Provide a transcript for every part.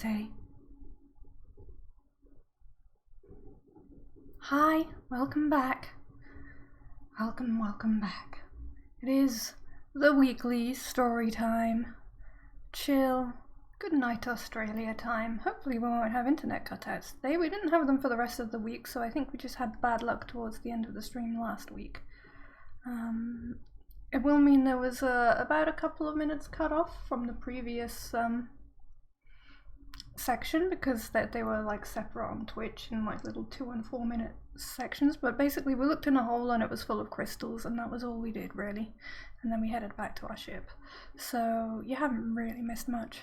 Say. Hi, welcome back. Welcome back. It is the weekly story time. Chill. Good night, Australia time. Hopefully we won't have internet cutouts today. We didn't have them for the rest of the week, so I think we just had bad luck towards the end of the stream last week. It will mean there was about a couple of minutes cut off from the previous section because they were like separate on Twitch in like little 2 and 4 minute sections, but basically we looked in a hole and it was full of crystals and that was all we did really, and then we headed back to our ship, so you haven't really missed much.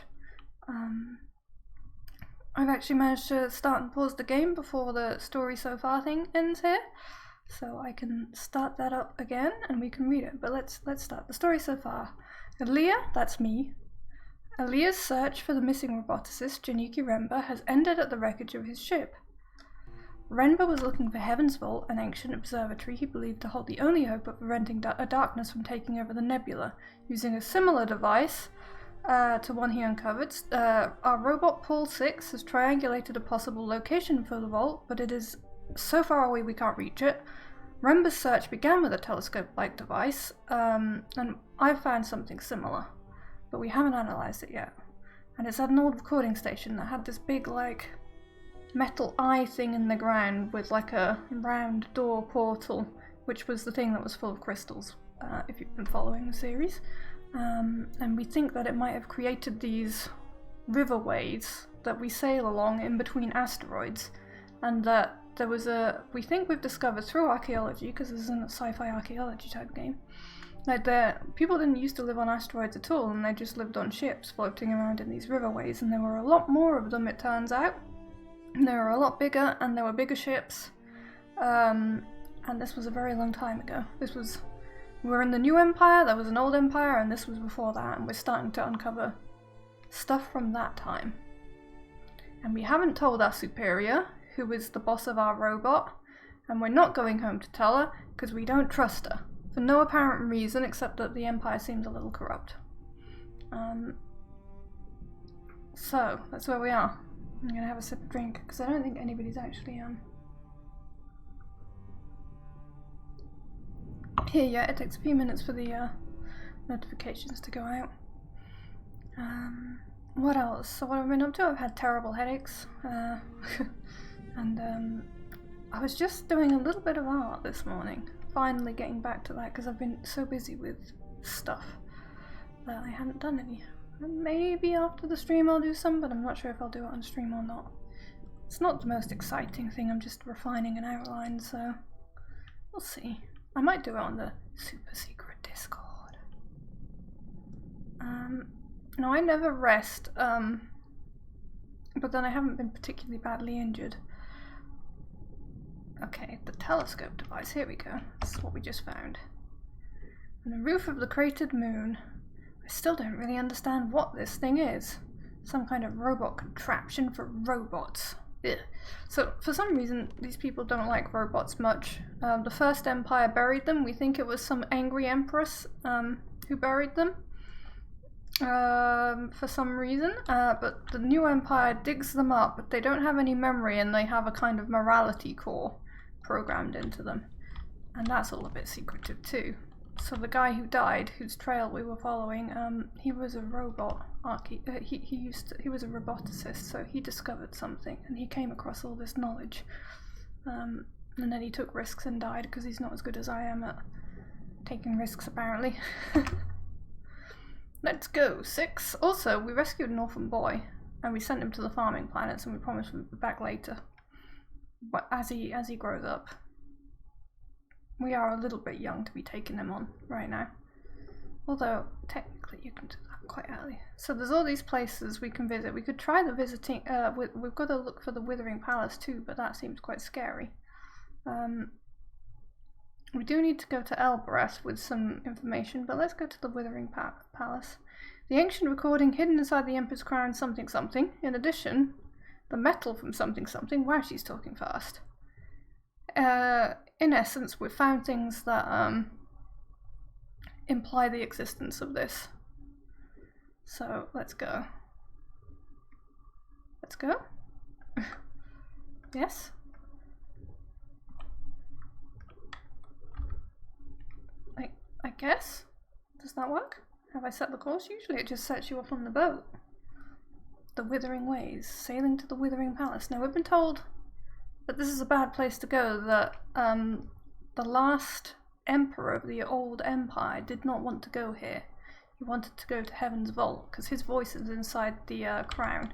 I've actually managed to start and pause the game before the story so far thing ends here, so I can start that up again and we can read it, but let's start the story so far. Aaliyah, that's me. Aaliyah's search for the missing roboticist, Janiki Remba, has ended at the wreckage of his ship. Remba was looking for Heaven's Vault, an ancient observatory he believed to hold the only hope of preventing a darkness from taking over the nebula. Using a similar device to one he uncovered, our robot Paul 6 has triangulated a possible location for the vault, but it is so far away we can't reach it. Remba's search began with a telescope-like device, and I found something similar, but we haven't analysed it yet. And it's at an old recording station that had this big, like, metal eye thing in the ground with, like, a round door portal, which was the thing that was full of crystals, if you've been following the series. And we think that it might have created these riverways that we sail along in between asteroids, and that there was we think we've discovered through archaeology, because this isn't a sci-fi archaeology type game, like people didn't used to live on asteroids at all, and they just lived on ships floating around in these riverways, and there were a lot more of them, it turns out. And they were a lot bigger, and there were bigger ships, and this was a very long time ago. We're in the new empire, there was an old empire, and this was before that, and we're starting to uncover stuff from that time. And we haven't told our superior, who is the boss of our robot, and we're not going home to tell her, because we don't trust her. For no apparent reason, except that the Empire seems a little corrupt. So, that's where we are. I'm gonna have a sip of drink, because I don't think anybody's actually here yet. It takes a few minutes for the notifications to go out. What else? So what I've been up to, I've had terrible headaches, and I was just doing a little bit of art this morning. Finally getting back to that, because I've been so busy with stuff that I hadn't done any. Maybe after the stream I'll do some, but I'm not sure if I'll do it on stream or not. It's not the most exciting thing, I'm just refining an outline, so we'll see. I might do it on the super secret Discord. No, I never rest, but then I haven't been particularly badly injured. Okay, the telescope device, here we go. This is what we just found. On the roof of the cratered moon. I still don't really understand what this thing is. Some kind of robot contraption for robots. Ugh. So, for some reason, these people don't like robots much. The first empire buried them. We think it was some angry empress who buried them. For some reason. But the new empire digs them up, but they don't have any memory, and they have a kind of morality core programmed into them, and that's all a bit secretive too. So the guy who died, whose trail we were following, he was a robot he was a roboticist, so he discovered something and he came across all this knowledge, and then he took risks and died because he's not as good as I am at taking risks apparently. Let's go, 6. Also, we rescued an orphan boy and we sent him to the farming planets, and we promised we'd be back later. But as he grows up. We are a little bit young to be taking him on right now. Although, technically you can do that quite early. So there's all these places we can visit. We could try the visiting, we've got to look for the Withering Palace too, but that seems quite scary. We do need to go to Elbreth with some information, but let's go to the Withering Palace. The ancient recording hidden inside the Emperor's crown something something. In addition, the metal from something something. Wow, she's talking fast. In essence, we've found things that imply the existence of this. So let's go. go. Yes. I guess. Does that work? Have I set the course? Usually it just sets you off on the boat. The Withering Ways. Sailing to the Withering Palace. Now we've been told that this is a bad place to go, that the last emperor of the old empire did not want to go here. He wanted to go to Heaven's Vault, because his voice is inside the crown.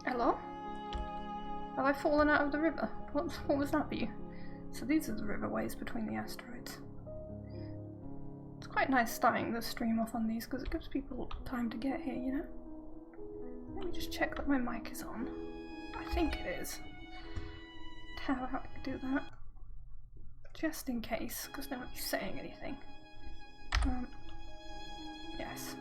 Hello? Have I fallen out of the river? What was that for you? So these are the riverways between the asteroids. It's quite nice starting the stream off on these because it gives people time to get here, you know? Let me just check that my mic is on. I think it is. How I can do that. Just in case, because nobody's saying anything. Yes.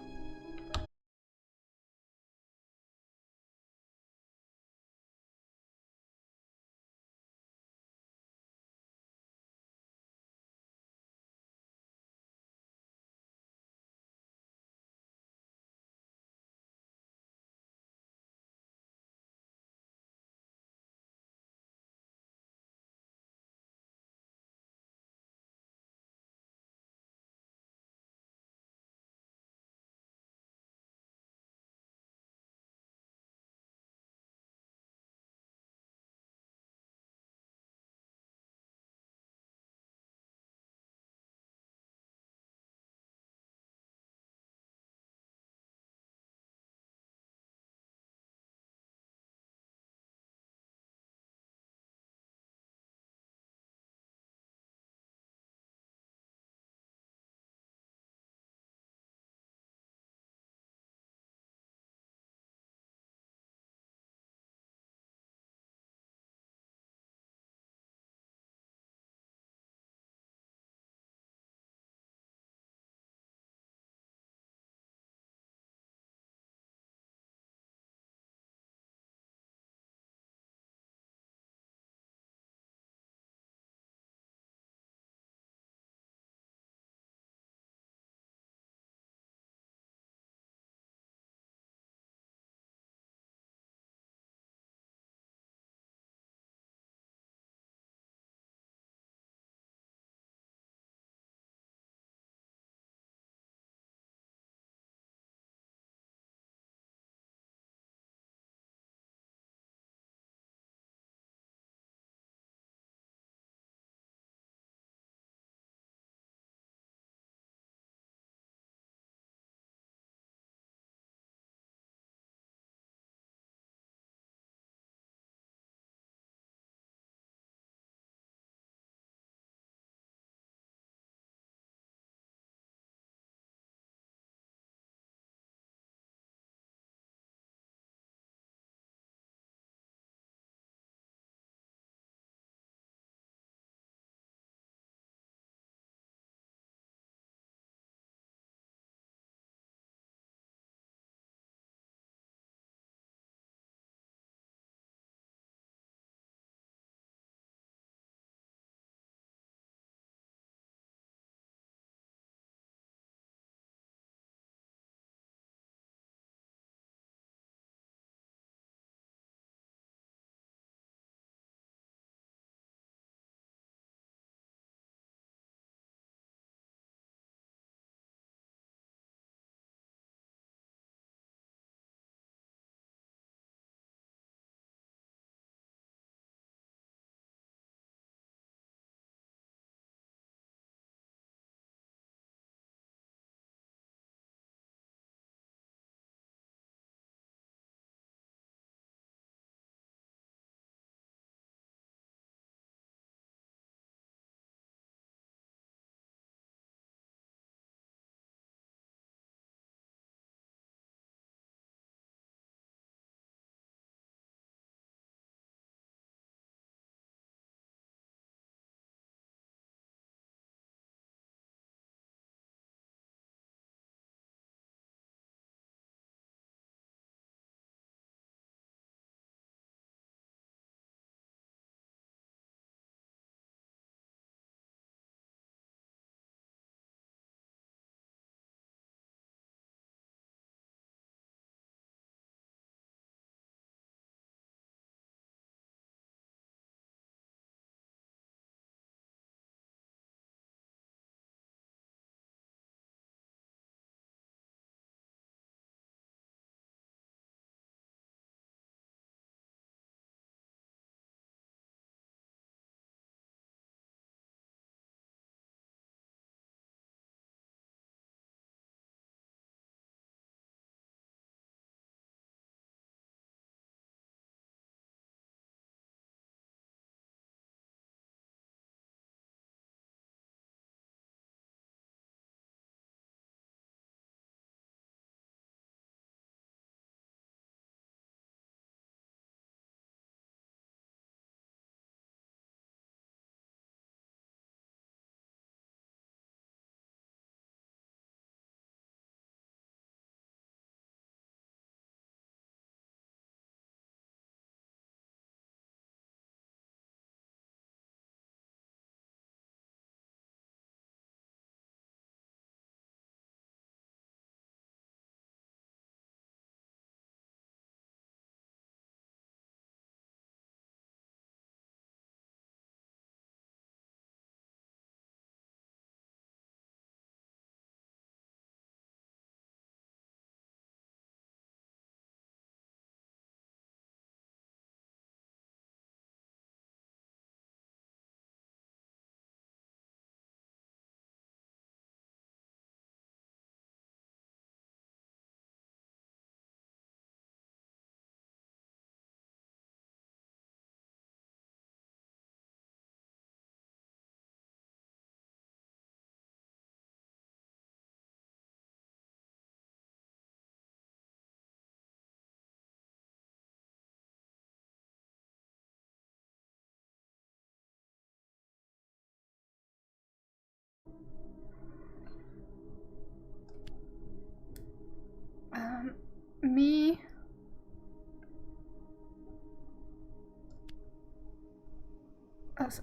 Me.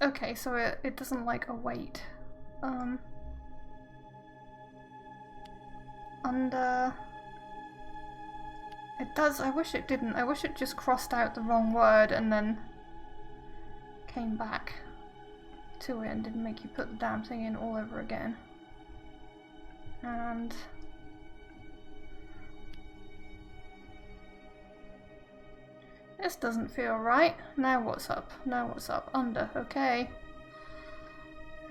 Okay, so it doesn't like await. Under. It does. I wish it didn't. I wish it just crossed out the wrong word and then came back to it and didn't make you put the damn thing in all over again. And this doesn't feel right. Now what's up? Now what's up? Under. Okay.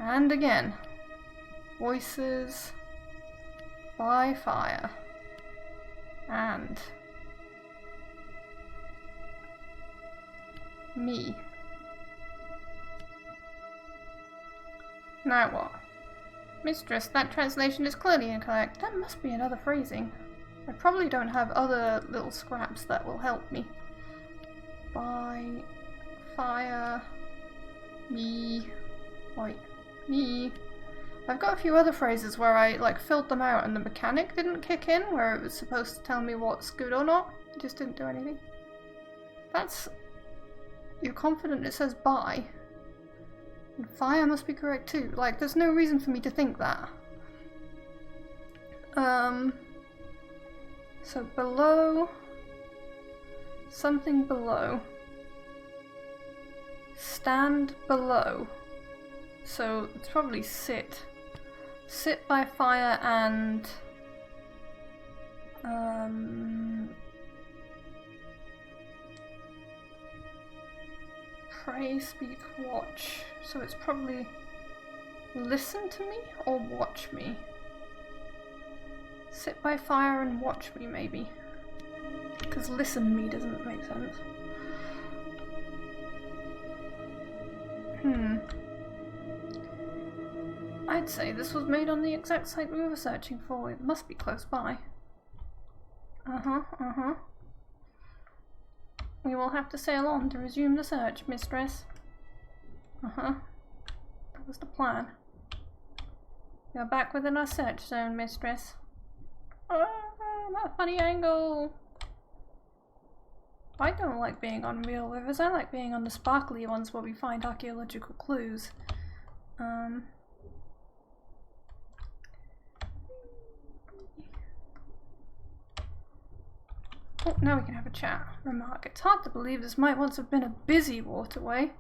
And again. Voices by fire. And me. Now what? Mistress, that translation is clearly incorrect. That must be another phrasing. I probably don't have other little scraps that will help me. By fire. Me. Wait. Me. I've got a few other phrases where I like filled them out and the mechanic didn't kick in, where it was supposed to tell me what's good or not. It just didn't do anything. That's... You're confident it says by. And fire must be correct too. Like, there's no reason for me to think that. So below... Something below. Stand below. So it's probably sit. Sit by fire and... Pray, speak, watch. So it's probably listen to me or watch me. Sit by fire and watch me, maybe. Because listen me doesn't make sense. I'd say this was made on the exact site we were searching for. It must be close by. We will have to sail on to resume the search, mistress. That was the plan. We are back within our search zone, mistress. That funny angle! I don't like being on real rivers. I like being on the sparkly ones where we find archaeological clues. Oh, now we can have a chat. Remark. It's hard to believe this might once have been a busy waterway.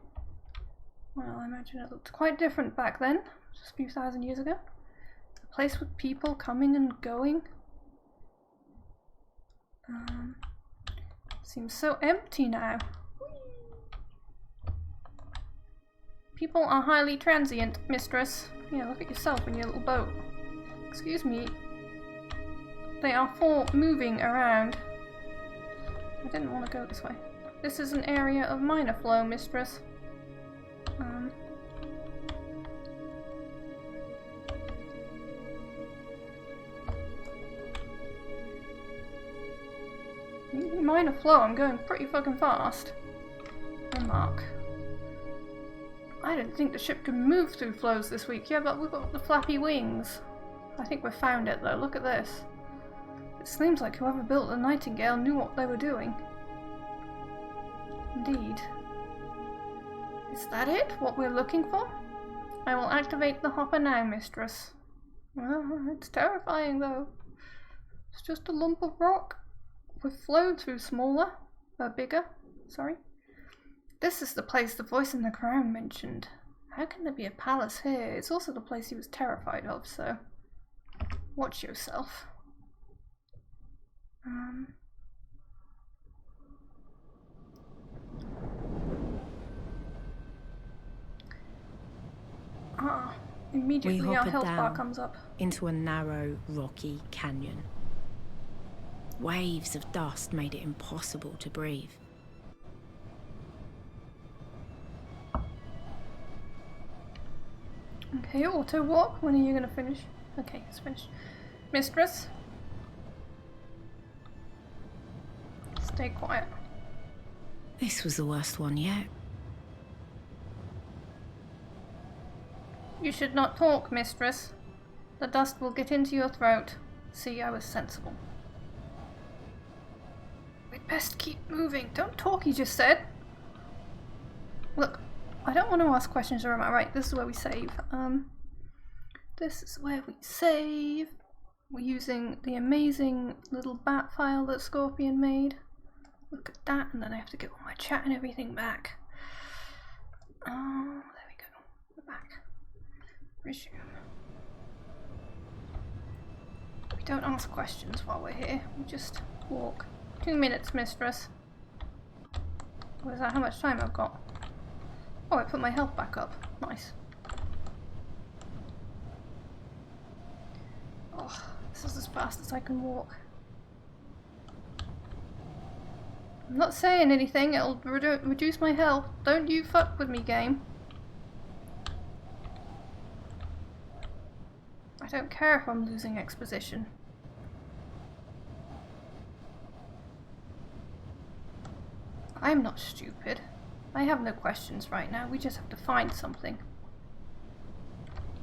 Well, I imagine it looked quite different back then, just a few thousand years ago. A place with people coming and going. Seems so empty now. People are highly transient, mistress. Yeah, look at yourself in your little boat. Excuse me. They are for moving around. I didn't want to go this way. This is an area of minor flow, mistress. Minor flow, I'm going pretty fucking fast. Remark. I didn't think the ship could move through flows this week. Yeah, but we've got the flappy wings. I think we found it though. Look at this. It seems like whoever built the Nightingale knew what they were doing. Indeed. Is that it? What we're looking for? I will activate the hopper now, mistress. Well, it's terrifying though. It's just a lump of rock. We've flown through bigger, sorry. This is the place the voice in the crown mentioned. How can there be a palace here? It's also the place he was terrified of, so watch yourself. Immediately our health bar comes up. Into a narrow, rocky canyon. Waves of dust made it impossible to breathe. Okay, auto walk. When are you gonna finish? Okay, it's finished. Mistress? Stay quiet. This was the worst one yet. You should not talk, mistress. The dust will get into your throat. See, I was sensible. We'd best keep moving. Don't talk, he just said. Look, I don't want to ask questions, or am I right? This is where we save. This is where we save. We're using the amazing little bat file that Scorpion made. Look at that, and then I have to get all my chat and everything back. There we go. We're back. Resume. We don't ask questions while we're here. We just walk. 2 minutes, mistress. What is that? How much time I've got? Oh, I put my health back up. Nice. Oh, this is as fast as I can walk. I'm not saying anything, it'll reduce my health. Don't you fuck with me, game. I don't care if I'm losing exposition. I'm not stupid. I have no questions right now, we just have to find something.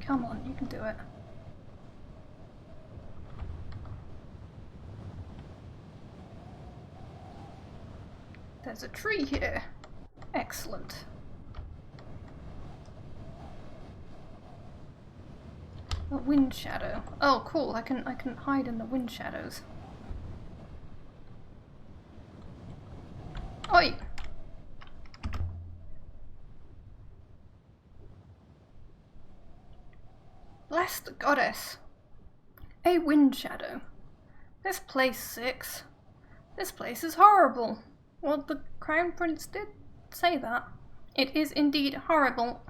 Come on, you can do it. There's a tree here. Excellent. A wind shadow. Oh, cool. I can hide in the wind shadows. Oi! Bless the goddess. A wind shadow. This place 6. This place is horrible. Well, the Crown Prince did say that. It is indeed horrible.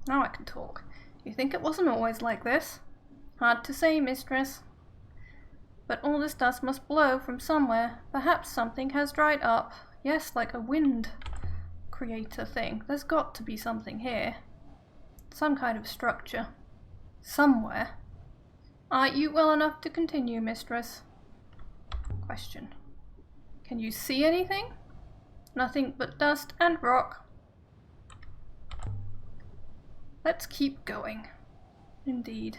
Now I can talk. You think it wasn't always like this? Hard to say, mistress. But all this dust must blow from somewhere. Perhaps something has dried up. Yes, like a wind creator thing. There's got to be something here. Some kind of structure. Somewhere. Are you well enough to continue, mistress? Question. Can you see anything? Nothing but dust and rock. Let's keep going. Indeed.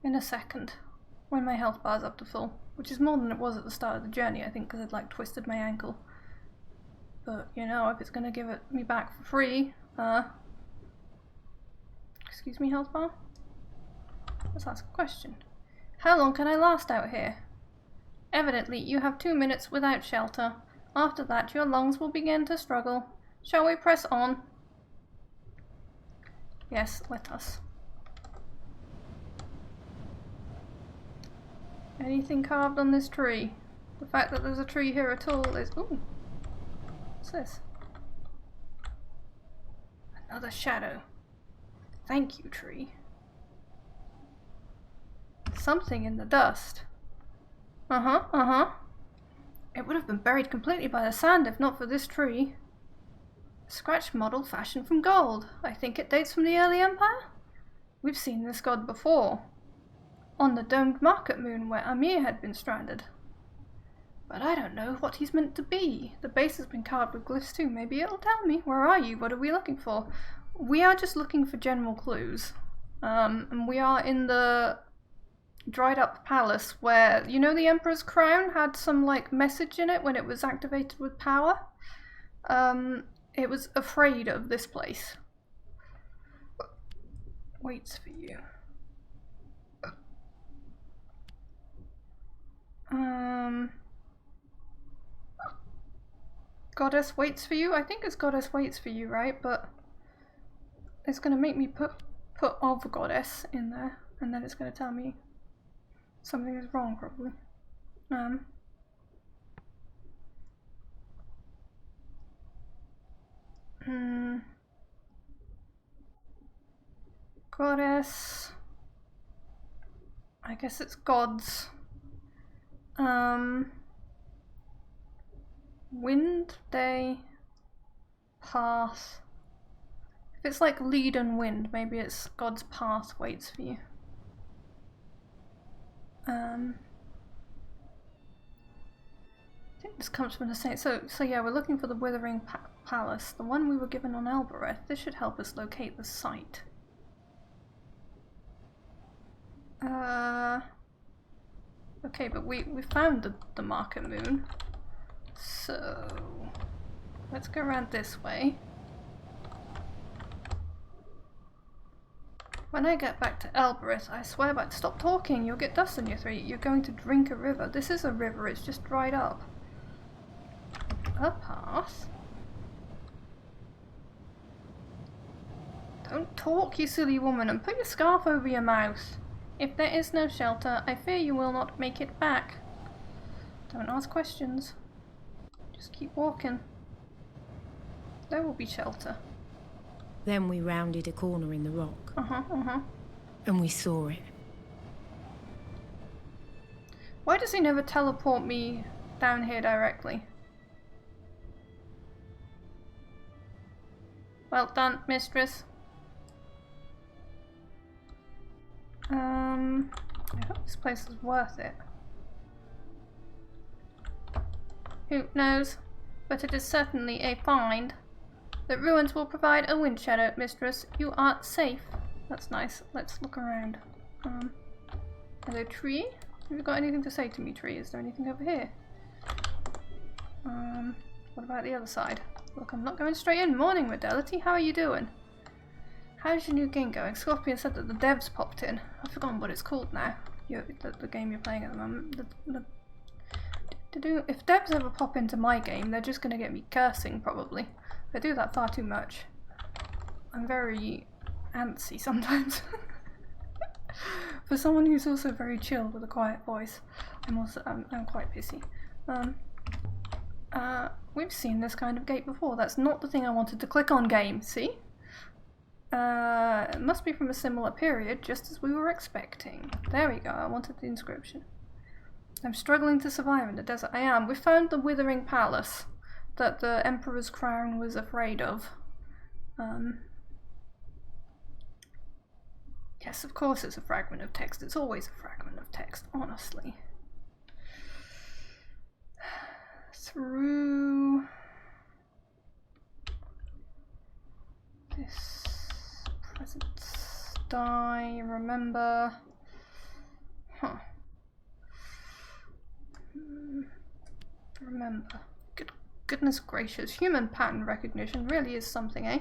In a second. When my health bar's up to full. Which is more than it was at the start of the journey, I think, because I'd like twisted my ankle. But, you know, if it's gonna give it me back for free, excuse me, health bar? Let's ask a question. How long can I last out here? Evidently, you have 2 minutes without shelter. After that, your lungs will begin to struggle. Shall we press on? Yes, let us. Anything carved on this tree? The fact that there's a tree here at all is... Ooh! What's this? Another shadow. Thank you, tree. Something in the dust. It would have been buried completely by the sand if not for this tree. A scratched model fashioned from gold. I think it dates from the early empire? We've seen this god before. On the domed market moon where Amir had been stranded. But I don't know what he's meant to be. The base has been carved with glyphs too. Maybe it'll tell me. Where are you? What are we looking for? We are just looking for general clues. And we are in the dried up palace where, you know, the Emperor's crown had some like message in it when it was activated with power. It was afraid of this place. Waits for you. Goddess waits for you? I think it's goddess waits for you, right? But it's gonna make me put of goddess in there, and then it's gonna tell me something is wrong, probably. Goddess. I guess it's gods. Wind, day, path. If it's like lead and wind, maybe it's God's path waits for you. I think this comes from the same. So yeah, we're looking for the Withering Palace, the one we were given on Elbereth. This should help us locate the site. Okay, but we found the market moon. So let's go around this way. When I get back to Elbereth, I swear by stop talking, you'll get dust on your throat. You're going to drink a river. This is a river, it's just dried up. A path? Don't talk, you silly woman, and put your scarf over your mouth. If there is no shelter, I fear you will not make it back. Don't ask questions. Just keep walking. There will be shelter. Then we rounded a corner in the rock. And we saw it. Why does he never teleport me down here directly? Well done, mistress. I hope this place is worth it. Who knows? But it is certainly a find. The ruins will provide a wind shadow, mistress. You are safe. That's nice. Let's look around. Hello, tree? Have you got anything to say to me, tree? Is there anything over here? What about the other side? Look, I'm not going straight in. Morning, Modelity. How are you doing? How's your new game going? Scorpion said that the devs popped in. I've forgotten what it's called now. The game you're playing at the moment. If devs ever pop into my game, they're just going to get me cursing, probably. They do that far too much. I'm very antsy sometimes. For someone who's also very chill with a quiet voice, I'm quite pissy. We've seen this kind of gate before. That's not the thing I wanted to click on, game. See? It must be from a similar period, just as we were expecting. There we go. I wanted the inscription. I'm struggling to survive in the desert. I am. We found the Withering Palace that the Emperor's crown was afraid of. Yes, of course it's a fragment of text. It's always a fragment of text, honestly. Through this present die, remember. Remember. Goodness gracious, human pattern recognition really is something, eh?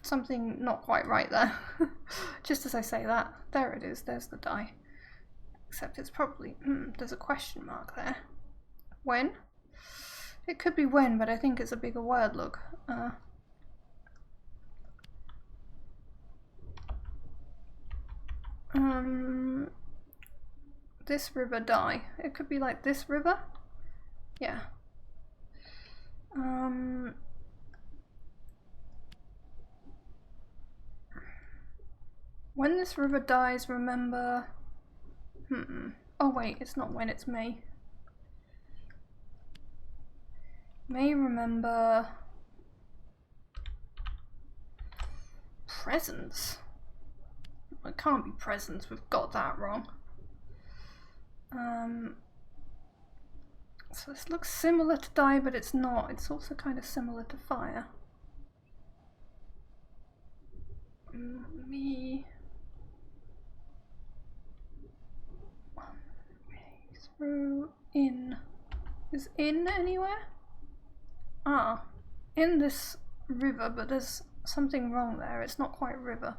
Something not quite right there. Just as I say that, there it is, there's the die. Except it's probably, there's a question mark there. When? It could be when, but I think it's a bigger word, look. This river die. It could be like this river? Yeah. When this river dies, remember... Oh wait, it's not when, it's May. May remember... Presents? It can't be presents, we've got that wrong. So this looks similar to die, but it's not. It's also kind of similar to fire. Me through in. Is in anywhere? Ah, in this river, but there's something wrong there. It's not quite river.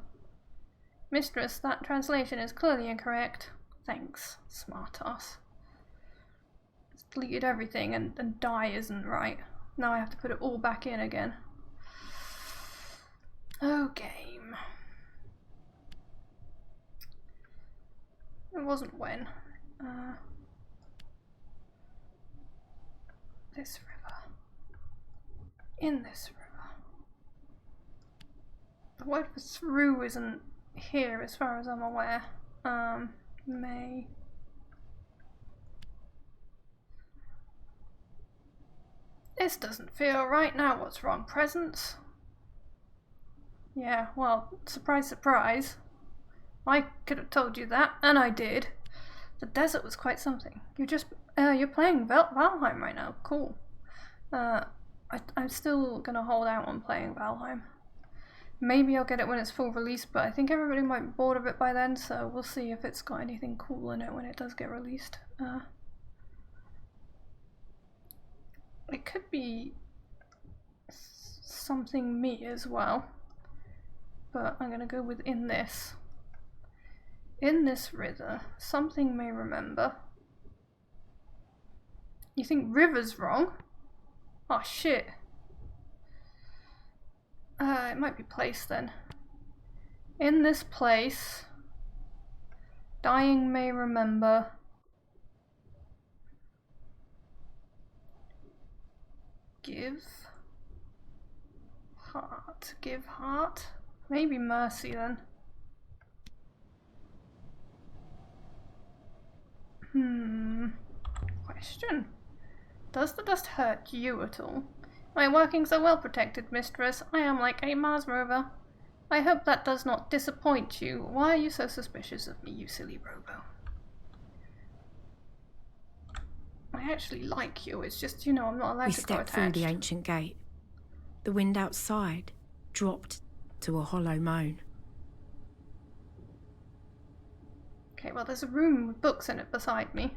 Mistress, that translation is clearly incorrect. Thanks, smartass. It's deleted everything and die isn't right. Now I have to put it all back in again. Oh, game. It wasn't when. This river. In this river. The word for through isn't here as far as I'm aware. May. This doesn't feel right now. What's wrong? Presents? Yeah, well, surprise, surprise. I could have told you that, and I did. The desert was quite something. You're playing Valheim right now. Cool. I'm still gonna hold out on playing Valheim. Maybe I'll get it when it's full release, but I think everybody might be bored of it by then, so we'll see if it's got anything cool in it when it does get released. It could be something me as well, but I'm gonna go with in this. In this river, something may remember. You think river's wrong? Oh shit. It might be place then. In this place, dying may remember. Give heart. Give heart? Maybe mercy then. Question. Does the dust hurt you at all? My workings are well protected, mistress. I am like a Mars rover. I hope that does not disappoint you. Why are you so suspicious of me, you silly robo? I actually like you, it's just, you know, I'm not allowed to go attached. We stepped through the ancient gate. The wind outside dropped to a hollow moan. Okay, well there's a room with books in it beside me,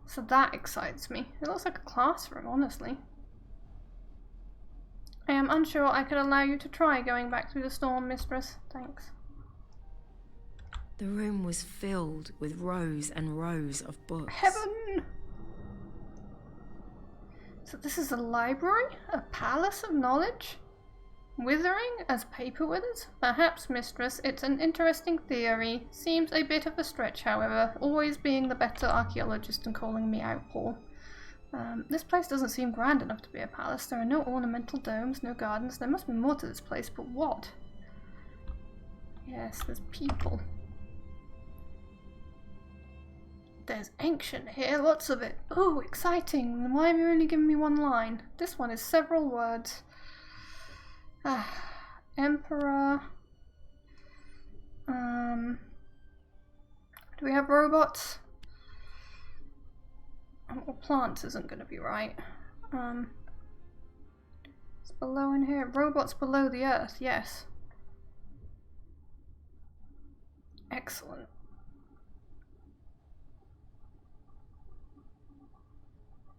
so that excites me. It looks like a classroom, honestly. I am unsure I could allow you to try going back through the storm, mistress. Thanks. The room was filled with rows and rows of books. Heaven! So this is a library? A palace of knowledge? Withering as paper withers? Perhaps, mistress. It's an interesting theory. Seems a bit of a stretch, however. Always being the better archaeologist and calling me out, Paul. This place doesn't seem grand enough to be a palace. There are no ornamental domes, no gardens. There must be more to this place, but what? Yes, there's people. There's ancient here, lots of it. Ooh, exciting. Then why have you only given me one line? This one is several words. Emperor. Do we have robots? Or plants isn't going to be right. It's below in here. Robots below the earth, yes. Excellent.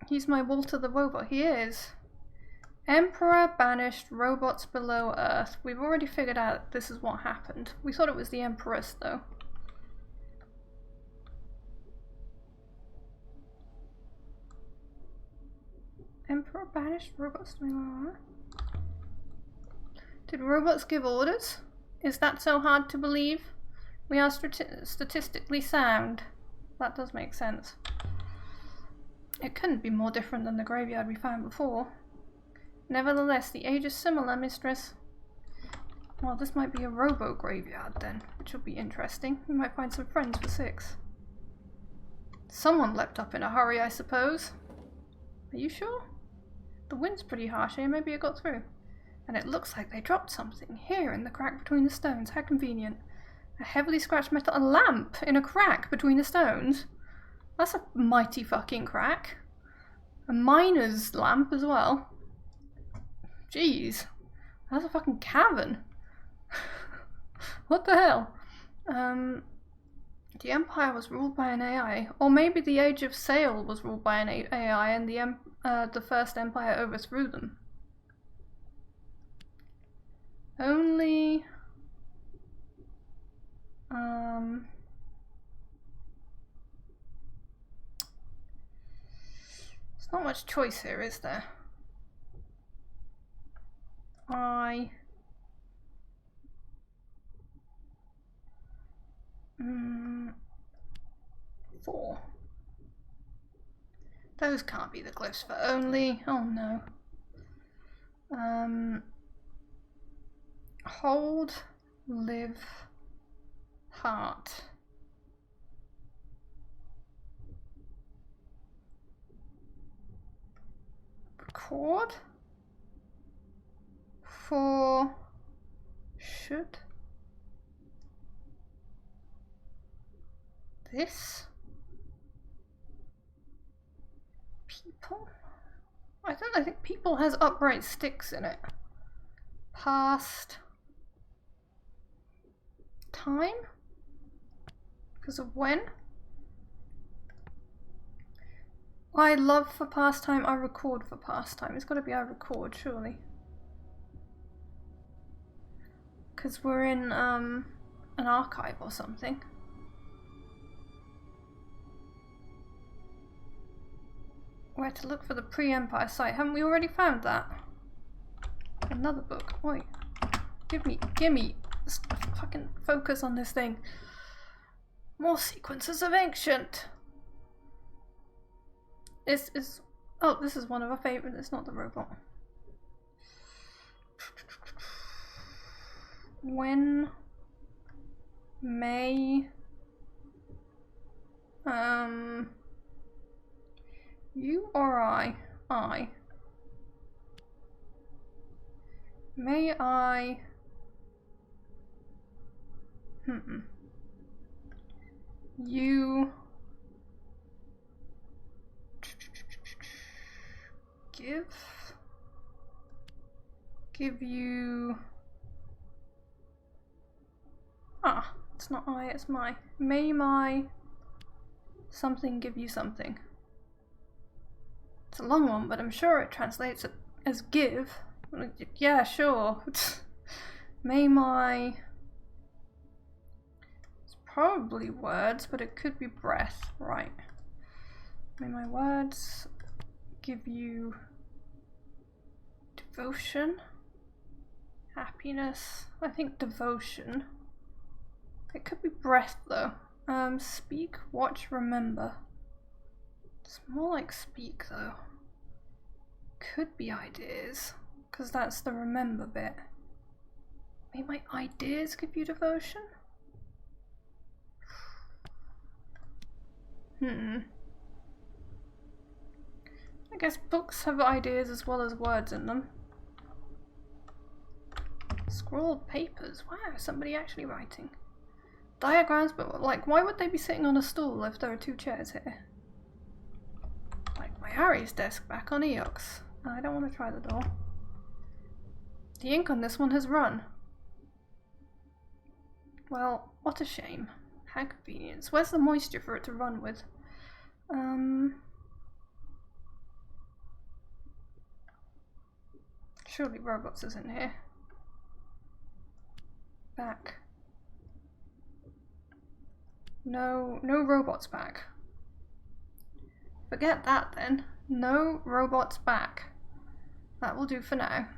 He's my Walter the robot. He is. Emperor banished robots below Earth. We've already figured out this is what happened. We thought it was the Empress, though. Emperor banished robots below Earth? Did robots give orders? Is that so hard to believe? We are statistically sound. That does make sense. It couldn't be more different than the graveyard we found before. Nevertheless, the age is similar, mistress. Well, this might be a robo graveyard then, which will be interesting. We might find some friends for 6. Someone leapt up in a hurry, I suppose. Are you sure? The wind's pretty harsh here, maybe it got through. And it looks like they dropped something here in the crack between the stones. How convenient. A heavily scratched metal lamp in a crack between the stones. That's a mighty fucking crack. A miner's lamp as well. Jeez. That's a fucking cavern. What the hell? The Empire was ruled by an AI. Or maybe the Age of Sail was ruled by an AI and the First Empire overthrew them. Only... There's not much choice here, is there? 4. Those can't be the glyphs for only. Oh no. Hold, live, heart. Record. For should this people? I think people has upright sticks in it. Past time? Because of when? I love for pastime, I record for pastime. It's got to be I record, surely. Because we're in an archive or something. Where to look for the pre-Empire site. Haven't we already found that? Another book. Oi. Gimme. Fucking focus on this thing. More sequences of ancient. This is one of our favourites. It's not the robot. When may you or I may I you give you it's not I, it's my. May my something give you something. It's a long one, but I'm sure it translates it as give. Yeah, sure. May my... It's probably words, but it could be breath, right. May my words give you devotion, happiness. I think devotion. It could be breath though. Speak, watch, remember. It's more like speak though. Could be ideas, because that's the remember bit. May my ideas give you devotion? I guess books have ideas as well as words in them. Scrawled papers. Wow, somebody actually writing. Diagrams, but like, why would they be sitting on a stool if there are two chairs here? Like my Harry's desk back on Eox. I don't want to try the door. The ink on this one has run. Well, what a shame. How convenient. Where's the moisture for it to run with? Surely robots is in here. Back. No robots back. Forget that then. No robots back. That will do for now.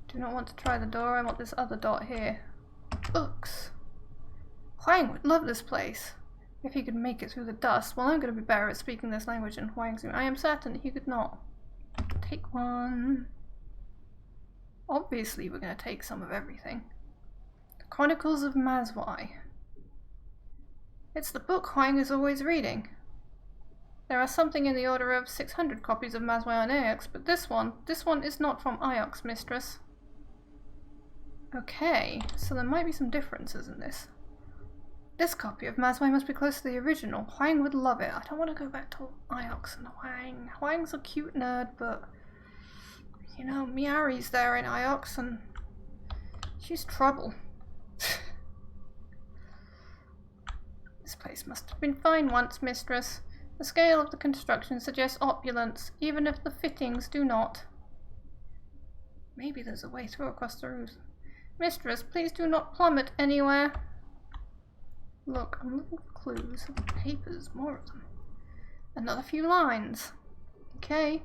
Do not want to try the door. I want this other dot here. Books. Huang would love this place. If he could make it through the dust. Well, I'm going to be better at speaking this language than Huang's. I am certain he could not. Take one. Obviously, we're going to take some of everything. The Chronicles of Mazwai. It's the book Huang is always reading. There are something in the order of 600 copies of Mazwai on Iox, but this one is not from Iox, mistress. Okay, so there might be some differences in this. This copy of Mazwai must be close to the original. Huang would love it. I don't want to go back to Iox and Huang. Huang's a cute nerd, but you know, Miari's there in Iox and she's trouble. This place must have been fine once, mistress. The scale of the construction suggests opulence, even if the fittings do not. Maybe there's a way through across the roof. Mistress, please do not plummet anywhere. Look, I'm looking for clues. Papers, more of them. Another few lines. Okay.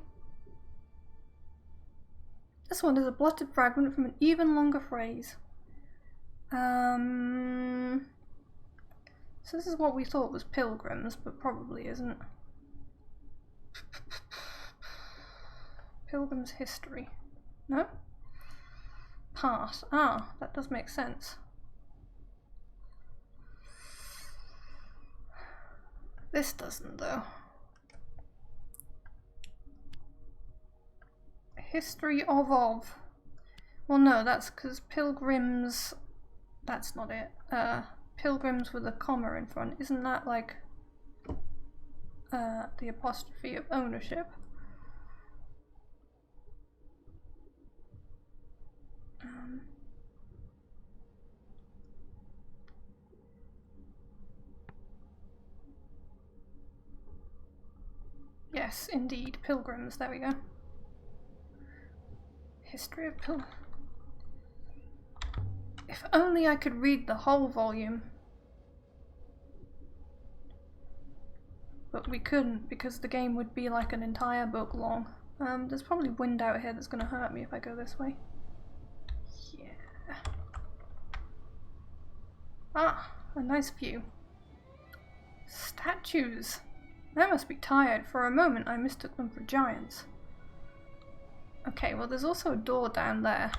This one is a blotted fragment from an even longer phrase. So this is what we thought was pilgrims, but probably isn't. Pilgrim's history. No? Path. Ah, that does make sense. This doesn't though. History of. Well no, that's because pilgrims, that's not it. Pilgrims with a comma in front. Isn't that like the apostrophe of ownership? Yes, indeed. Pilgrims. There we go. History of Pilgrims. If only I could read the whole volume. But we couldn't, because the game would be like an entire book long. There's probably wind out here that's gonna hurt me if I go this way. Yeah. Ah, a nice view. Statues! I must be tired. For a moment I mistook them for giants. Okay, well there's also a door down there.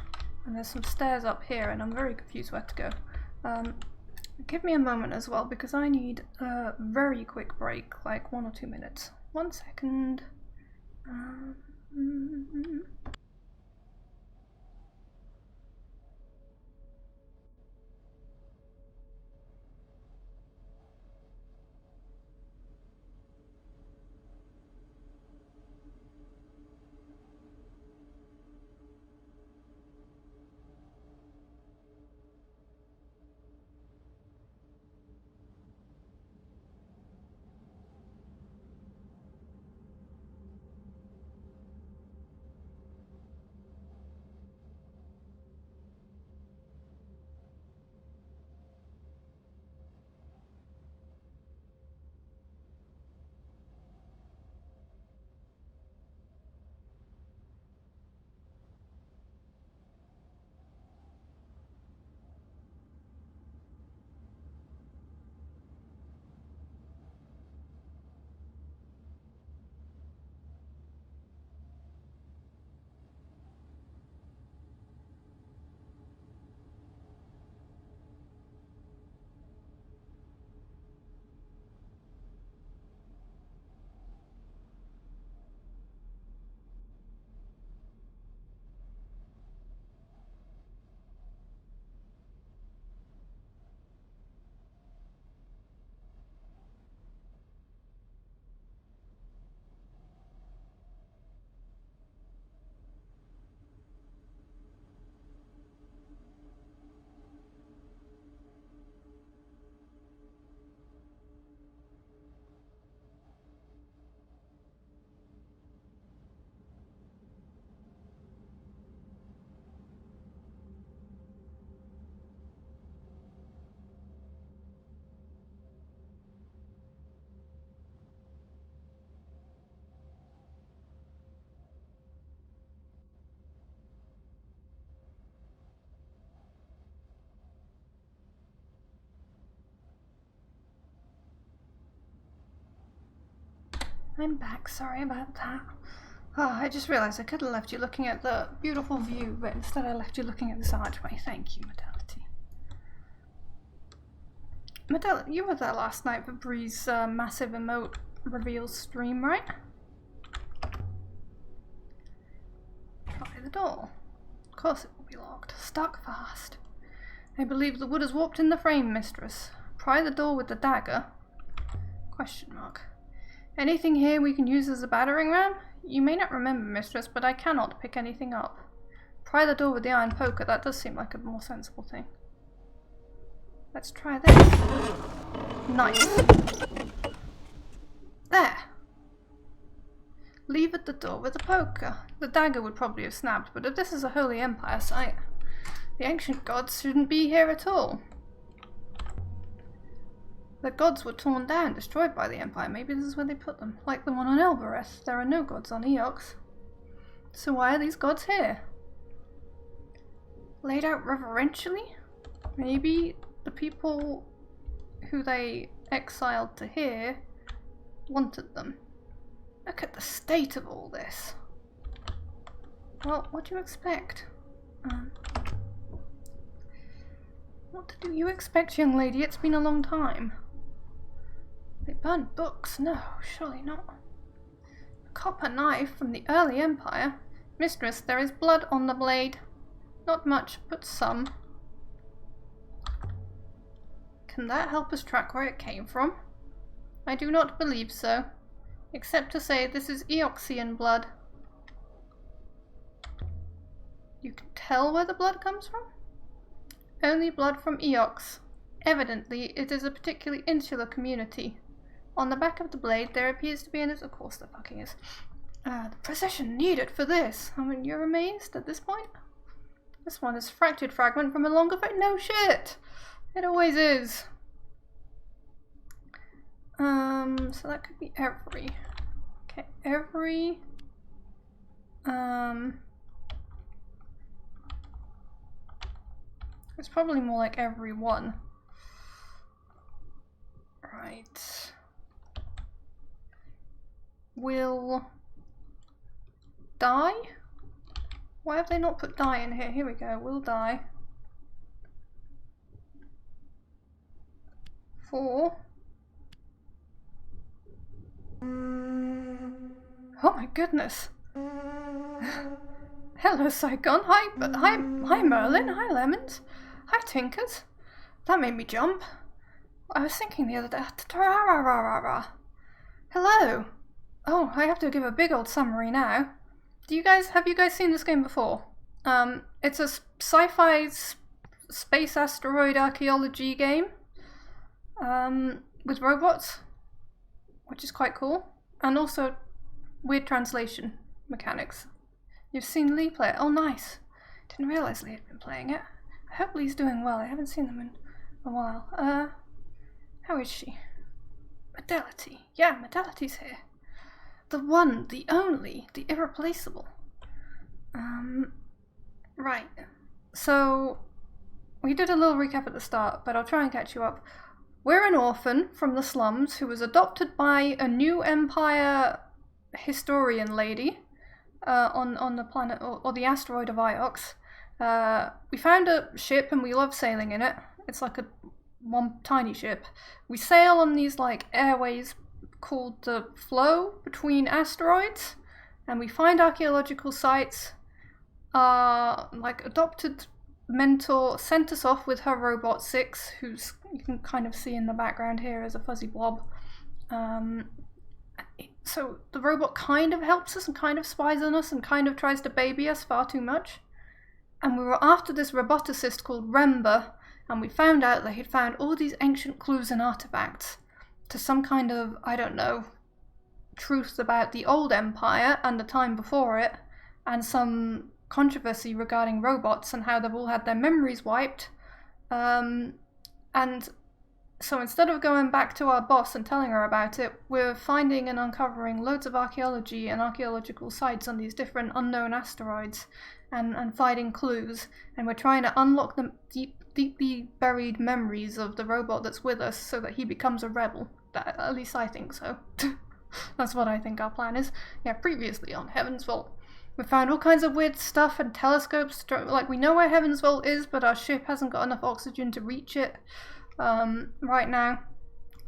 And there's some stairs up here, and I'm very confused where to go. Give me a moment as well, because I need a very quick break, like 1 or 2 minutes. 1 second. I'm back, sorry about that. Oh, I just realised I could have left you looking at the beautiful view, but instead I left you looking at this archway. Thank you, Modality. Modality, you were there last night for Bree's massive emote reveal stream, right? Try the door. Of course it will be locked. Stuck fast. I believe the wood has warped in the frame, mistress. Pry the door with the dagger? Question mark. Anything here we can use as a battering ram? You may not remember, mistress, but I cannot pick anything up. Pry the door with the iron poker. That does seem like a more sensible thing. Let's try this. Nice. There. Leave at the door with the poker. The dagger would probably have snapped, but if this is a Holy Empire site, the ancient gods shouldn't be here at all. The gods were torn down, destroyed by the Empire. Maybe this is where they put them. Like the one on Elbereth. There are no gods on Eox. So why are these gods here? Laid out reverentially? Maybe the people who they exiled to here wanted them. Look at the state of all this. Well, what do you expect? What do you expect, young lady? It's been a long time. They burned books? No, surely not. A copper knife from the early Empire. Mistress, there is blood on the blade. Not much, but some. Can that help us track where it came from? I do not believe so. Except to say this is Eoxian blood. You can tell where the blood comes from? Only blood from Eox. Evidently, it is a particularly insular community. On the back of the blade there appears to be of course there fucking is. The precision needed for this. I mean, you're amazed at this point? This one is fractured fragment from a longer no shit! It always is. So that could be every. Okay, every. It's probably more like every one. Right. Will die? Why have they not put die in here? Here we go. Will die. 4. Oh my goodness. Hello, Saigon. Hi, Merlin. Hi, Lemons. Hi, Tinkers. That made me jump. I was thinking the other day. Hello. Oh, I have to give a big old summary now. Have you guys seen this game before? It's a sci-fi space asteroid archaeology game. With robots, which is quite cool, and also weird translation mechanics. You've seen Lee play it? Oh, nice. Didn't realise Lee had been playing it. I hope Lee's doing well. I haven't seen them in a while. How is she? Medality. Yeah, Medality's here. The one, the only, the irreplaceable. Right. So, we did a little recap at the start, but I'll try and catch you up. We're an orphan from the slums who was adopted by a new empire historian lady on the planet, or the asteroid of Iox. We found a ship and we love sailing in it. It's like one tiny ship. We sail on these like airways called the flow between asteroids, and we find archaeological sites. Like adopted mentor sent us off with her robot 6, who's you can kind of see in the background here as a fuzzy blob. So the robot kind of helps us and kind of spies on us and kind of tries to baby us far too much. And we were after this roboticist called Remba, and we found out that he'd found all these ancient clues and artifacts to some kind of, I don't know, truth about the old empire and the time before it, and some controversy regarding robots and how they've all had their memories wiped. And so instead of going back to our boss and telling her about it, we're finding and uncovering loads of archaeology and archaeological sites on these different unknown asteroids and finding clues, and we're trying to unlock the deeply buried memories of the robot that's with us so that he becomes a rebel. At least I think so. That's what I think our plan is. Yeah, previously on Heaven's Vault, we found all kinds of weird stuff and telescopes. Like, we know where Heaven's Vault is, but our ship hasn't got enough oxygen to reach it right now.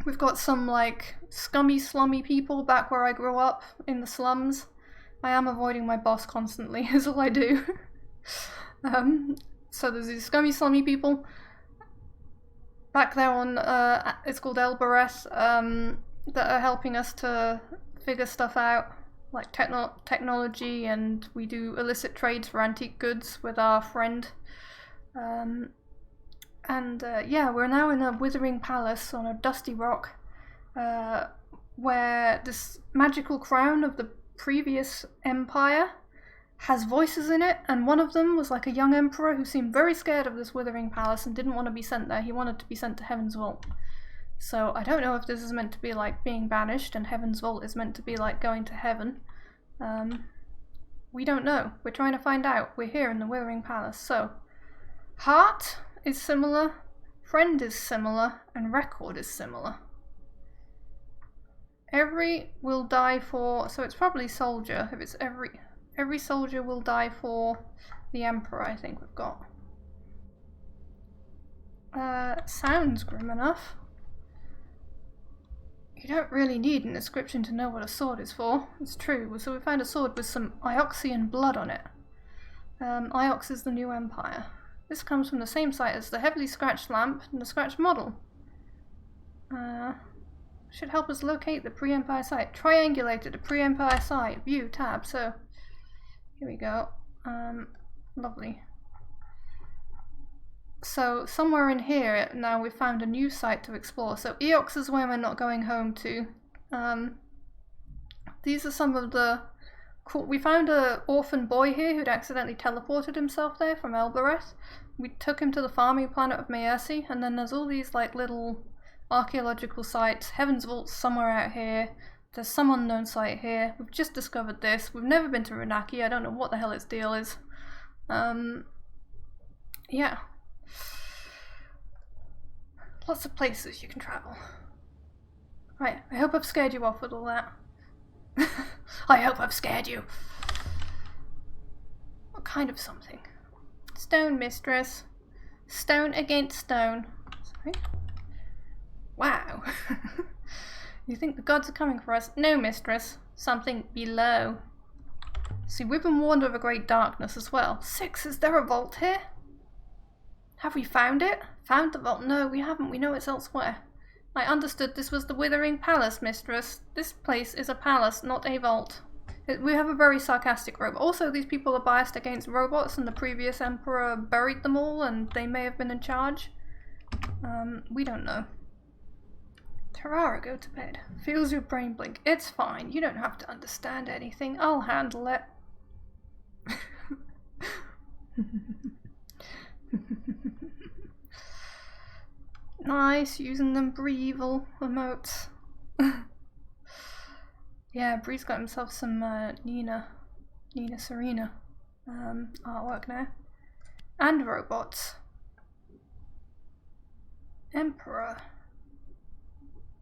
We've got some, like, scummy, slummy people back where I grew up in the slums. I am avoiding my boss constantly, is all I do. So there's these scummy, slummy people back there on, it's called Elbereth, that are helping us to figure stuff out. Like technology, and we do illicit trades for antique goods with our friend. Yeah, we're now in a Withering Palace on a dusty rock, where this magical crown of the previous empire has voices in it, and one of them was like a young emperor who seemed very scared of this Withering Palace and didn't want to be sent there. He wanted to be sent to Heaven's Vault. So I don't know if this is meant to be like being banished and Heaven's Vault is meant to be like going to heaven. We don't know. We're trying to find out. We're here in the Withering Palace. So, heart is similar, friend is similar, and record is similar. Every will die for, so it's probably soldier. If it's every soldier will die for the emperor, I think we've got. Sounds grim enough. You don't really need an inscription to know what a sword is for. It's true. So we found a sword with some Ioxian blood on it. Iox is the new empire. This comes from the same site as the heavily scratched lamp and the scratched model. Should help us locate the pre-empire site. Triangulated the pre-empire site. View tab. So here we go. Lovely. So somewhere in here now we've found a new site to explore. So Eox is where we're not going home to. These are some of the cool. We found an orphan boy here who'd accidentally teleported himself there from Elbereth. We took him to the farming planet of Maersi, and then there's all these like little archaeological sites. Heaven's Vault's somewhere out here. There's some unknown site here. We've just discovered this. We've never been to Renaki. I don't know what the hell its deal is. Yeah. Lots of places you can travel. Right, I hope I've scared you off with all that. I hope I've scared you. What kind of something? Stone, mistress. Stone against stone. Sorry. Wow. You think the gods are coming for us? No, mistress. Something below. See, we've been warned of a great darkness as well. 6, is there a vault here? Have we found it? Found the vault? No, we haven't. We know it's elsewhere. I understood this was the Withering Palace, mistress. This place is a palace, not a vault. We have a very sarcastic robot. Also, these people are biased against robots, and the previous emperor buried them all, and they may have been in charge. We don't know. Terrara, go to bed. Feels your brain blink. It's fine. You don't have to understand anything. I'll handle it. Nice, using them Breevil emotes. Yeah, Bree's got himself some Nina Serena artwork now. And robots. Emperor.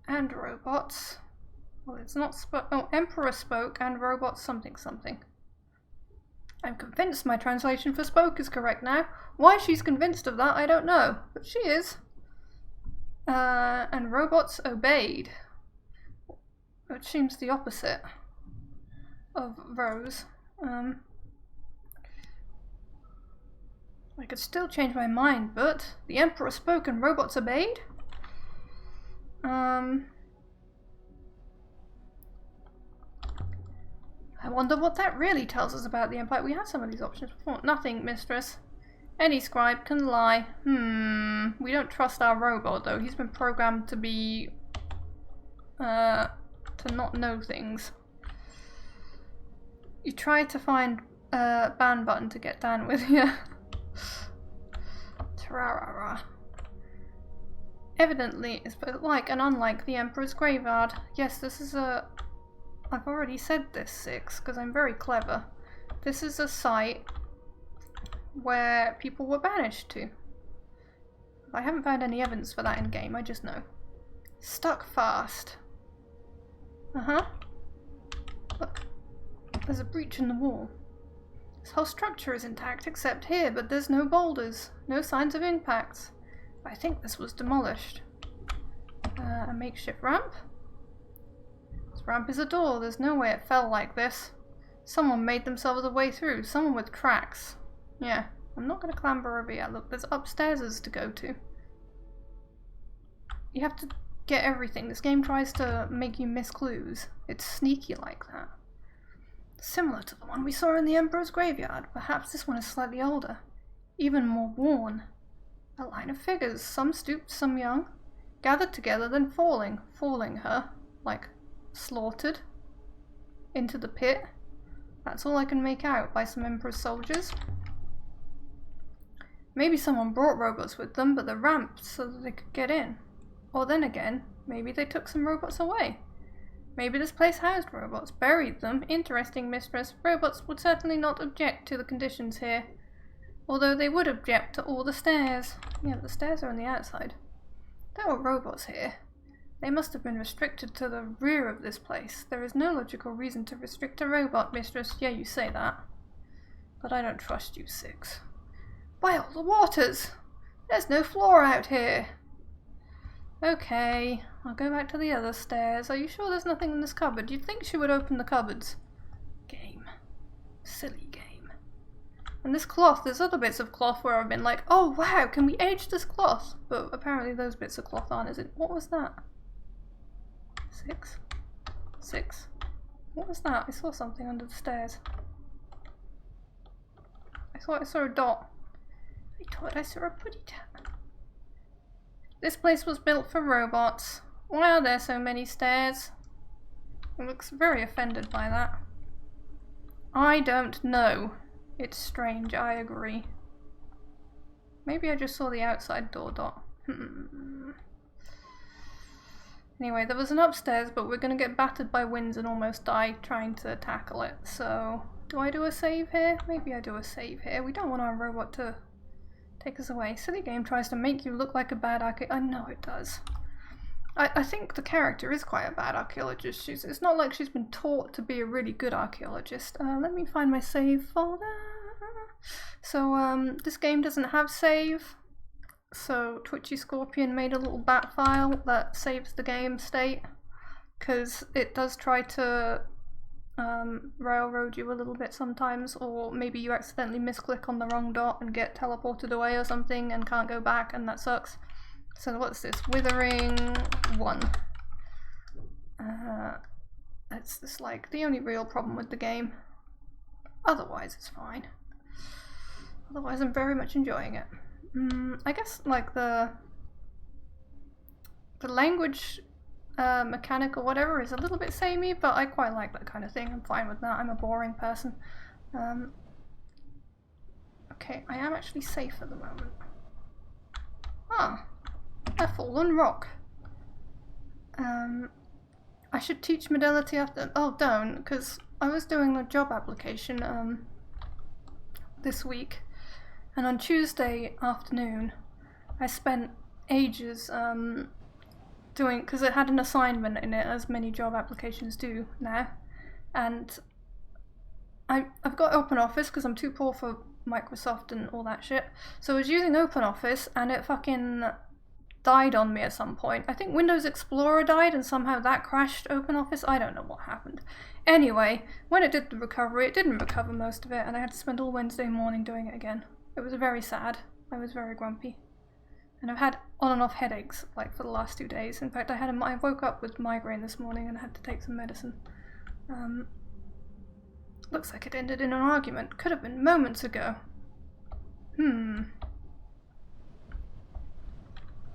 And robots. Well, it's not Emperor spoke and robots something something. I'm convinced my translation for spoke is correct now. Why she's convinced of that, I don't know, but she is. And robots obeyed, which seems the opposite of Rose. I could still change my mind, but the Emperor spoke and robots obeyed? I wonder what that really tells us about the Empire. We had some of these options before. Nothing, mistress. Any scribe can lie. We don't trust our robot though. He's been programmed to be to not know things. You try to find a ban button to get down with, yeah. Tararara. Evidently it's like and unlike the Emperor's graveyard. Yes, this is a... I've already said this, 6, because I'm very clever. This is a site where people were banished to. I haven't found any evidence for that in game, I just know. Stuck fast. Look, there's a breach in the wall. This whole structure is intact except here, but there's no boulders, no signs of impacts. I think this was demolished. A makeshift ramp? This ramp is a door, there's no way it fell like this. Someone made themselves a way through, someone with tracks. Yeah, I'm not going to clamber over yet. Look, there's upstairs to go to. You have to get everything. This game tries to make you miss clues. It's sneaky like that. Similar to the one we saw in the Emperor's graveyard. Perhaps this one is slightly older. Even more worn. A line of figures, some stooped, some young. Gathered together, then falling. Falling her. Like, slaughtered. Into the pit. That's all I can make out by some Emperor's soldiers. Maybe someone brought robots with them, but they're ramped so that they could get in. Or then again, maybe they took some robots away. Maybe this place housed robots, buried them. Interesting, mistress. Robots would certainly not object to the conditions here. Although they would object to all the stairs. Yeah, but the stairs are on the outside. There were robots here. They must have been restricted to the rear of this place. There is no logical reason to restrict a robot, mistress. Yeah, you say that. But I don't trust you, 6. By all the waters! There's no floor out here! Okay, I'll go back to the other stairs. Are you sure there's nothing in this cupboard? You'd think she would open the cupboards. Game. Silly game. And this cloth, there's other bits of cloth where I've been like, oh wow, can we age this cloth? But apparently those bits of cloth aren't, is it? What was that? 6? 6? What was that? I saw something under the stairs. I thought I saw a dot. I thought I saw a putty tap. This place was built for robots. Why are there so many stairs? It looks very offended by that. I don't know. It's strange, I agree. Maybe I just saw the outside door dot. Anyway, there was an upstairs, but we're gonna get battered by winds and almost die trying to tackle it. So, do I do a save here? Maybe I do a save here. We don't want our robot to take us away. Silly game tries to make you look like a bad archaeologist. I know it does. I think the character is quite a bad archaeologist. It's not like she's been taught to be a really good archaeologist. Let me find my save folder. So this game doesn't have save. So Twitchy Scorpion made a little bat file that saves the game state, because it does try to railroad you a little bit sometimes, or maybe you accidentally misclick on the wrong dot and get teleported away or something and can't go back, and that sucks. So what's this? Withering 1. That's just like the only real problem with the game. Otherwise it's fine. Otherwise I'm very much enjoying it. I guess like the language mechanic or whatever is a little bit samey, but I quite like that kind of thing. I'm fine with that. I'm a boring person. Okay, I am actually safe at the moment. Ah. A fallen rock. I should teach modality after. Oh, don't, because I was doing a job application this week, and on Tuesday afternoon I spent ages doing, because it had an assignment in it, as many job applications do now, and I've got OpenOffice because I'm too poor for Microsoft and all that shit. So I was using OpenOffice and it fucking died on me at some point. I think Windows Explorer died and somehow that crashed OpenOffice. I don't know what happened. Anyway, when it did the recovery, it didn't recover most of it, and I had to spend all Wednesday morning doing it again. It was very sad. I was very grumpy. And I've had on and off headaches like for the last 2 days. In fact, I woke up with migraine this morning and had to take some medicine. Looks like it ended in an argument. Could have been moments ago.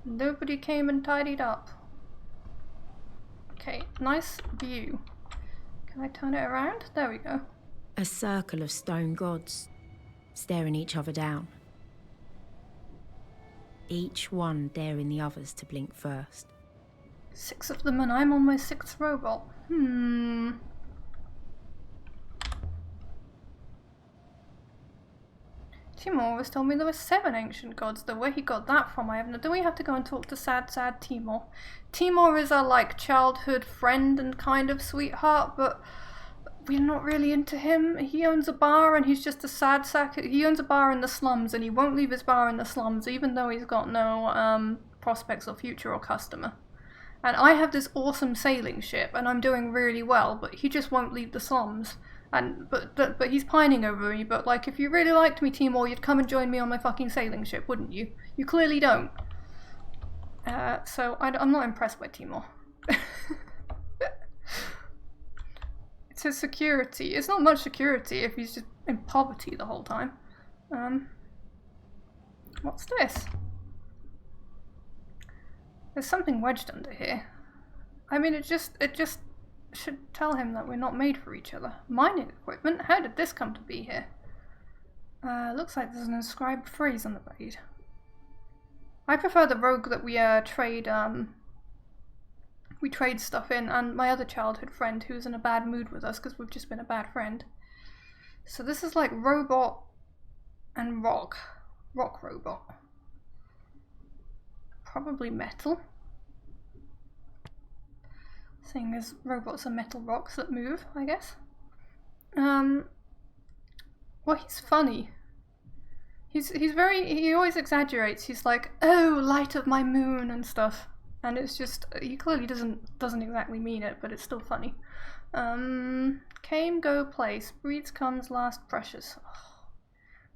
Nobody came and tidied up. Okay, nice view. Can I turn it around? There we go. A circle of stone gods, staring each other down. Each one daring the others to blink first. 6 of them and I'm on my 6th robot. Timor always told me there were 7 ancient gods, though where he got that from I have no. Do we have to go and talk to sad Timor? Timor is our like childhood friend and kind of sweetheart, but we're not really into him. He owns a bar and he's just a sad sack. He owns a bar in the slums and he won't leave his bar in the slums even though he's got no prospects or future or customer. And I have this awesome sailing ship and I'm doing really well, but he just won't leave the slums. And but he's pining over me. But like, if you really liked me, Timor, you'd come and join me on my fucking sailing ship, wouldn't you? You clearly don't. So I'm not impressed by Timor. It's his security. It's not much security if he's just in poverty the whole time. What's this? There's something wedged under here. I mean, it just should tell him that we're not made for each other. Mining equipment? How did this come to be here? Looks like there's an inscribed phrase on the blade. I prefer the rogue that we trade stuff in, and my other childhood friend who's in a bad mood with us because we've just been a bad friend. So this is like robot and rock robot. Probably metal. Seeing as robots are metal rocks that move, I guess. Well, he's funny. He always exaggerates. He's like, oh, light of my moon and stuff. And it's just, he clearly doesn't exactly mean it, but it's still funny. Came, go, place. Breeds comes, last, precious. Oh.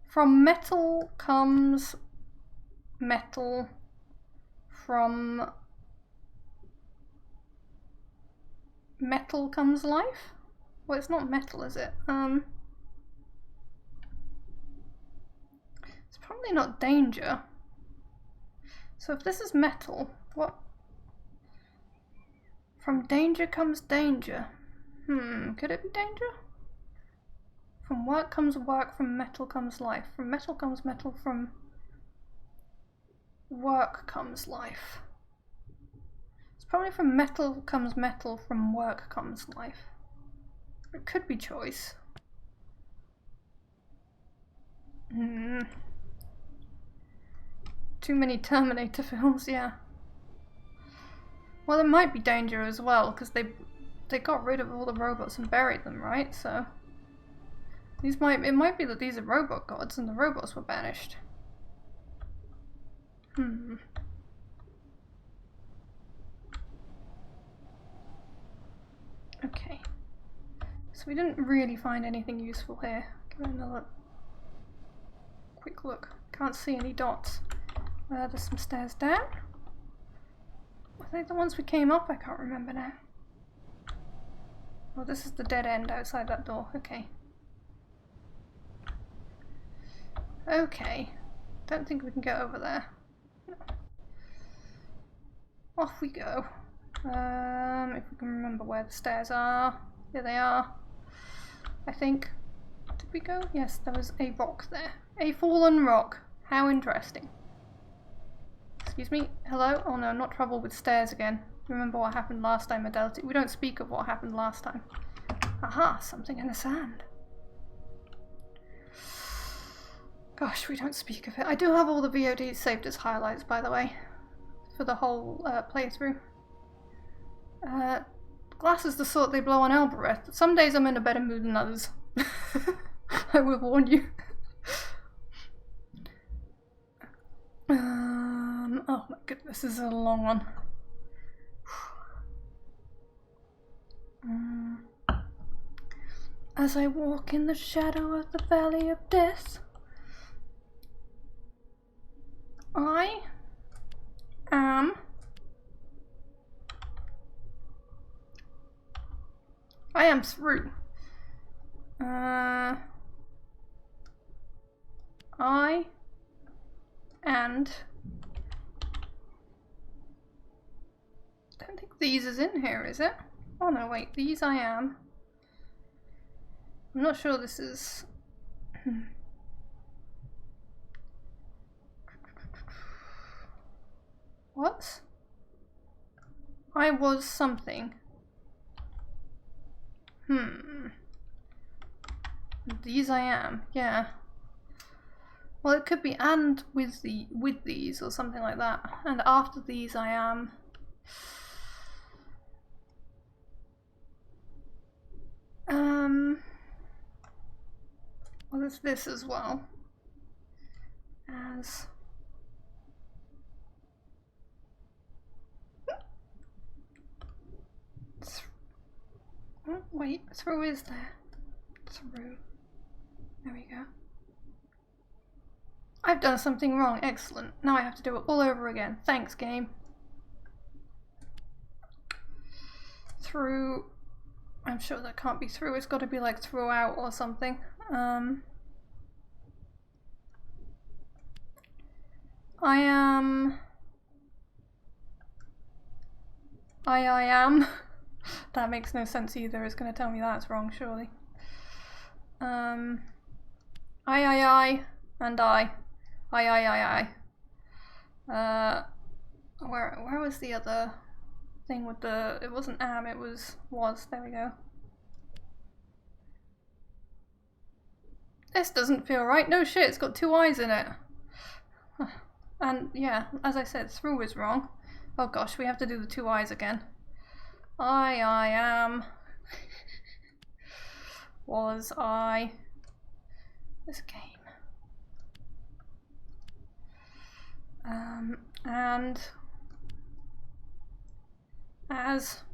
From metal comes metal. From metal comes life? Well, it's not metal, is it? It's Probably not danger. So if this is metal, what? From danger comes danger. Could it be danger? From work comes work, from metal comes life. From metal comes metal, from work comes life. It's probably from metal comes metal, from work comes life. It could be choice. Too many Terminator films, yeah. Well, it might be danger as well, because they got rid of all the robots and buried them, right? So it might be that these are robot gods and the robots were banished. Okay. So we didn't really find anything useful here. Give it another quick look. Can't see any dots. There's some stairs down. Are they the ones we came up? I can't remember now. Oh, this is the dead end outside that door. Okay. Okay. Don't think we can get over there. No. Off we go. If we can remember where the stairs are. Here they are. I think. Did we go? Yes, there was a rock there. A fallen rock. How interesting. Excuse me? Hello? Oh no, not trouble with stairs again. Remember what happened last time, Adelty? We don't speak of what happened last time. Aha, something in the sand. Gosh, we don't speak of it. I do have all the VODs saved as highlights, by the way, for the whole playthrough. Glass is the sort they blow on Elbereth. Some days I'm in a better mood than others. I will warn you. Oh my goodness, this is a long one. As I walk in the shadow of the valley of death, I am through. I don't think these is in here, is it? Oh no, wait, these I am. I'm not sure this is... What? I was something. These I am, yeah. Well, it could be and with these or something like that. And after these I am. Well, there's this as well. As oh, wait, through is there? Through. There we go. I've done something wrong. Excellent. Now I have to do it all over again. Thanks, game. Through. I'm sure that can't be through. It's got to be like throughout or something. I am. I am. That makes no sense either. It's going to tell me that's wrong, surely. I and I. Where was the other thing with the... It wasn't am, it was. There we go. This doesn't feel right. No shit, it's got 2 eyes in it. And yeah, as I said, through is wrong. Oh gosh, we have to do the 2 eyes again. I am. Was I. This game. And as.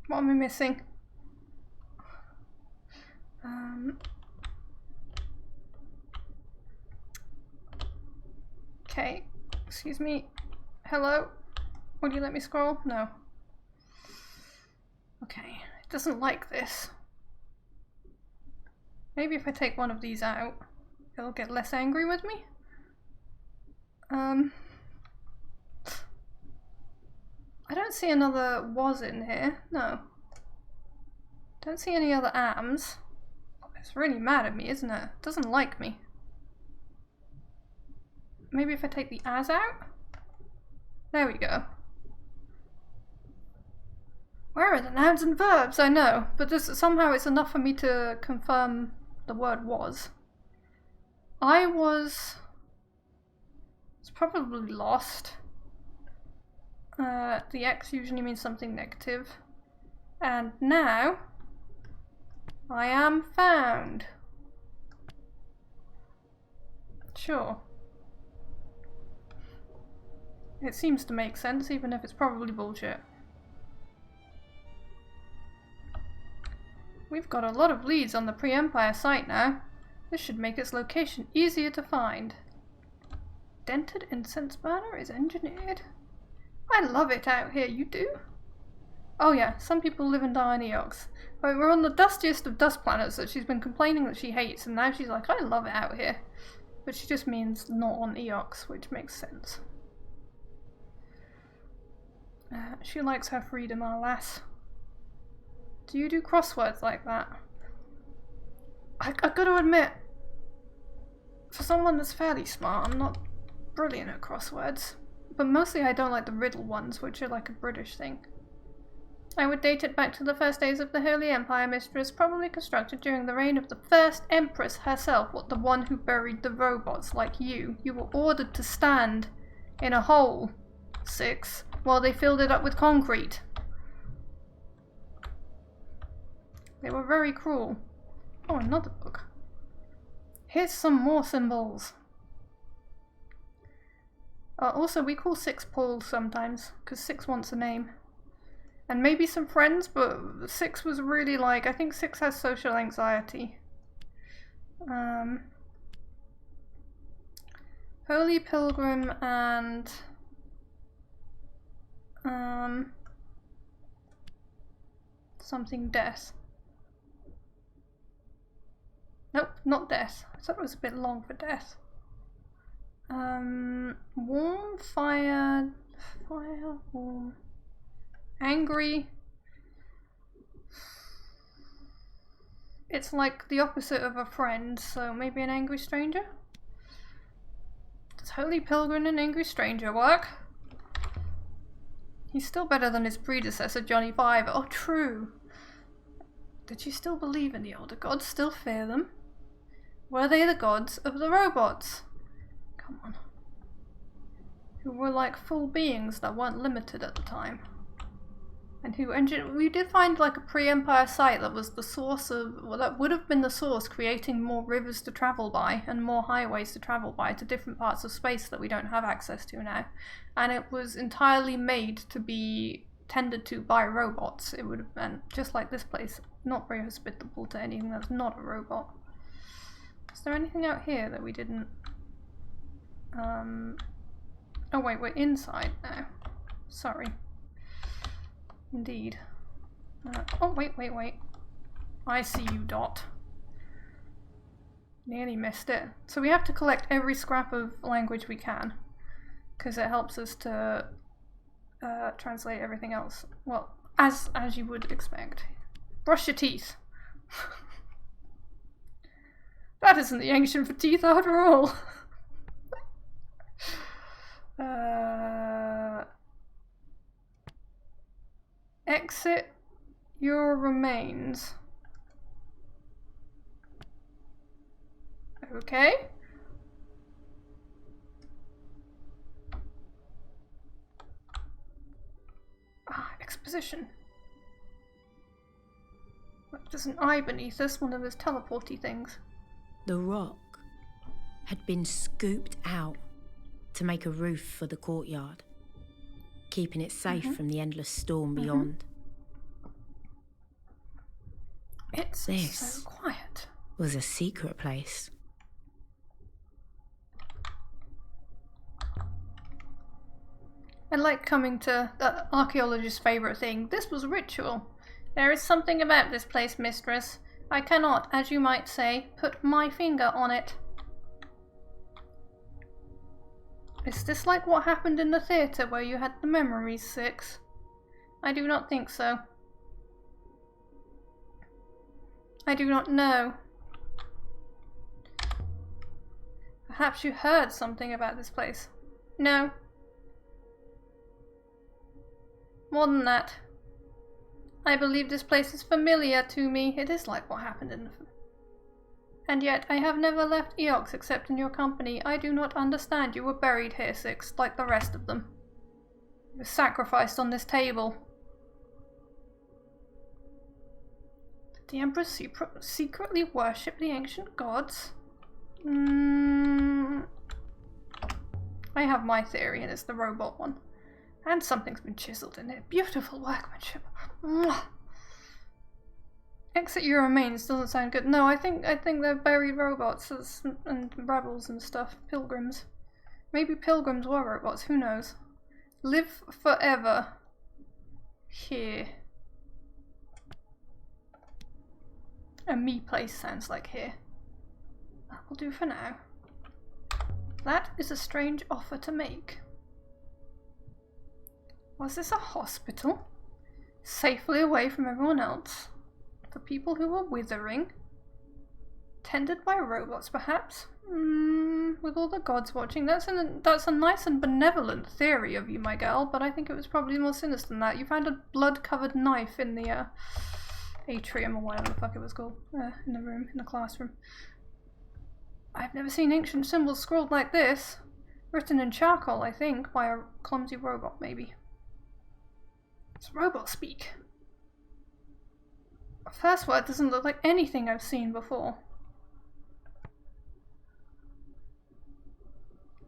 What am I missing? Okay, excuse me. Hello? Would you let me scroll? No. Okay, it doesn't like this. Maybe if I take one of these out, it'll get less angry with me. I don't see another was in here. No. Don't see any other ams. It's really mad at me, isn't it? It doesn't like me. Maybe if I take the as out? There we go. Where are the nouns and verbs? I know, but somehow it's enough for me to confirm the word was. I was... It's probably lost. The X usually means something negative. And now... I am found. Sure. It seems to make sense, even if it's probably bullshit. We've got a lot of leads on the pre-Empire site now. This should make its location easier to find. Dented incense burner is engineered. I love it out here, you do? Oh yeah, some people live and die on Eox. But we're on the dustiest of dust planets that she's been complaining that she hates, and now she's like, I love it out here. But she just means not on Eox, which makes sense. She likes her freedom, our lass. Do you do crosswords like that? I gotta admit, for someone that's fairly smart, I'm not brilliant at crosswords. But mostly I don't like the riddle ones, which are like a British thing. I would date it back to the first days of the Holy Empire, mistress, probably constructed during the reign of the first Empress herself, the one who buried the robots like you. You were ordered to stand in a hole, 6, while they filled it up with concrete. They were very cruel. Oh, another book. Here's some more symbols. Also, we call 6 Paul sometimes, because 6 wants a name. And maybe some friends, but 6 was really like, I think 6 has social anxiety. Holy Pilgrim and... something death. Nope, not death. I thought it was a bit long for death. Warm, fire, warm. Angry. It's like the opposite of a friend, so maybe an angry stranger? Does Holy Pilgrim and Angry Stranger work? He's still better than his predecessor, Johnny Five. Oh, true. Did you still believe in the older gods? Still fear them? Were they the gods of the robots? Come on. Who were like full beings that weren't limited at the time. And who we did find like a pre-Empire site that was the source of, well, that would have been the source creating more rivers to travel by and more highways to travel by to different parts of space that we don't have access to now. And it was entirely made to be tended to by robots. It would have been, just like this place, not very hospitable to anything that's not a robot. Is there anything out here that we didn't... Oh wait, we're inside now. Sorry. Indeed. Oh, wait. I see you, Dot. Nearly missed it. So we have to collect every scrap of language we can, because it helps us to translate everything else. Well, as you would expect. Brush your teeth. That isn't the ancient for teeth after all. Exit your remains. Okay. Exposition. There's an eye beneath us, one of those teleporty things. The rock had been scooped out to make a roof for the courtyard, keeping it safe from the endless storm beyond. It's this so quiet. Was a secret place. I like coming to the archaeologist's favourite thing. This was ritual. There is something about this place, mistress. I cannot, as you might say, put my finger on it. Is this like what happened in the theatre where you had the memories, 6? I do not think so. I do not know. Perhaps you heard something about this place. No. More than that. I believe this place is familiar to me. It is like what happened in the... And yet, I have never left Eox except in your company. I do not understand. You were buried here, 6, like the rest of them. You were sacrificed on this table. Did the Emperor secretly worship the ancient gods? I have my theory, and it's the robot one. And something's been chiseled in it. Beautiful workmanship. Mwah. Exit your remains doesn't sound good. No, I think they're buried robots and rebels and stuff. Pilgrims. Maybe pilgrims were robots, who knows? Live forever. Here. A me place sounds like here. That will do for now. That is a strange offer to make. Was this a hospital? Safely away from everyone else? The people who were withering? Tended by robots, perhaps? With all the gods watching. That's a nice and benevolent theory of you, my girl, but I think it was probably more sinister than that. You found a blood-covered knife in the atrium, or whatever the fuck it was called, in the room, in the classroom. I've never seen ancient symbols scrawled like this. Written in charcoal, I think, by a clumsy robot, maybe. It's robot speak. The first word doesn't look like anything I've seen before.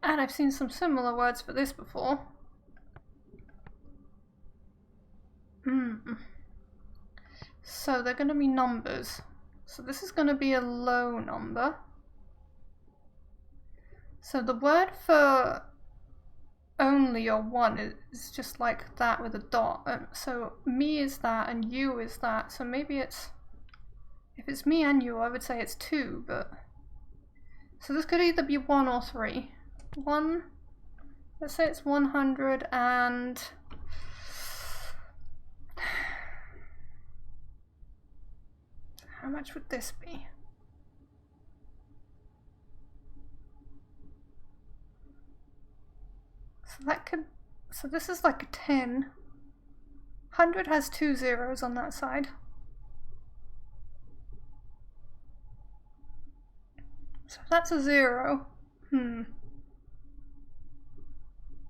And I've seen some similar words for this before. So they're going to be numbers. So this is going to be a low number. So the word for only or one is just like that with a dot. So me is that and you is that. So maybe it's, if it's me and you, I would say it's 2, but... So this could either be 1 or 3. 1, let's say it's 100 and... How much would this be? So that could, so this is like a 10. 100 has 2 zeros on that side. So that's a 0.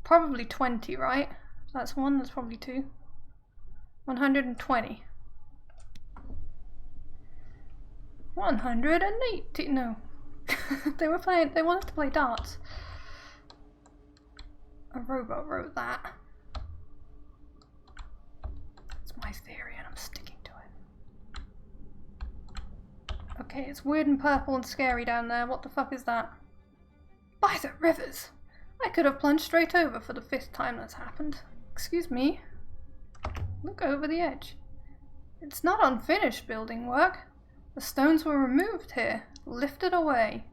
Probably 20, right? That's 1, that's probably 2. 120. 180, no. They wanted to play darts. A robot wrote that. It's my theory and I'm sticking to it. Okay, it's weird and purple and scary down there. What the fuck is that? By the rivers! I could have plunged straight over for the 5th time that's happened. Excuse me. Look over the edge. It's not unfinished building work. The stones were removed here, lifted away.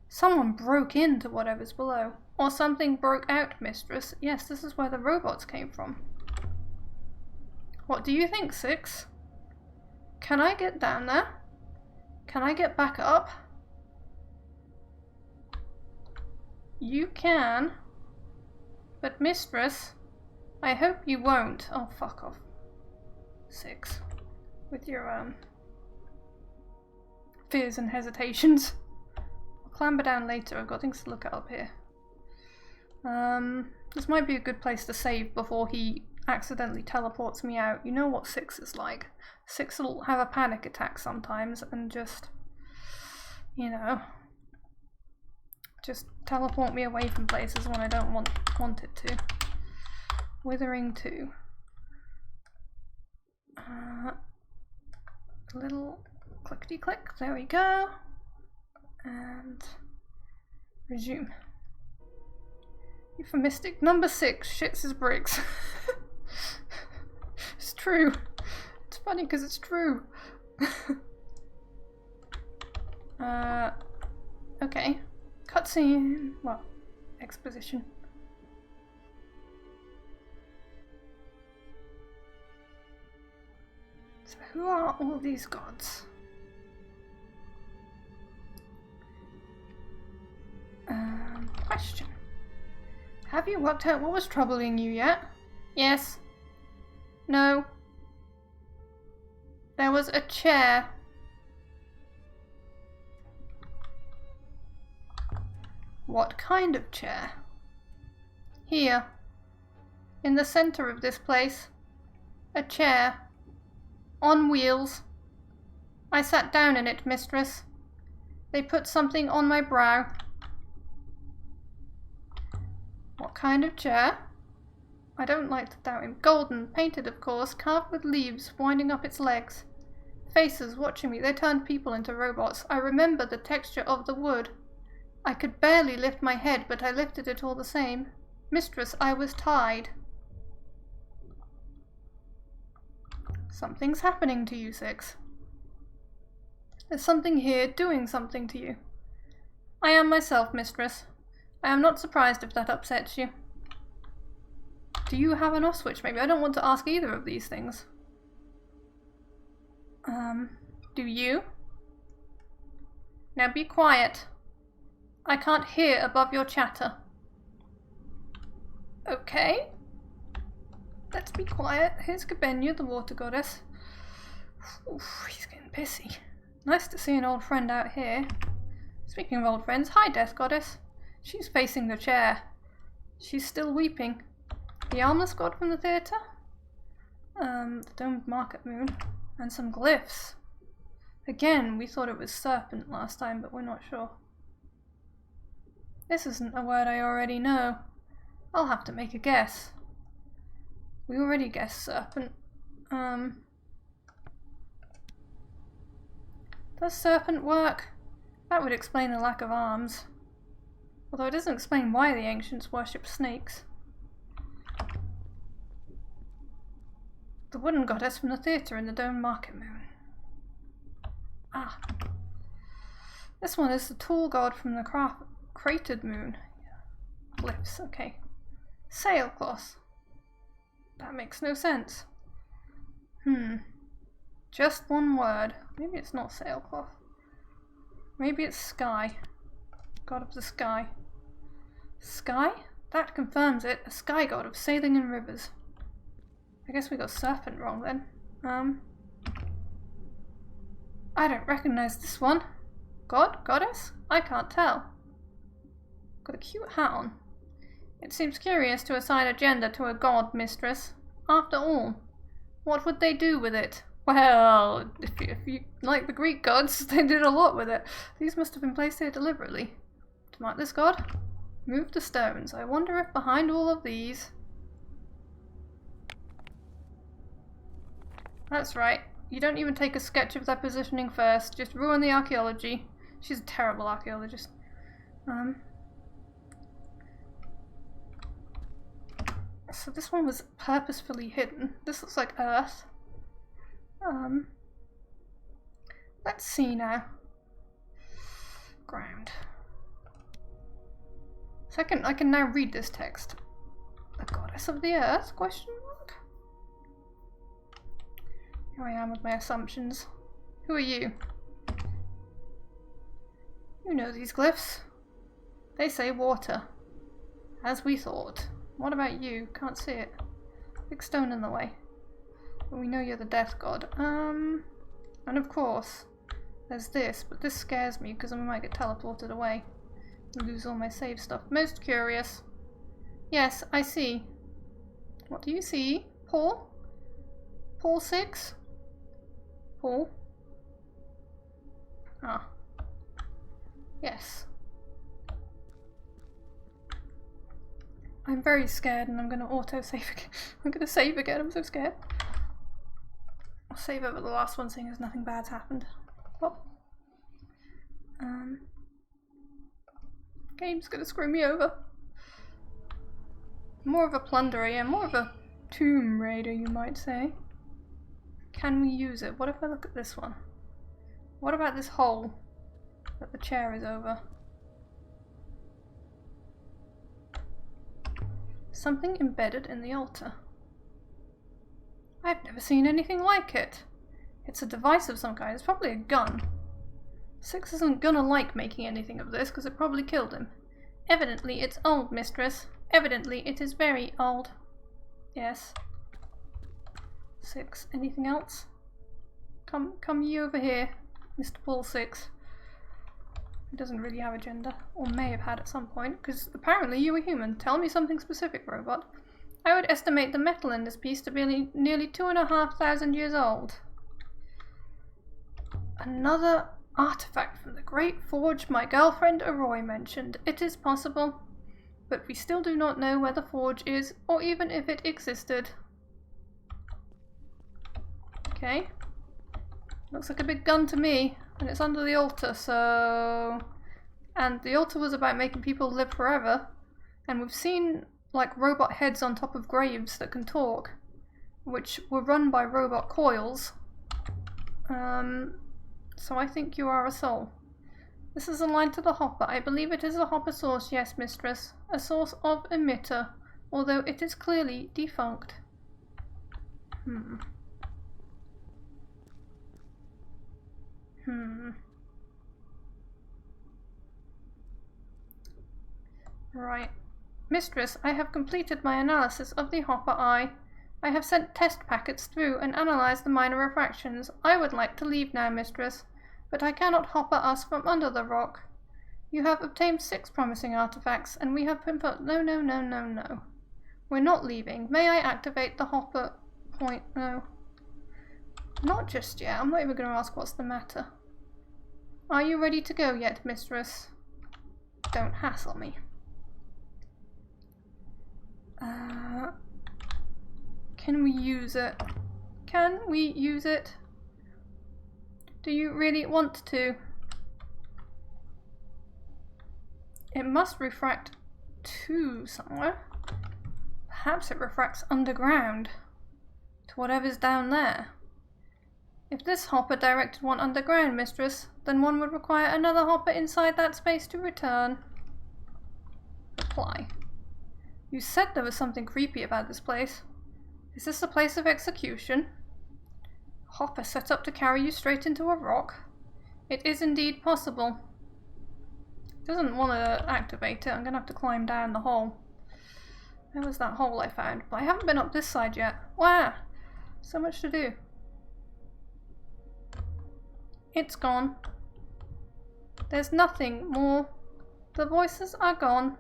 Someone broke into whatever's below. Or something broke out, mistress. Yes, this is where the robots came from. What do you think, 6? Can I get down there? Can I get back up? You can. But mistress, I hope you won't. Oh, fuck off. 6. With your, fears and hesitations. I'll clamber down later. I've got things to look at up here. This might be a good place to save before he accidentally teleports me out. You know what 6 is like. 6 will have a panic attack sometimes and just, you know, just teleport me away from places when I don't want it to. Withering 2. A little clickety click. There we go. And resume. Euphemistic. Number 6 shits his bricks. It's true. It's funny because it's true. Okay. Cutscene. Well, exposition. So who are all these gods? Question. Have you worked out what was troubling you yet? Yes. No. There was a chair. What kind of chair? Here. In the center of this place. A chair. On wheels. I sat down in it, mistress. They put something on my brow. What kind of chair? I don't like to doubt him. Golden, painted of course, carved with leaves winding up its legs. Faces watching me, they turned people into robots. I remember the texture of the wood. I could barely lift my head, but I lifted it all the same. Mistress, I was tied. Something's happening to you, Six. There's something here doing something to you. I am myself, mistress. I am not surprised if that upsets you. Do you have an off switch, maybe? I don't want to ask either of these things. Do you? Now be quiet. I can't hear above your chatter. Okay. Let's be quiet. Here's Gabenya, the water goddess. Oof, he's getting pissy. Nice to see an old friend out here. Speaking of old friends, hi Death Goddess. She's facing the chair. She's still weeping. The armless god from the theatre? The domed market moon. And some glyphs. Again, we thought it was serpent last time, but we're not sure. This isn't a word I already know. I'll have to make a guess. We already guessed serpent. Does serpent work? That would explain the lack of arms. Although it doesn't explain why the ancients worshipped snakes. The wooden goddess from the theatre in the domed market moon. Ah. This one is the tall god from the cratered moon. Glyphs, okay. Sailcloth. That makes no sense. Just one word. Maybe it's not sailcloth. Maybe it's sky. God of the sky. Sky? That confirms it. A sky god of sailing in rivers. I guess we got serpent wrong then. I don't recognize this one. God? Goddess? I can't tell. Got a cute hat on. It seems curious to assign a gender to a god, mistress. After all, what would they do with it? Well, if you like the Greek gods, they did a lot with it. These must have been placed here deliberately. To mark this god, move the stones. I wonder if behind all of these... That's right. You don't even take a sketch of their positioning first. Just ruin the archaeology. She's a terrible archaeologist. So this one was purposefully hidden. This looks like Earth. Let's see now. Ground. So I can now read this text. The goddess of the earth? Question mark? Here I am with my assumptions. Who are you? You know these glyphs. They say water. As we thought. What about you? Can't see it. Big stone in the way. But we know you're the death god. And of course, there's this, but this scares me because I might get teleported away. Lose all my save stuff. Most curious. Yes, I see. What do you see? Paul? Paul 6? Paul? Ah. Yes. I'm very scared and I'm going to auto-save again. I'm going to save again, I'm so scared. I'll save over the last one seeing as nothing bad's happened. Oh. Game's going to screw me over. More of a plunderer, yeah, more of a tomb raider you might say. Can we use it? What if I look at this one? What about this hole? But the chair is over. Something embedded in the altar. I've never seen anything like it. It's a device of some kind. It's probably a gun. Six isn't gonna like making anything of this because it probably killed him. Evidently it's old, mistress. Evidently it is very old. Yes. Six. Anything else? Come you over here, Mr. Paul Six. He doesn't really have a gender, or may have had at some point, because apparently you were human. Tell me something specific, robot. I would estimate the metal in this piece to be nearly 2,500 years old. Another artifact from the great forge my girlfriend Aroy mentioned. It is possible, but we still do not know where the forge is, or even if it existed. Okay. Looks like a big gun to me, and it's under the altar, so... And the altar was about making people live forever, and we've seen, like, robot heads on top of graves that can talk, which were run by robot coils. So I think you are a soul. This is a line to the hopper. I believe it is a hopper source, yes, mistress. A source of emitter, although it is clearly defunct. Right. Mistress, I have completed my analysis of the hopper eye. I have sent test packets through and analyzed the minor refractions. I would like to leave now, mistress, but I cannot hopper us from under the rock. You have obtained 6 promising artifacts, and we have been put— No. We're not leaving. May I activate the hopper point? No. Not just yet. I'm not even going to ask what's the matter. Are you ready to go yet, mistress? Don't hassle me. Can we use it? Can we use it? Do you really want to? It must refract to somewhere. Perhaps it refracts underground to whatever's down there. If this hopper directed one underground, mistress, then one would require another hopper inside that space to return. Reply. You said there was something creepy about this place. Is this a place of execution? Hopper set up to carry you straight into a rock? It is indeed possible. It doesn't want to activate it. I'm going to have to climb down the hole. Where was that hole I found? But I haven't been up this side yet. Wow! So much to do. It's gone. There's nothing more. The voices are gone.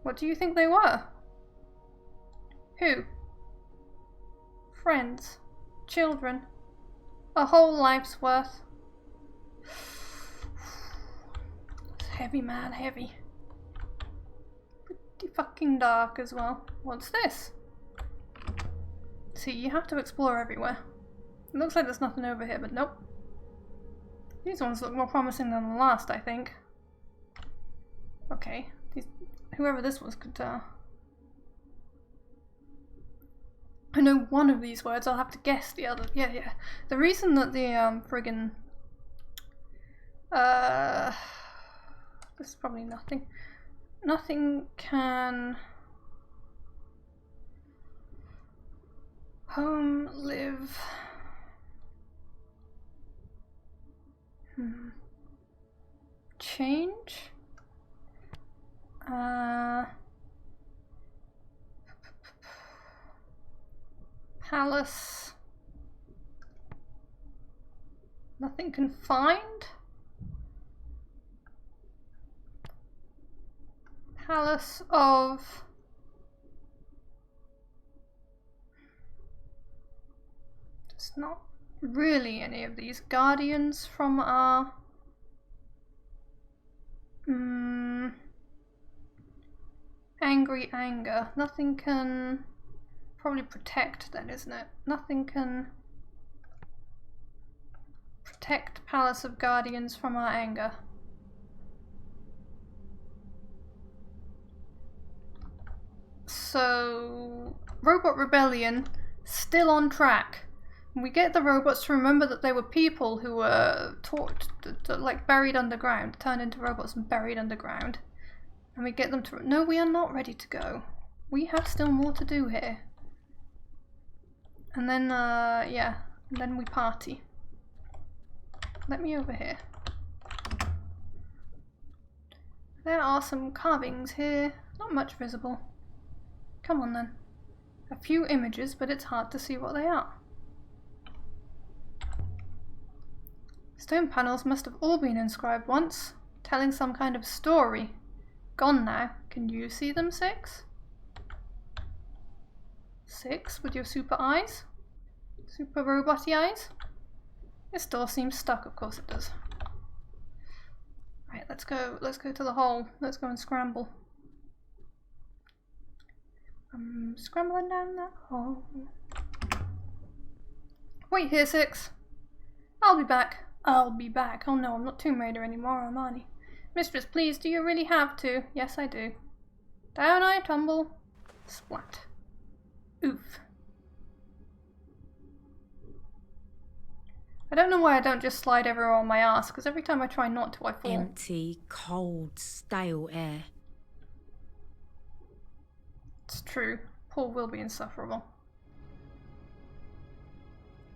What do you think they were? Who? Friends. Children. A whole life's worth. It's heavy, man, heavy. Pretty fucking dark as well. What's this? See, you have to explore everywhere. It looks like there's nothing over here, but nope. These ones look more promising than the last, I think. Okay. Whoever this was could I know one of these words, I'll have to guess the other. Yeah. The reason that the friggin' this is probably nothing. Nothing can home, live. Change? Palace. Nothing can find? Palace of... It's not really any of these. Guardians from our... Angry anger. Nothing can... Probably protect then, isn't it? Nothing can... Protect Palace of Guardians from our anger. So... Robot Rebellion, still on track. We get the robots to remember that they were people who were like buried underground, turned into robots and buried underground. And we get them to... No, we are not ready to go. We have still more to do here. And then, yeah, and then we party. Let me over here. There are some carvings here. Not much visible. Come on then. A few images, but it's hard to see what they are. Stone panels must have all been inscribed once, telling some kind of story. Gone now. Can you see them, Six? Six, with your super eyes? Super robot-y eyes? This door seems stuck, of course it does. Right, let's go to the hole. Let's go and scramble. I'm scrambling down that hole. Wait here, Six. I'll be back. I'll be back. Oh no, I'm not Tomb Raider anymore, I'm Arnie. Mistress, please, do you really have to? Yes, I do. Down I tumble. Splat. Oof. I don't know why I don't just slide everywhere on my ass, because every time I try not to, I fall. Empty, cold, stale air. It's true. Paul will be insufferable.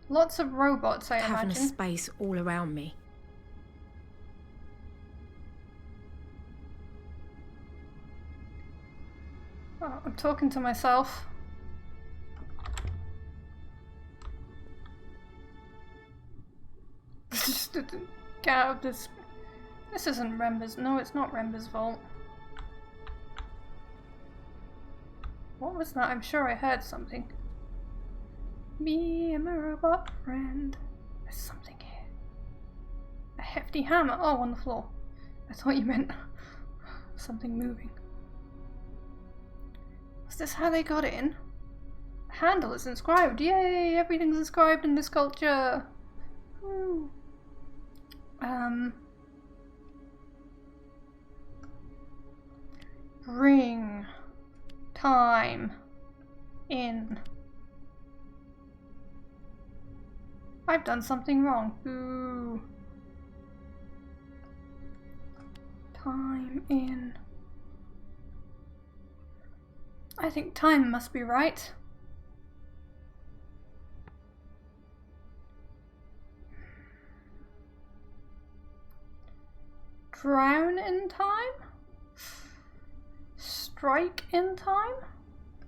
Lots of robots, I imagine. Having a space all around me. Oh, I'm talking to myself. Just get out of this. This isn't Rember's. No, it's not Rember's vault. What was that? I'm sure I heard something. Me and my robot friend. There's something here. A hefty hammer. Oh, on the floor. I thought you meant something moving. Is this how they got in? The handle is inscribed. Yay! Everything's inscribed in this culture. Woo. Bring time in. I've done something wrong. Ooh. Time in. I think time must be right. Drown in time? Strike in time?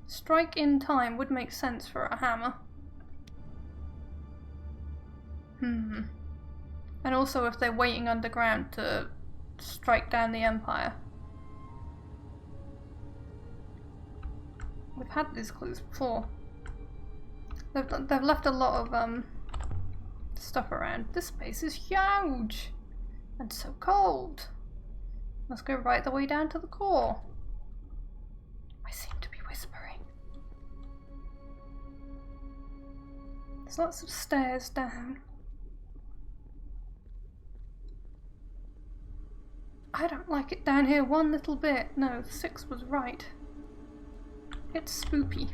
Strike in time would make sense for a hammer. And also if they're waiting underground to strike down the Empire. We've had these clues before. They've left a lot of stuff around. This space is huge and so cold. Let's go right the way down to the core. I seem to be whispering. There's lots of stairs down. I don't like it down here one little bit. No, 6 was right. It's spoopy.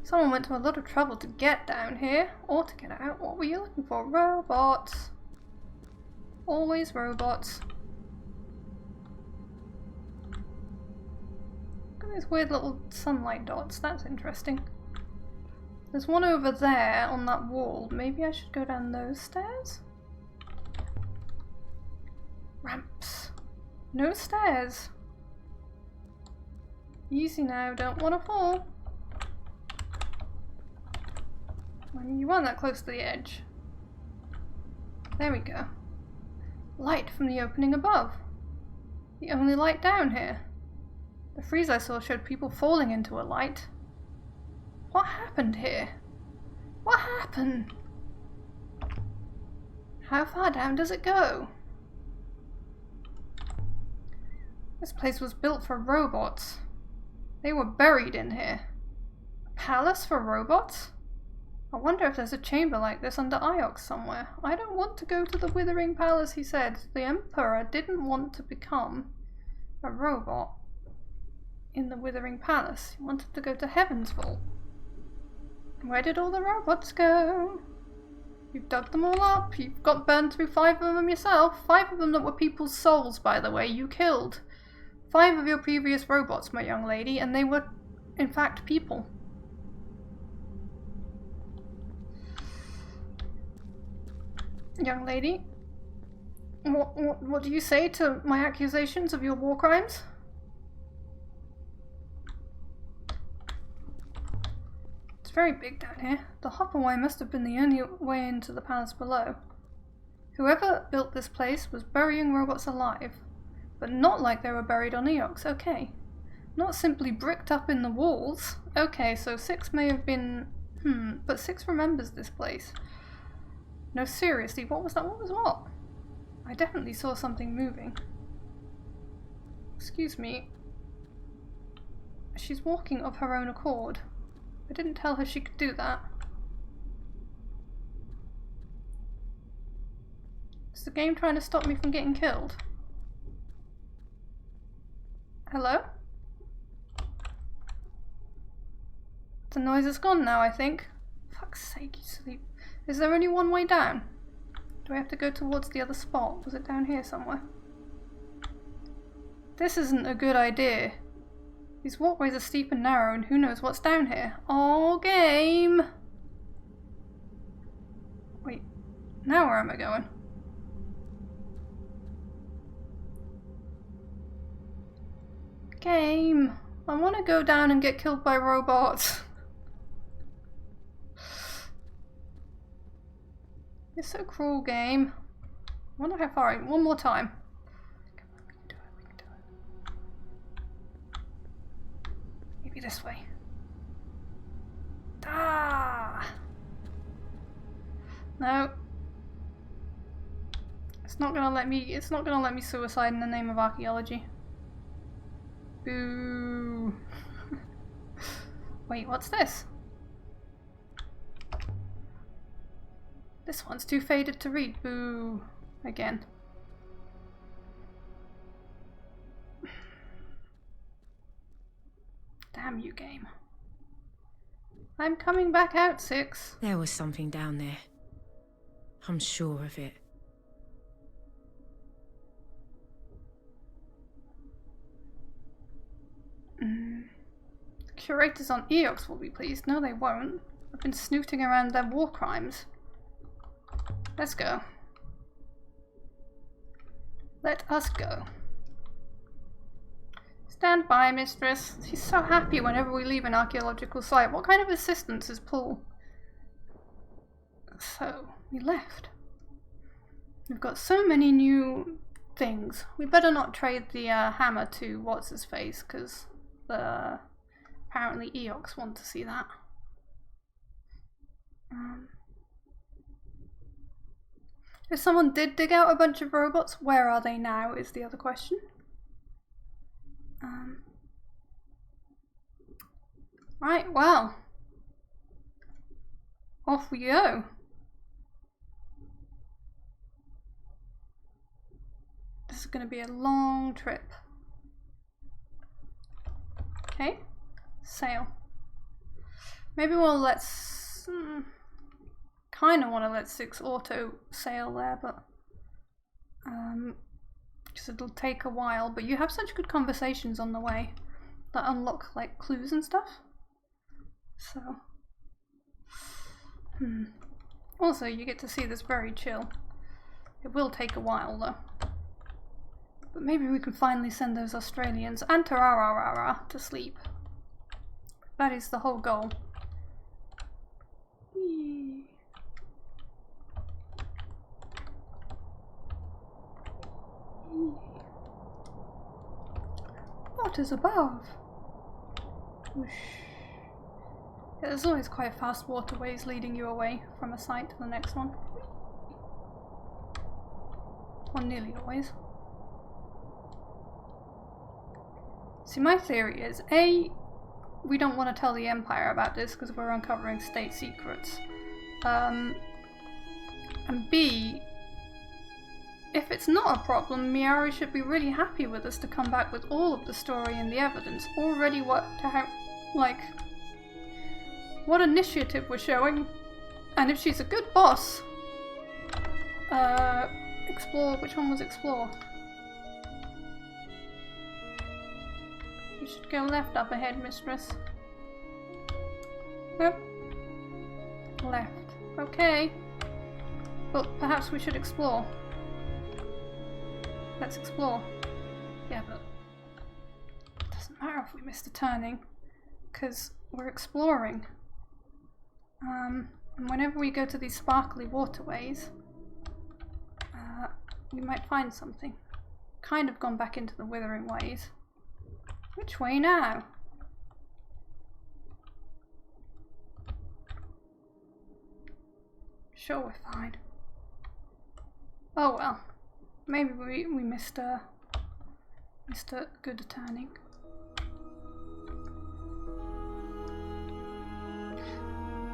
Someone went to a lot of trouble to get down here, or to get out. What were you looking for? Robots. Always robots. Look at these weird little sunlight dots. That's interesting. There's one over there on that wall. Maybe I should go down those stairs? Ramps. No stairs. Easy now, don't want to fall. I mean, you weren't that close to the edge. There we go. Light from the opening above. The only light down here. The freeze I saw showed people falling into a light. What happened here? What happened? How far down does it go? This place was built for robots. They were buried in here. A palace for robots? I wonder if there's a chamber like this under Iox somewhere. I don't want to go to the Withering Palace, he said. The Emperor didn't want to become a robot in the Withering Palace. He wanted to go to Heaven's Vault. Where did all the robots go? You've dug them all up. You've got burned through 5 of them yourself. 5 of them that were people's souls, by the way. You killed 5 of your previous robots, my young lady, and they were, in fact, people. Young lady, what do you say to my accusations of your war crimes? It's very big down here. The hopperway must have been the only way into the palace below. Whoever built this place was burying robots alive, but not like they were buried on Eox, okay. Not simply bricked up in the walls. Okay, so 6 may have been... but 6 remembers this place. No, seriously, what was that? What was what? I definitely saw something moving. Excuse me. She's walking of her own accord. I didn't tell her she could do that. Is the game trying to stop me from getting killed? Hello? The noise is gone now, I think. Fuck's sake, you sleep. Is there only one way down? Do I have to go towards the other spot? Was it down here somewhere? This isn't a good idea. These walkways are steep and narrow, and who knows what's down here. Oh, game! Wait, now where am I going? Game! I want to go down and get killed by robots. You're so cruel, game. I wonder how far one more time. Come on, we can do it, we can do it. Maybe this way. Ah! No. It's not gonna let me suicide in the name of archaeology. Boo. Wait, what's this? This one's too faded to read. Boo. Again. Damn you, game. I'm coming back out, 6. There was something down there. I'm sure of it. The curators on Eox will be pleased. No, they won't. I've been snooting around their war crimes. Let's go. Let us go. Stand by, mistress. She's so happy whenever we leave an archaeological site. What kind of assistance is Paul? So, we left. We've got so many new things. We better not trade the hammer to what's-his-face, because apparently Eox want to see that. If someone did dig out a bunch of robots, where are they now is the other question. Right, well. Off we go. This is going to be a long trip. Okay, sail. Maybe we'll let... kind of want to let 6 auto sail there, but because it'll take a while. But you have such good conversations on the way that unlock like clues and stuff. So also you get to see this very chill. It will take a while though, but maybe we can finally send those Australians and Tarararara to sleep. That is the whole goal. What is above? Whoosh. Yeah, there's always quite fast waterways leading you away from a site to the next one. Or nearly always. See, my theory is, A, we don't want to tell the Empire about this because we're uncovering state secrets. And B, if it's not a problem, Miari should be really happy with us to come back with all of the story and the evidence already worked out, like what initiative we're showing. And if she's a good boss, explore, which one was explore? You should go left up ahead, mistress. Nope. Left. Okay. Well, perhaps we should explore. Let's explore. Yeah, but it doesn't matter if we missed a turning, because we're exploring. And whenever we go to these sparkly waterways, we might find something. Kind of gone back into the Withering ways. Which way now? Sure, we're fine. Oh well. Maybe we missed a good turning.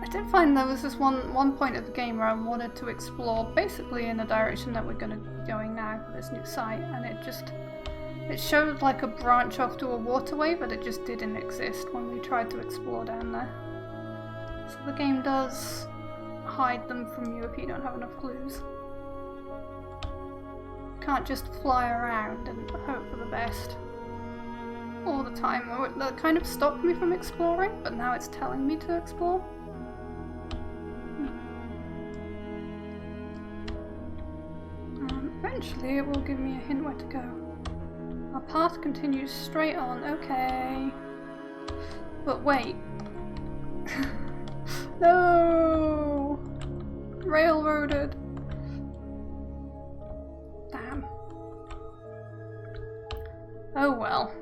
I did find there was this one point of the game where I wanted to explore basically in the direction that we're gonna be going now, this new site, and it showed like a branch off to a waterway, but it just didn't exist when we tried to explore down there. So the game does hide them from you if you don't have enough clues. Can't just fly around and hope for the best all the time. That kind of stopped me from exploring, but now it's telling me to explore. Eventually it will give me a hint where to go. Our path continues straight on, okay. But wait. No! Railroaded. Damn. Oh well.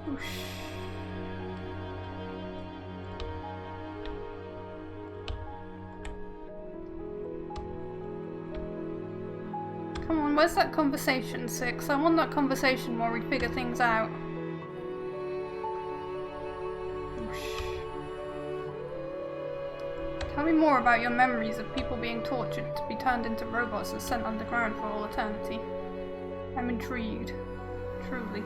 Whoosh. Come on, where's that conversation, Six? I want that conversation where we figure things out. Tell me more about your memories of people being tortured to be turned into robots and sent underground for all eternity. I'm intrigued. Truly.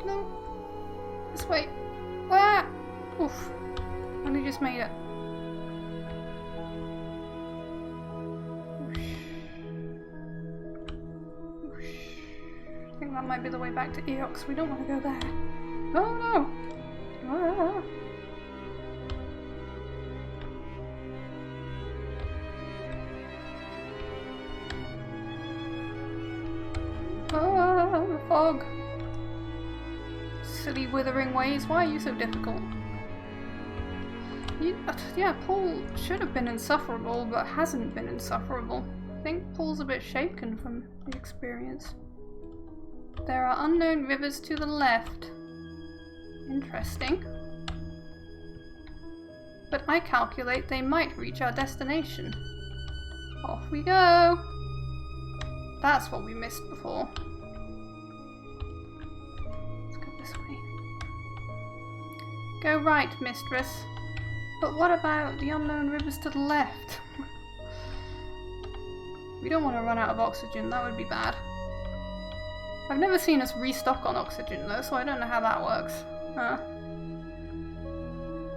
No. This way. Ah! Oof. Only just made it. I think that might be the way back to Eox. We don't want to go there. Oh no! Ah. Ah, the fog. Silly Withering ways. Why are you so difficult? Yeah, Paul should have been insufferable, but hasn't been insufferable. I think Paul's a bit shaken from the experience. There are unknown rivers to the left. Interesting. But I calculate they might reach our destination. Off we go! That's what we missed before. Let's go this way. Go right, mistress. But what about the unknown rivers to the left? We don't want to run out of oxygen, that would be bad. I've never seen us restock on oxygen though, so I don't know how that works.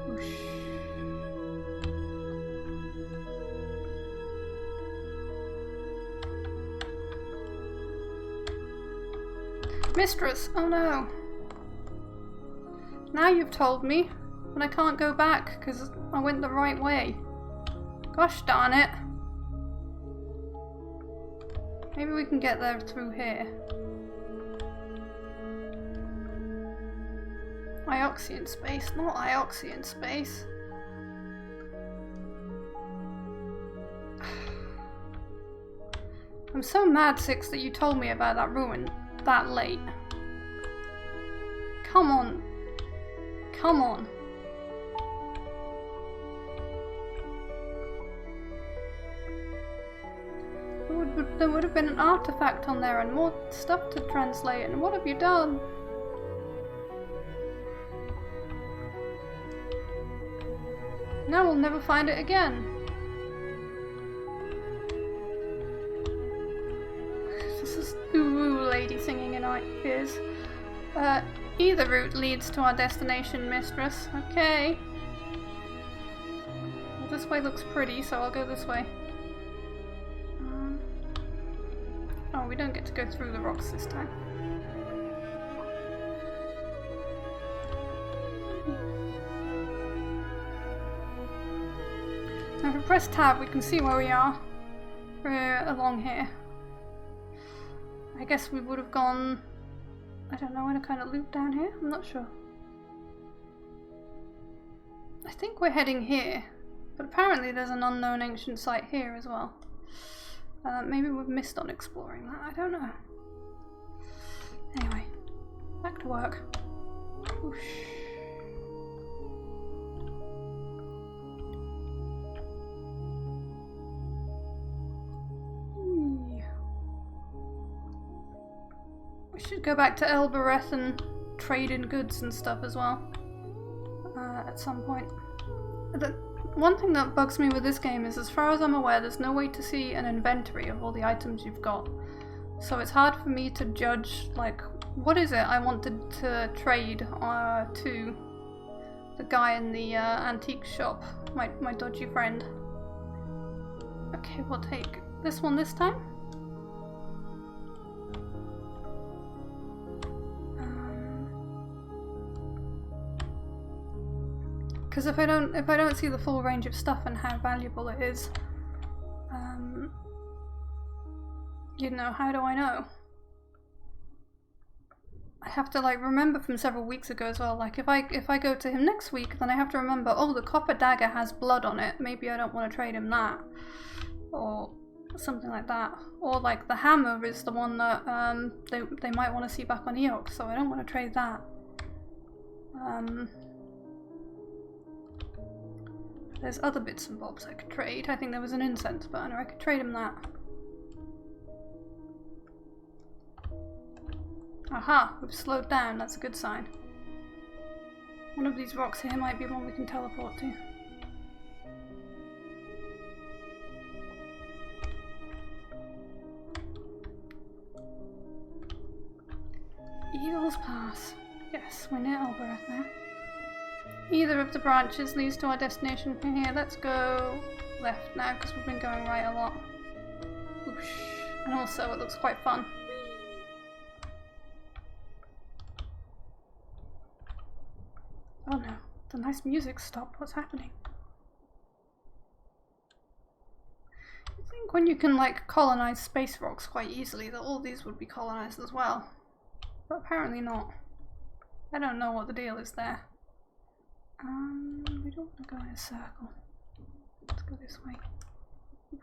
Whoosh. Mistress! Oh no! Now you've told me, and I can't go back because I went the right way. Gosh darn it! Maybe we can get there through here. Ioxian space, not Ioxian space. I'm so mad, Six, that you told me about that ruin that late. Come on. Come on. There would have been an artifact on there and more stuff to translate, and what have you done? Now we'll never find it again. This is too lady singing in our ears. Either route leads to our destination, mistress. Okay. Well, this way looks pretty, so I'll go this way. Oh, we don't get to go through the rocks this time. Now if we press tab, we can see where we are. We're along here. I guess we would have gone, I don't know, in a kind of loop down here? I'm not sure. I think we're heading here, but apparently there's an unknown ancient site here as well. Maybe we've missed on exploring that, I don't know. Anyway, back to work. Whoosh. We should go back to Elbereth and trade in goods and stuff as well. At some point. The one thing that bugs me with this game is, as far as I'm aware, there's no way to see an inventory of all the items you've got. So it's hard for me to judge, like, what is it I wanted to trade to the guy in the antique shop, my dodgy friend. Okay, we'll take this one this time. Because if I don't see the full range of stuff and how valuable it is, you know, how do I know? I have to like remember from several weeks ago as well. Like if I go to him next week, then I have to remember, oh, the copper dagger has blood on it. Maybe I don't want to trade him that, or something like that. Or like the hammer is the one that they might want to see back on Eok, so I don't want to trade that. There's other bits and bobs I could trade. I think there was an incense burner. I could trade him that. Aha! We've slowed down. That's a good sign. One of these rocks here might be one we can teleport to. Eagle's Pass. Yes, we're near Elbereth now. Either of the branches leads to our destination from here. Let's go left now because we've been going right a lot. Whoosh. And also it looks quite fun. Oh no, the nice music stopped. What's happening? I think when you can like colonize space rocks quite easily that all these would be colonized as well. But apparently not. I don't know what the deal is there. We don't want to go in a circle. Let's go this way. Whoosh.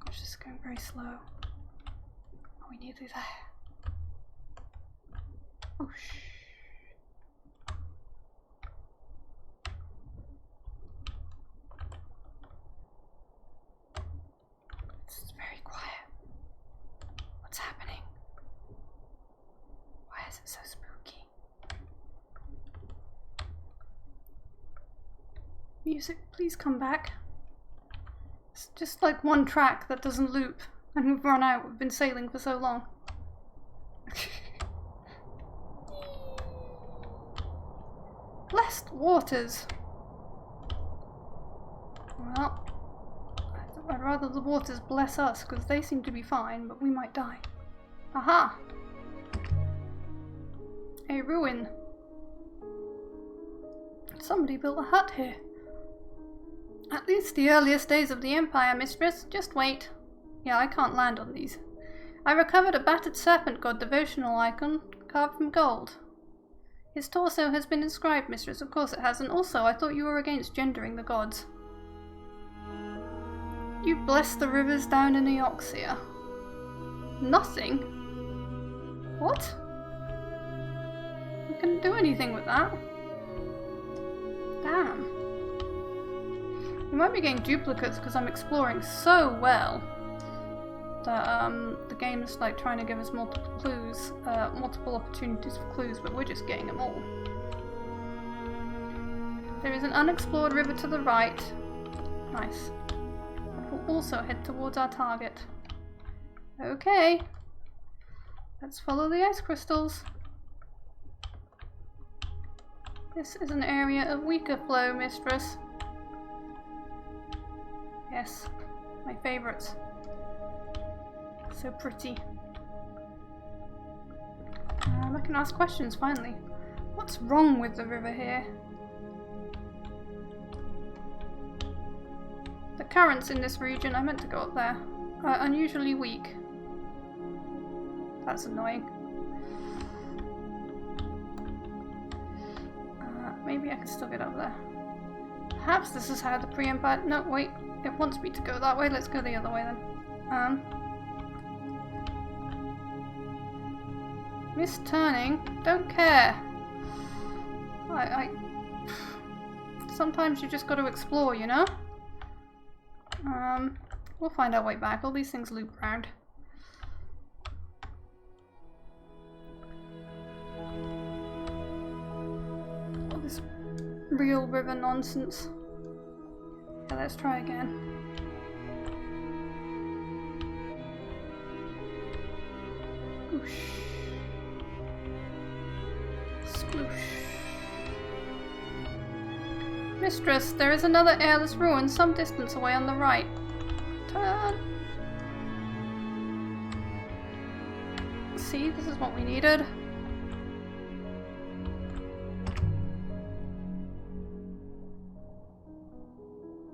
Gosh, this is going very slow. Are we nearly there? Whoosh. It's very quiet. What's happening? Why is it so spooky? Music, please come back. It's just like one track that doesn't loop, and we've run out. We've been sailing for so long. Blessed waters. Well, I'd rather the waters bless us, because they seem to be fine, but we might die. Aha! A ruin. Somebody built a hut here. At least the earliest days of the Empire, mistress. Just wait. Yeah, I can't land on these. I recovered a battered serpent god devotional icon carved from gold. His torso has been inscribed, mistress. Of course it has. And also, I thought you were against gendering the gods. You bless the rivers down in Eoxia. Nothing? What? We couldn't do anything with that. Damn. We might be getting duplicates because I'm exploring so well that the game's like trying to give us multiple clues, multiple opportunities for clues, but we're just getting them all. There is an unexplored river to the right. Nice. We'll also head towards our target. Okay. Let's follow the ice crystals. This is an area of weaker flow, mistress. Yes, my favorites. So pretty. I can ask questions finally. What's wrong with the river here? The currents in this region, I meant to go up there, are unusually weak. That's annoying. Maybe I can still get up there. Perhaps this is how the pre-Empire... No, wait. It wants me to go that way. Let's go the other way then. Misturning. Don't care. Sometimes you just got to explore, you know? We'll find our way back. All these things loop around. All this real river nonsense. Yeah, let's try again. Whoosh. Sploosh. Mistress, there is another airless ruin some distance away on the right. Turn. See, this is what we needed.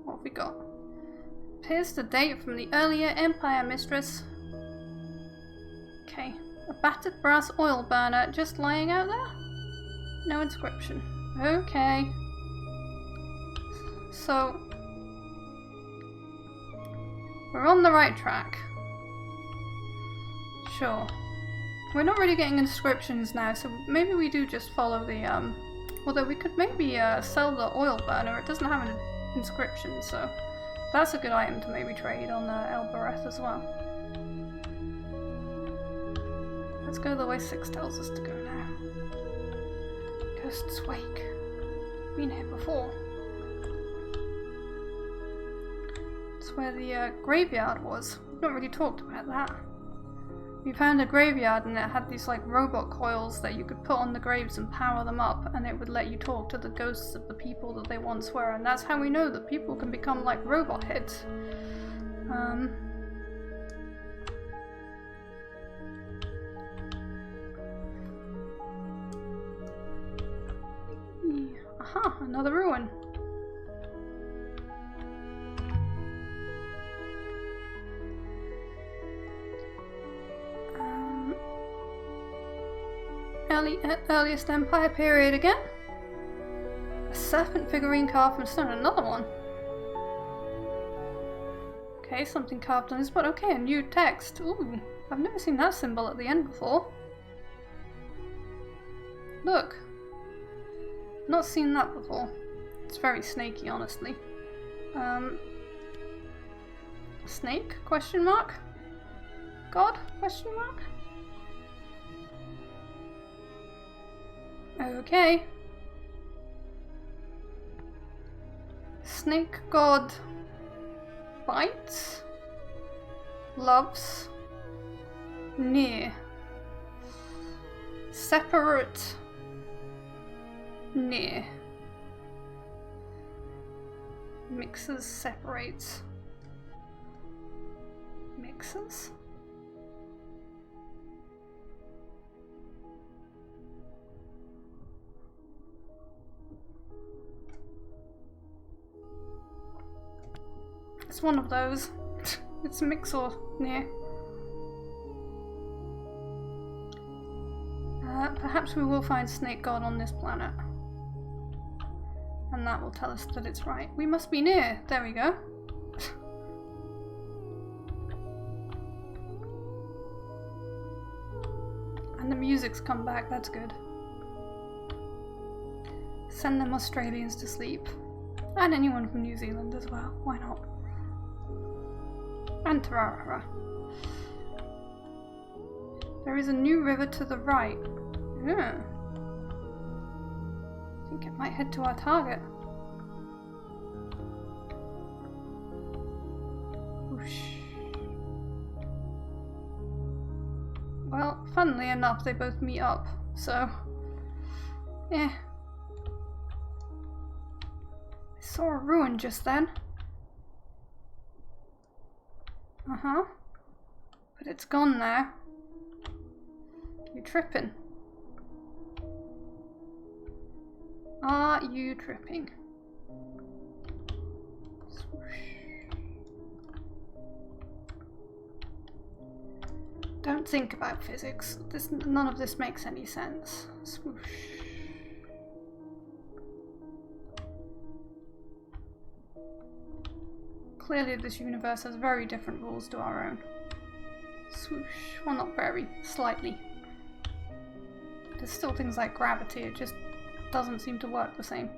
What have we got? Appears to date from the earlier Empire, mistress. Okay. A battered brass oil burner just lying out there? No inscription. Okay. So, we're on the right track. Sure. We're not really getting inscriptions now, so maybe we do just follow the, although we could maybe sell the oil burner. It doesn't have an inscription, so that's a good item to maybe trade on Elbereth as well. Let's go the way 6 tells us to go now. Ghost's Wake. Been here before. It's where the graveyard was. We've not really talked about that. We found a graveyard and it had these like robot coils that you could put on the graves and power them up, and it would let you talk to the ghosts of the people that they once were, and that's how we know that people can become like robot heads. Aha, another ruin. Earliest Empire period again. A serpent figurine carved from stone. Another one. Okay, something carved on this, but okay, a new text. Ooh, I've never seen that symbol at the end before. Look. Not seen that before. It's very snaky, honestly. Snake? Question mark? God? Question mark? Okay. Snake god bites, loves, near, separate, near, mixes, separates, mixes. It's one of those. It's mix or near. Perhaps we will find Snake God on this planet. And that will tell us that it's right. We must be near. There we go. And the music's come back. That's good. Send them Australians to sleep. And anyone from New Zealand as well. Why not? And Tararara. There is a new river to the right. Yeah. I think it might head to our target. Whoosh. Well, funnily enough, they both meet up, so... yeah. I saw a ruin just then. Uh-huh. But it's gone now. You tripping? Are you tripping? Swoosh. Don't think about physics. None of this makes any sense. Swoosh. Clearly this universe has very different rules to our own. Swoosh. Well, not very. Slightly. There's still things like gravity. It just doesn't seem to work the same.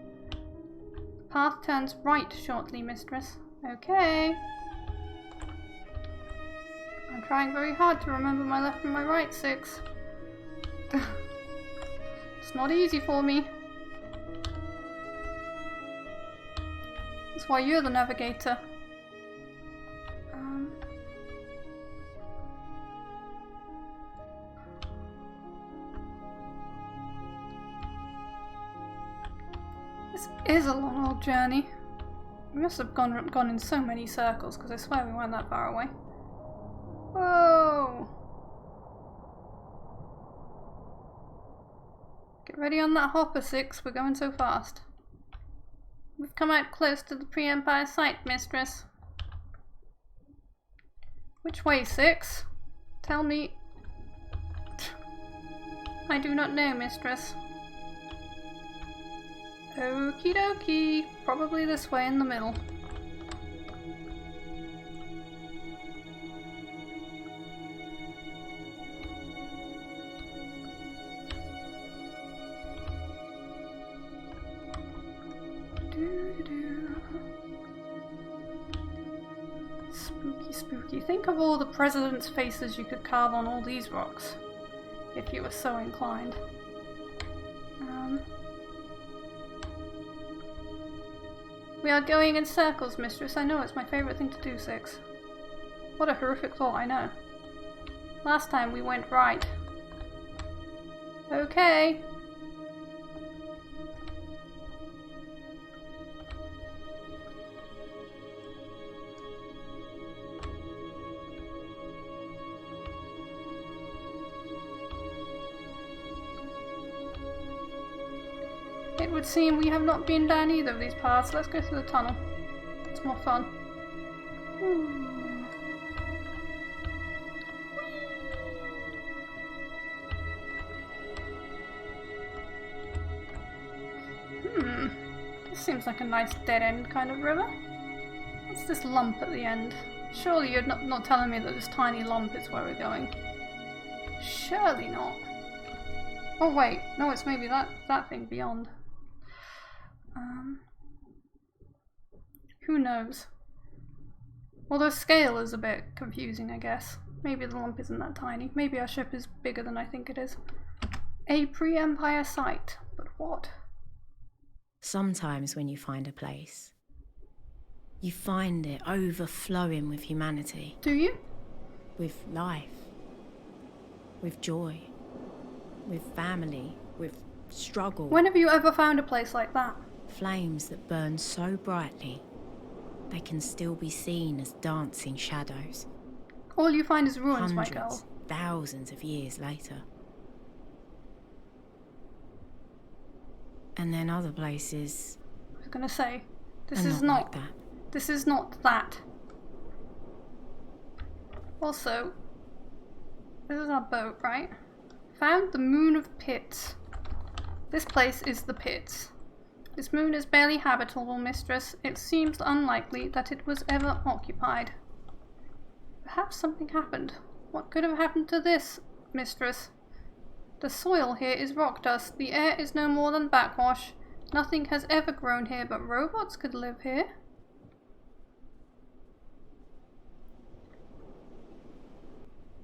Path turns right shortly, mistress. Okay. I'm trying very hard to remember my left and my right, Six. It's not easy for me. That's why you're the navigator. This is a long old journey. We must have gone in so many circles, because I swear we weren't that far away. Whoa! Get ready on that hopper, Six. We're going so fast. We've come out close to the pre-Empire site, mistress. Which way, Six? Tell me. I do not know, mistress. Okie dokie. Probably this way in the middle. Spooky, spooky. Think of all the presidents' faces you could carve on all these rocks, if you were so inclined. We are going in circles, mistress. I know, it's my favourite thing to do, Six. What a horrific thought, I know. Last time we went right. Okay. It would seem we have not been down either of these paths. Let's go through the tunnel. It's more fun. This seems like a nice dead-end kind of river. What's this lump at the end? Surely you're not telling me that this tiny lump is where we're going. Surely not. Oh wait, no, it's maybe that thing beyond. Who knows? Although scale is a bit confusing, I guess. Maybe the lump isn't that tiny. Maybe our ship is bigger than I think it is. A pre-Empire site, but what? Sometimes when you find a place, you find it overflowing with humanity. Do you? With life. With joy. With family. With struggle. When have you ever found a place like that? Flames that burn so brightly, they can still be seen as dancing shadows. All you find is ruins, my girl. Hundreds, thousands of years later. And then other places. I was gonna say, this are is not not like that. This is not that. Also, this is our boat, right? Found the Moon of Pits. This place is the pits. This moon is barely habitable, mistress. It seems unlikely that it was ever occupied. Perhaps something happened. What could have happened to this, mistress? The soil here is rock dust. The air is no more than backwash. Nothing has ever grown here, but robots could live here.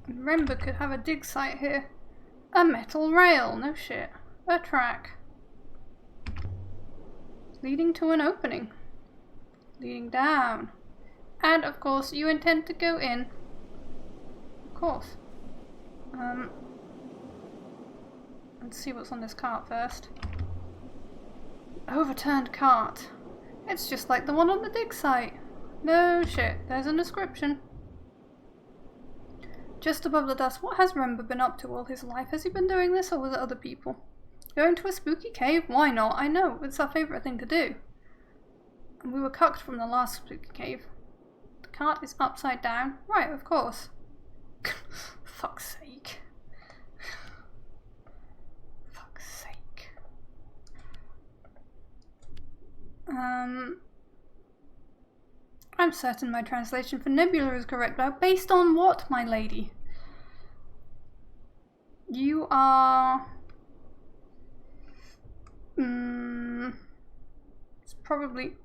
And Rember could have a dig site here. A metal rail, no shit. A track. Leading to an opening. Leading down. And of course you intend to go in. Of course. Let's see what's on this cart first. Overturned cart. It's just like the one on the dig site. No shit, there's an inscription. Just above the dust, what has Rember been up to all his life? Has he been doing this, or was it other people? Going to a spooky cave? Why not? I know, it's our favourite thing to do. And we were cucked from the last spooky cave. The cart is upside down? Right, of course. Fuck's sake. Fuck's sake. I'm certain my translation for nebula is correct now. Based on what, my lady? You are... it's probably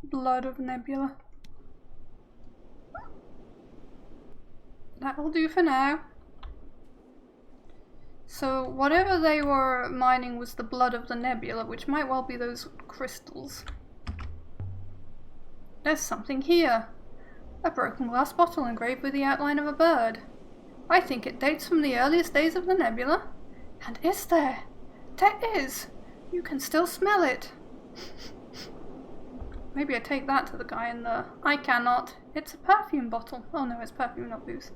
blood of nebula. That will do for now. So whatever they were mining was the blood of the nebula, which might well be those crystals. There's something here. A broken glass bottle engraved with the outline of a bird. I think it dates from the earliest days of the nebula. And is there? There is! You can still smell it. Maybe I take that to the guy in the... I cannot. It's a perfume bottle. Oh no, it's perfume, not booze.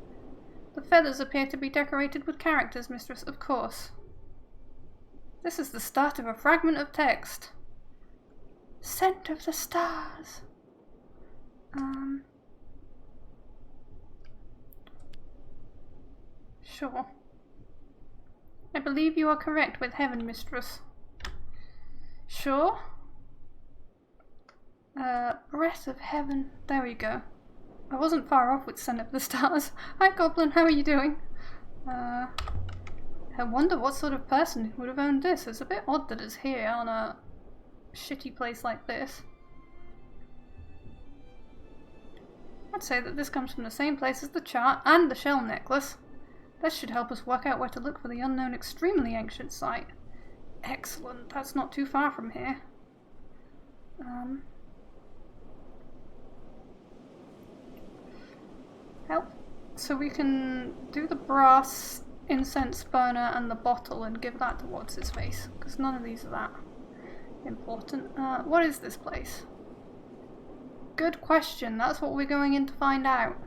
The feathers appear to be decorated with characters, mistress, of course. This is the start of a fragment of text. Scent of the stars. Sure. I believe you are correct with heaven, mistress. Sure. Breath of heaven. There we go. I wasn't far off with Scent of the Stars. Hi, Goblin. How are you doing? I wonder what sort of person would have owned this. It's a bit odd that it's here on a shitty place like this. I'd say that this comes from the same place as the chart and the shell necklace. This should help us work out where to look for the unknown extremely ancient site. Excellent. That's not too far from here. Help. So we can do the brass incense burner and the bottle and give that to what's his face, because none of these are that important. What is this place? Good question. That's what we're going in to find out.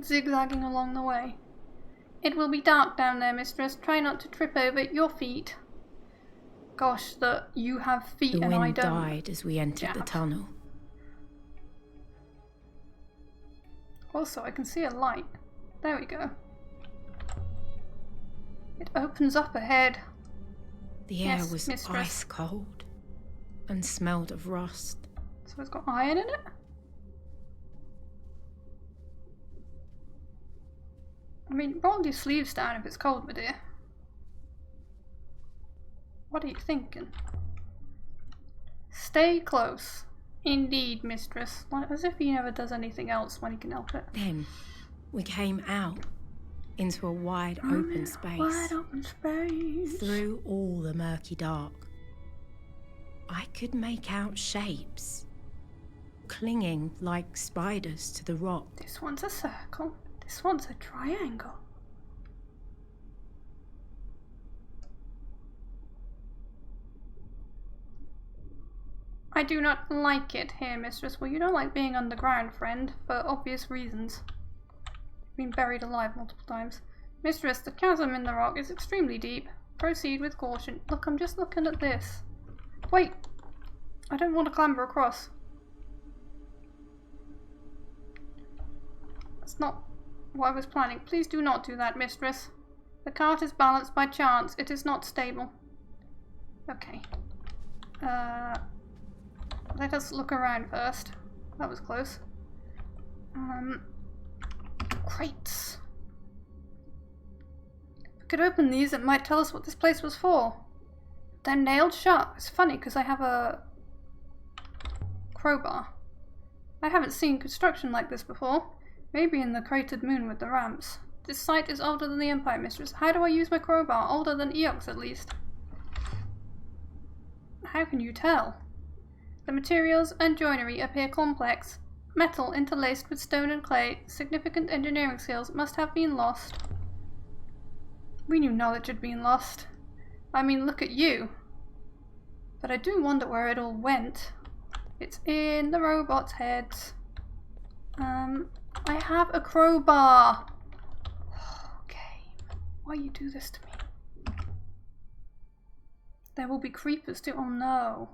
Zigzagging along the way. It will be dark down there, mistress. Try not to trip over your feet. Gosh, that you have feet and I don't. The wind died as we entered the tunnel. Also, I can see a light. There we go. It opens up ahead. The air was ice cold and smelled of rust. So it's got iron in it? I mean, roll your sleeves down if it's cold, my dear. What are you thinking? Stay close. Indeed, mistress. Like, as if he never does anything else when he can help it. Then we came out into a wide open space. Wide open space. Through all the murky dark. I could make out shapes, clinging like spiders to the rock. This one's a circle. This one's a triangle. I do not like it here, mistress. Well, you don't like being underground, friend, for obvious reasons. You've been buried alive multiple times. Mistress, the chasm in the rock is extremely deep. Proceed with caution. Look, I'm just looking at this. Wait! I don't want to clamber across. That's not what I was planning. Please do not do that, mistress. The cart is balanced by chance. It is not stable. Okay. Let us look around first. That was close. Crates. If we could open these, it might tell us what this place was for. They're nailed shut. It's funny because I have a crowbar. I haven't seen construction like this before. Maybe in the cratered moon with the ramps. This site is older than the Empire, mistress. How do I use my crowbar? Older than Eox, at least. How can you tell? The materials and joinery appear complex. Metal interlaced with stone and clay. Significant engineering skills must have been lost. We knew knowledge had been lost. I mean, look at you. But I do wonder where it all went. It's in the robots' heads. I have a crowbar. Okay, why you do this to me? There will be creepers too. Oh no.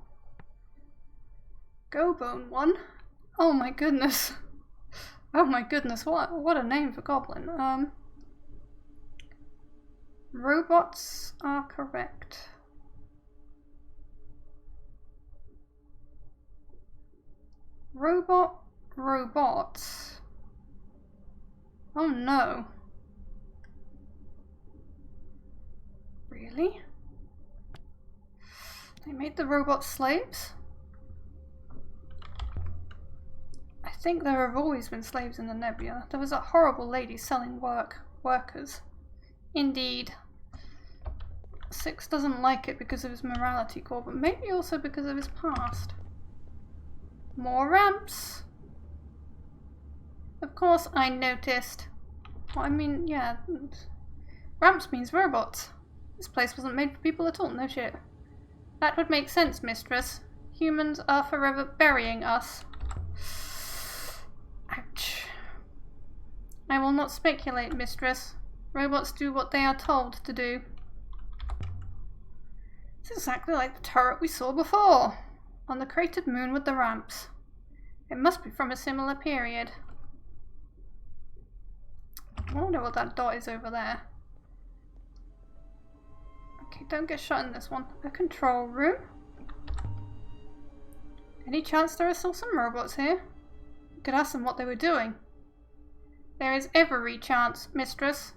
Go Bone One. Oh my goodness. Oh my goodness, what a name for goblin. Robots are correct. Robots. Oh no. Really? They made the robots slaves? I think there have always been slaves in the Nebula. There was a horrible lady selling workers. Indeed. Six doesn't like it because of his morality core, but maybe also because of his past. More ramps. Of course I noticed. Well, I mean, yeah. Ramps means robots. This place wasn't made for people at all, no shit. That would make sense, mistress. Humans are forever burying us. Ouch. I will not speculate, mistress. Robots do what they are told to do. It's exactly like the turret we saw before, on the cratered moon with the ramps. It must be from a similar period. I wonder what that dot is over there. Okay, don't get shot in this one. A control room. Any chance there are still some robots here? We could ask them what they were doing. There is every chance, mistress.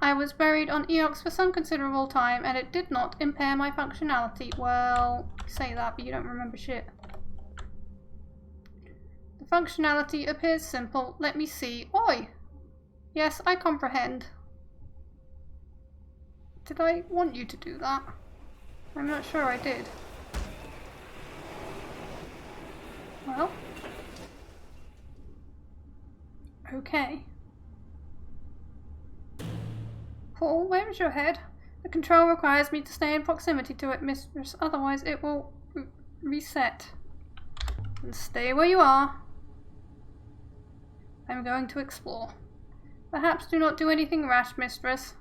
I was buried on Eox for some considerable time, and it did not impair my functionality. Well, you say that, but you don't remember shit. The functionality appears simple. Let me see. Oi! Yes, I comprehend. Did I want you to do that? I'm not sure I did. Well. Okay. Paul, where is your head? The control requires me to stay in proximity to it, mistress, otherwise it will reset. And stay where you are. I'm going to explore. Perhaps do not do anything rash, mistress.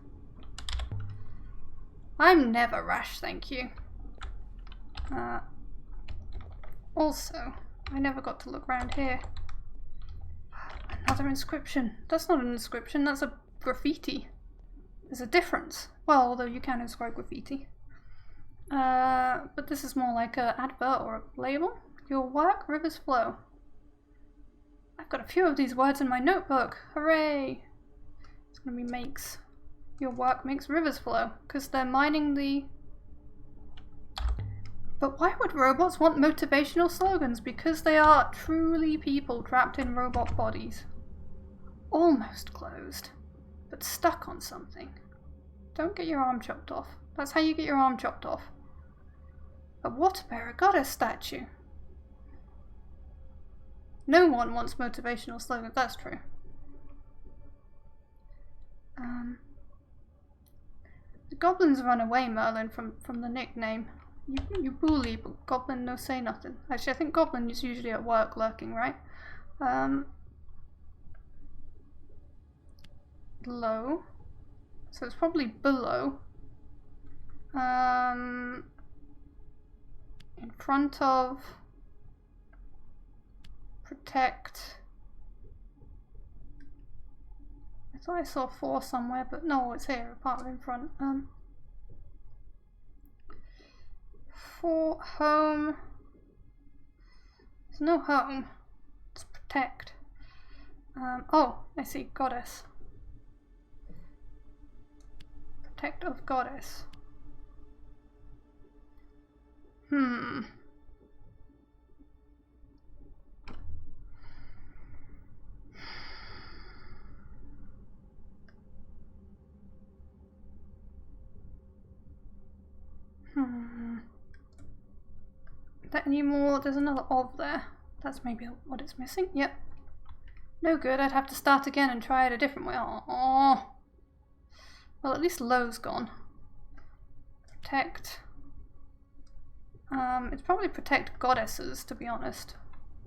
I'm never rash, thank you. Also, I never got to look around here. Another inscription. That's not an inscription, that's a graffiti. There's a difference. Well, although you can inscribe graffiti. But this is more like an advert or a label. Your work, rivers flow. I've got a few of these words in my notebook. Hooray! It's gonna be makes. Your work makes rivers flow. Because they're mining the... But why would robots want motivational slogans? Because they are truly people trapped in robot bodies. Almost closed. But stuck on something. Don't get your arm chopped off. That's how you get your arm chopped off. A water-bearer goddess statue. No one wants motivational slogans, that's true. The goblins run away, Merlin, from the nickname. You bully, but goblin no say nothing. Actually, I think goblin is usually at work lurking, right? Low. So it's probably below. In front of... Protect. I thought I saw 4 somewhere, but no, it's here, apart from in front. For home. There's no home. It's protect. Oh, I see, goddess. Protect of goddess. Is there any more? There's another of there. That's maybe what it's missing. Yep. No good. I'd have to start again and try it a different way. Oh. Well, at least low's gone. Protect. It's probably protect goddesses, to be honest.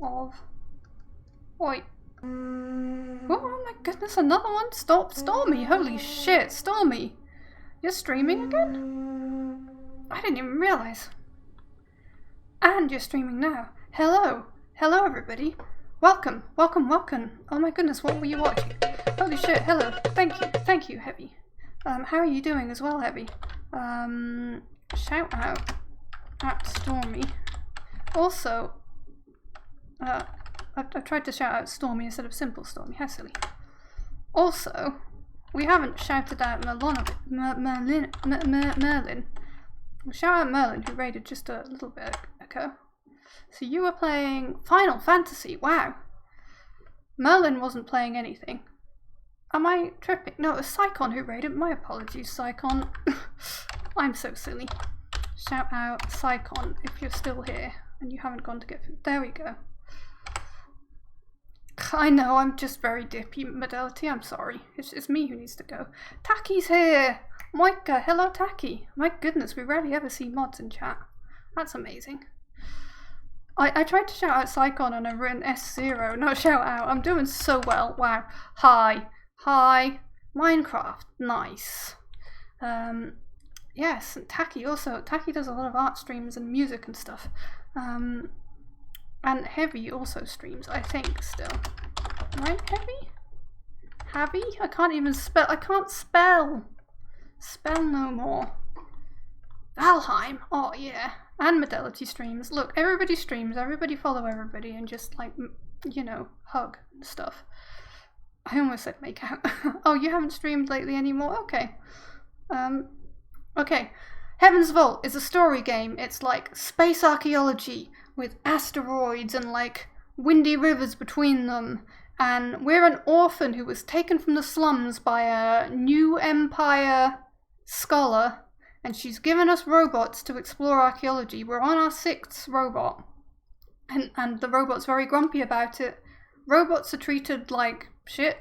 Oi. Oh my goodness, another one? Stop, Stormy! Holy shit, Stormy! You're streaming again? I didn't even realize. And you're streaming now. Hello! Hello, everybody! Welcome, welcome, welcome! Oh my goodness, what were you watching? Holy shit, hello! Thank you, Heavy. How are you doing as well, Heavy? Shout out at Stormy. Also, I've tried to shout out Stormy instead of Simple Stormy. How silly. Also, we haven't shouted out Merlin. We'll shout out Merlin, who raided just a little bit ago. So you were playing Final Fantasy. Wow. Merlin wasn't playing anything. Am I tripping? No, it was Psychon who raided. My apologies, Psychon. I'm so silly. Shout out Psychon if you're still here and you haven't gone to get food. There we go. I know, I'm just very dippy, Modelity. I'm sorry. It's me who needs to go. Taki's here! Moika, hello Taki. My goodness, we rarely ever see mods in chat. That's amazing. I tried to shout out Psychon and I've written S0, not shout out. I'm doing so well. Wow. Hi. Minecraft. Nice. Yes, and Taki also. Taki does a lot of art streams and music and stuff. And Heavy also streams, I think, still. Right, Heavy? Heavy? I can't even spell. I can't spell. Spell no more. Valheim. Oh, yeah. And Modelity streams. Look, everybody streams. Everybody follow everybody and just, like, you know, hug and stuff. I almost said make out. Oh, you haven't streamed lately anymore? Okay. Okay. Heaven's Vault is a story game. It's like space archaeology with asteroids and like windy rivers between them. And we're an orphan who was taken from the slums by a new empire scholar, and she's given us robots to explore archaeology. We're on our 6th robot, and the robot's very grumpy about it. Robots are treated like shit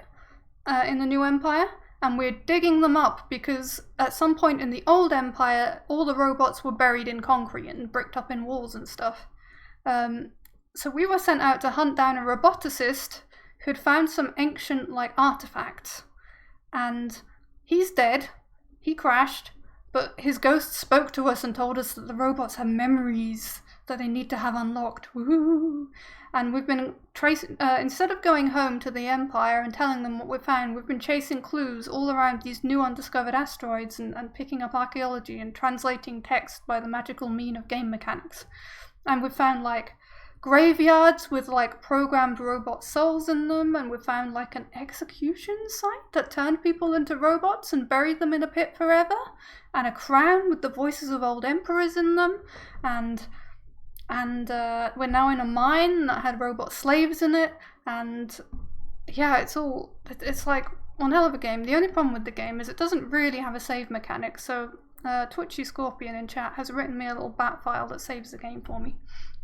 in the new empire, and we're digging them up because at some point in the old empire, all the robots were buried in concrete and bricked up in walls and stuff. So we were sent out to hunt down a roboticist who'd found some ancient, like, artifacts. And he's dead. He crashed. But his ghost spoke to us and told us that the robots have memories that they need to have unlocked. Woo! And we've been tracing, instead of going home to the Empire and telling them what we found, we've been chasing clues all around these new undiscovered asteroids and picking up archaeology and translating text by the magical mean of game mechanics. And we've found, like, graveyards with, like, programmed robot souls in them, and we found, like, an execution site that turned people into robots and buried them in a pit forever, and a crown with the voices of old emperors in them, and we're now in a mine that had robot slaves in it, and yeah, it's like one hell of a game. The only problem with the game is it doesn't really have a save mechanic, so Twitchy Scorpion in chat has written me a little bat file that saves the game for me.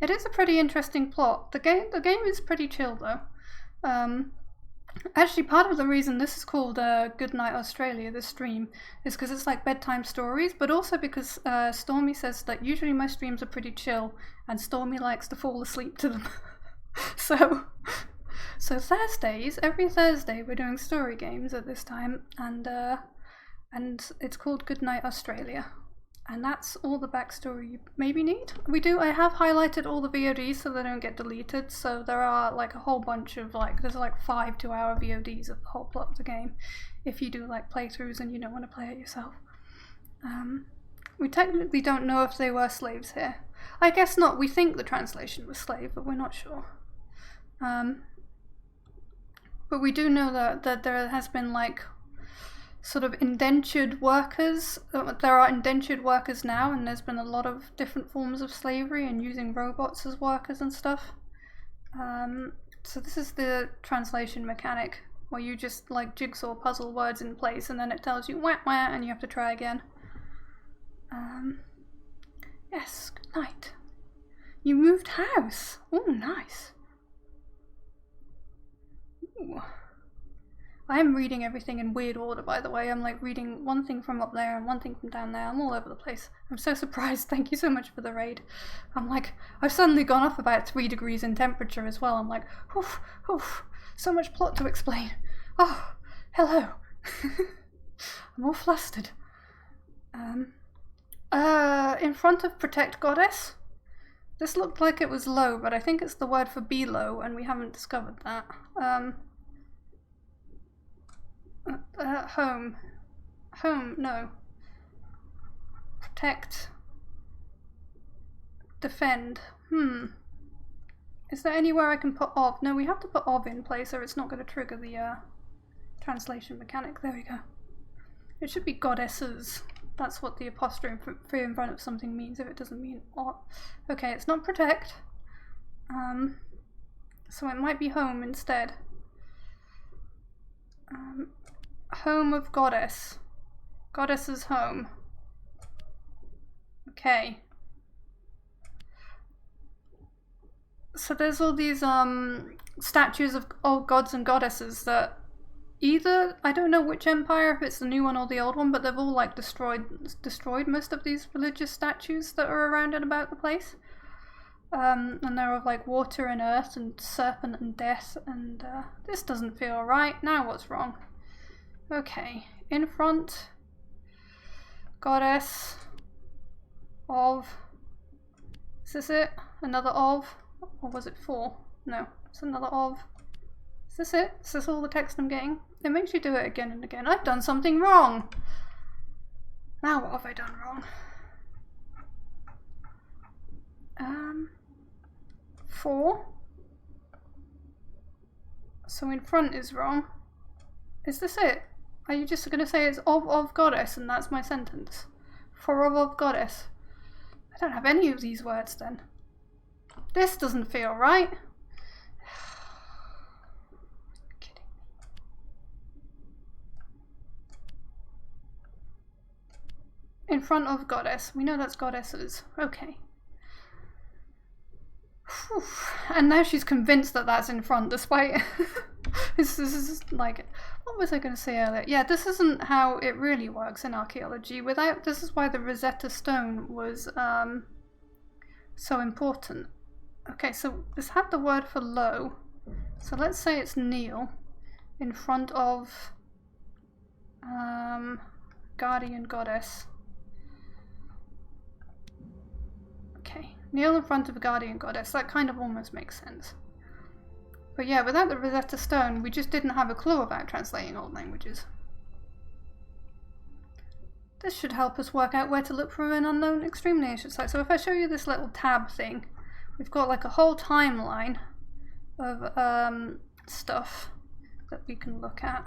It is a pretty interesting plot. The game is pretty chill though. Actually, part of the reason this is called Good Night Australia, this stream, is because it's like bedtime stories, but also because Stormy says that usually my streams are pretty chill, and Stormy likes to fall asleep to them. So Thursdays, every Thursday, we're doing story games at this time, and it's called Good Night Australia. And that's all the backstory you maybe need. I have highlighted all the VODs so they don't get deleted, so there are like a whole bunch of there's like 5 2-hour VODs of the whole plot of the game, if you do like playthroughs and you don't want to play it yourself. We technically don't know if they were slaves here. I guess not, we think the translation was slave, but we're not sure. But we do know that there has been like sort of indentured workers. There are indentured workers now, and there's been a lot of different forms of slavery and using robots as workers and stuff. So this is the translation mechanic, where you just like jigsaw puzzle words in place and then it tells you wah wah and you have to try again. Yes, good night. You moved house. Oh, nice. Ooh. I am reading everything in weird order, by the way. I'm like reading one thing from up there and one thing from down there. I'm all over the place. I'm so surprised. Thank you so much for the raid. I'm like, I've suddenly gone up about 3 degrees in temperature as well. I'm like, oof, oof, so much plot to explain. Oh, hello. I'm all flustered. In front of Protect Goddess. This looked like it was low, but I think it's the word for below, and we haven't discovered that. Home. Home, no. Protect. Defend. Is there anywhere I can put of? No, we have to put of in place or it's not going to trigger the translation mechanic. There we go. It should be goddesses. That's what the apostrophe in front of something means if it doesn't mean or. Okay, it's not protect. So it might be home instead. Home of goddess. Goddess's home. Okay. So there's all these statues of old gods and goddesses that either, I don't know which empire, if it's the new one or the old one, but they've all like destroyed most of these religious statues that are around and about the place. And they're of like water and earth and serpent and death, and this doesn't feel right. Now what's wrong? Okay, in front, goddess of, is this it? Another of? Or was it 4? No, it's another of. Is this it? Is this all the text I'm getting? It makes you do it again and again. I've done something wrong! Now what have I done wrong? 4. So in front is wrong. Is this it? Are you just going to say it's of goddess and that's my sentence? For of goddess. I don't have any of these words then. This doesn't feel right. You're kidding me. In front of goddess. We know that's goddesses. Okay. Whew. And now she's convinced that that's in front, despite this is like, what was I going to say earlier? Yeah, this isn't how it really works in archaeology. This is why the Rosetta Stone was so important. Okay, so this had the word for low. So let's say it's kneel in front of guardian goddess. Okay, kneel in front of a guardian goddess. That kind of almost makes sense. But yeah, without the Rosetta Stone, we just didn't have a clue about translating old languages. This should help us work out where to look for an unknown extreme nature site. So if I show you this little tab thing, we've got like a whole timeline of stuff that we can look at.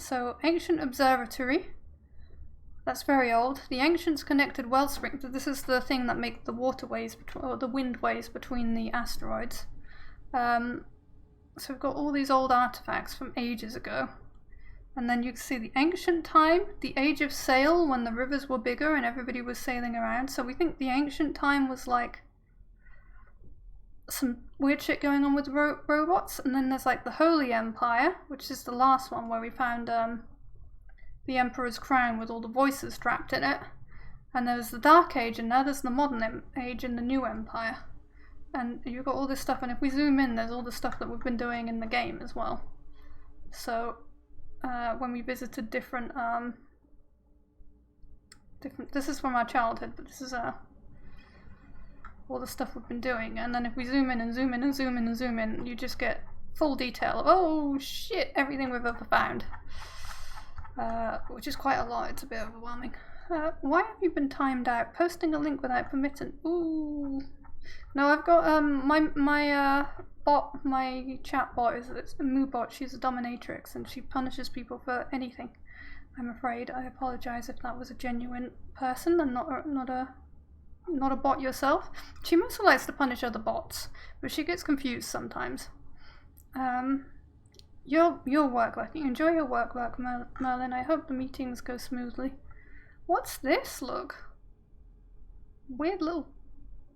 So ancient observatory. That's very old. The ancients connected wellspring. This is the thing that make the waterways or the windways between the asteroids. So we've got all these old artifacts from ages ago. And then you can see the ancient time, the age of sail, when the rivers were bigger and everybody was sailing around. So we think the ancient time was like some weird shit going on with robots. And then there's like the Holy Empire, which is the last one where we found the Emperor's crown with all the voices trapped in it. And there's the Dark Age, and now there's the Modern Age in the New Empire. And you've got all this stuff, and if we zoom in, there's all the stuff that we've been doing in the game as well. So when we visited different this is from our childhood, but this is all the stuff we've been doing. And then if we zoom in and zoom in and zoom in and zoom in, you just get full detail of, oh shit, everything we've ever found. Which is quite a lot. It's a bit overwhelming. Why have you been timed out? Posting a link without permission. Ooh. No, I've got my bot, my chat bot it's a moo bot. She's a dominatrix and she punishes people for anything. I'm afraid. I apologize if that was a genuine person and not a bot yourself. She mostly likes to punish other bots, but she gets confused sometimes. Your work life. You enjoy your work, Merlin. I hope the meetings go smoothly. What's this? Look. Weird little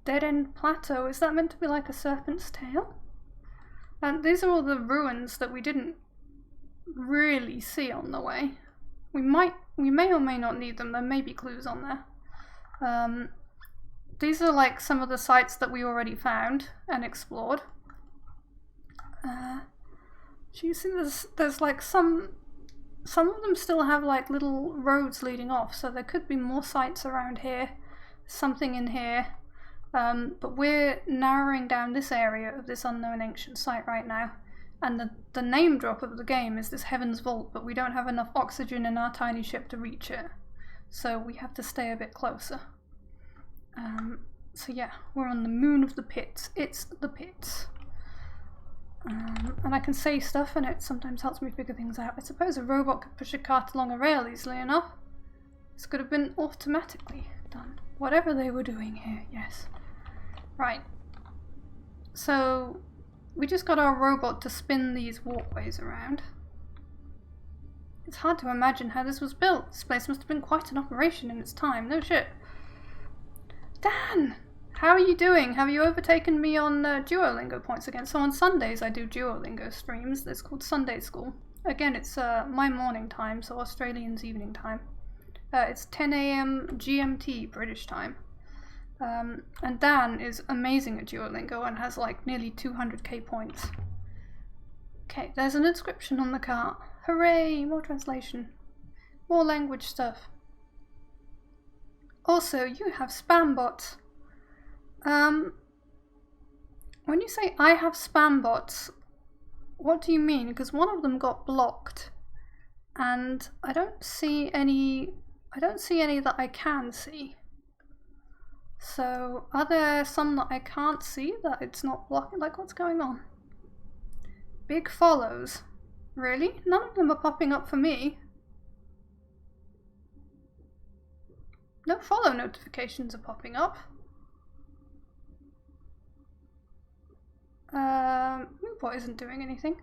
dead-end plateau. Is that meant to be like a serpent's tail? And these are all the ruins that we didn't really see on the way. We may or may not need them. There may be clues on there. These are like some of the sites that we already found and explored. Do you see there's like some of them still have like little roads leading off, so there could be more sites around here, something in here. But we're narrowing down this area of this unknown ancient site right now. And the name drop of the game is this Heaven's Vault, but we don't have enough oxygen in our tiny ship to reach it. So we have to stay a bit closer. So yeah, we're on the moon of the pits. It's the pits. And I can say stuff and it sometimes helps me figure things out. I suppose a robot could push a cart along a rail easily enough. This could have been automatically done. Whatever they were doing here, yes. Right. So we just got our robot to spin these walkways around. It's hard to imagine how this was built. This place must have been quite an operation in its time. No shit. Dan! How are you doing? Have you overtaken me on Duolingo points again? So on Sundays I do Duolingo streams. It's called Sunday School. Again, it's my morning time, so Australian's evening time. It's 10 AM GMT British time. And Dan is amazing at Duolingo and has like nearly 200k points. Okay, there's an inscription on the cart. Hooray! More translation. More language stuff. Also, you have spam bots. When you say I have spam bots, what do you mean? Because one of them got blocked, and I don't see any that I can see. So, are there some that I can't see that it's not blocking? Like, what's going on? Big follows. Really? None of them are popping up for me. No follow notifications are popping up. Movebot isn't doing anything.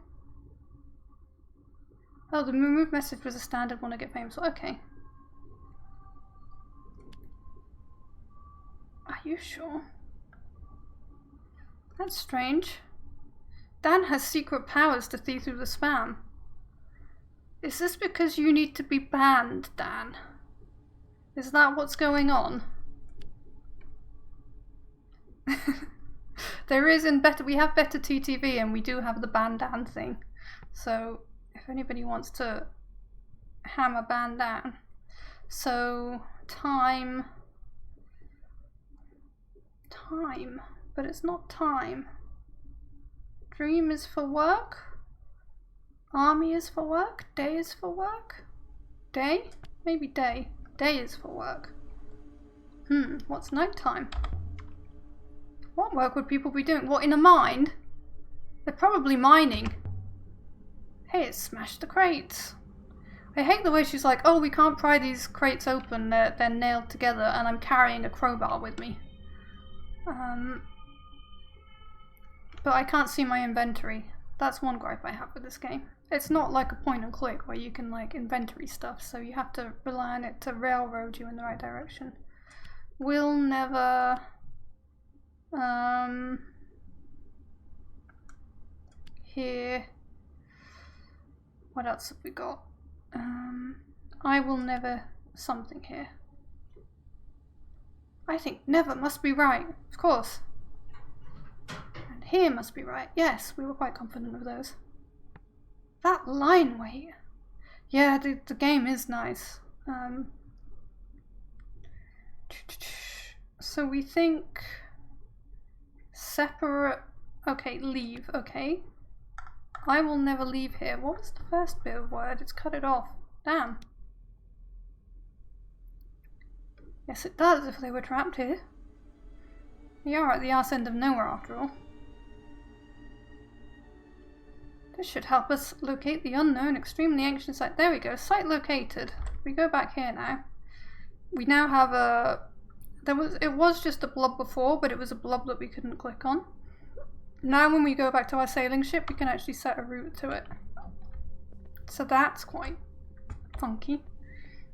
Oh, the remove message was a standard one to get famous. Okay. Are you sure? That's strange. Dan has secret powers to see through the spam. Is this because you need to be banned, Dan? Is that what's going on? There is we have better TTV and we do have the ban Dan thing. So if anybody wants to hammer ban Dan. So time, but it's not time. Dream is for work. Army is for work. Day is for work. Day? Maybe day. Day is for work. What's nighttime? What work would people be doing? What, in a mine? They're probably mining. Hey, it smashed the crates. I hate the way she's like, oh, we can't pry these crates open. They're nailed together and I'm carrying a crowbar with me. But I can't see my inventory. That's one gripe I have with this game. It's not like a point and click where you can like inventory stuff, so you have to rely on it to railroad you in the right direction. We'll never... Here... What else have we got? I will never something here. I think never must be right, of course. And here must be right. Yes, we were quite confident of those. That line weight. Yeah, the game is nice. So we think separate. Okay, leave. Okay. I will never leave here. What was the first bit of word? It's cut it off. Damn. Yes, it does if they were trapped here. We are at the arse end of nowhere after all. This should help us locate the unknown, extremely ancient site. There we go. Site located. We go back here now. We now have a... It was just a blob before, but it was a blob that we couldn't click on. Now when we go back to our sailing ship, we can actually set a route to it. So that's quite funky.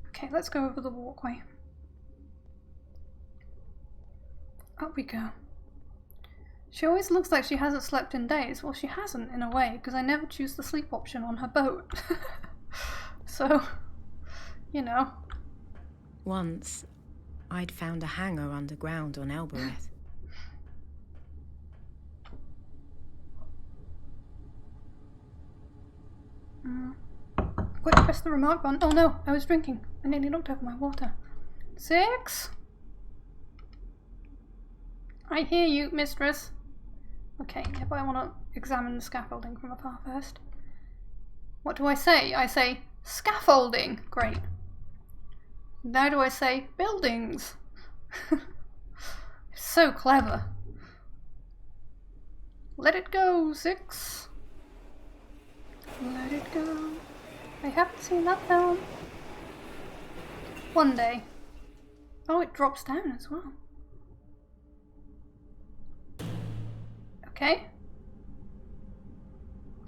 Okay, let's go over the walkway. Up we go. She always looks like she hasn't slept in days. Well, she hasn't in a way, because I never choose the sleep option on her boat. So, you know. Once, I'd found a hangar underground on Elbereth. Quick, press the remark button. Oh no, I was drinking. I nearly knocked over my water. 6. I hear you, mistress. Okay, yeah, but I want to examine the scaffolding from afar first. What do I say? I say scaffolding. Great. Now do I say buildings? It's so clever. Let it go, 6. Let it go. I haven't seen that film. One day. Oh, it drops down as well. Okay.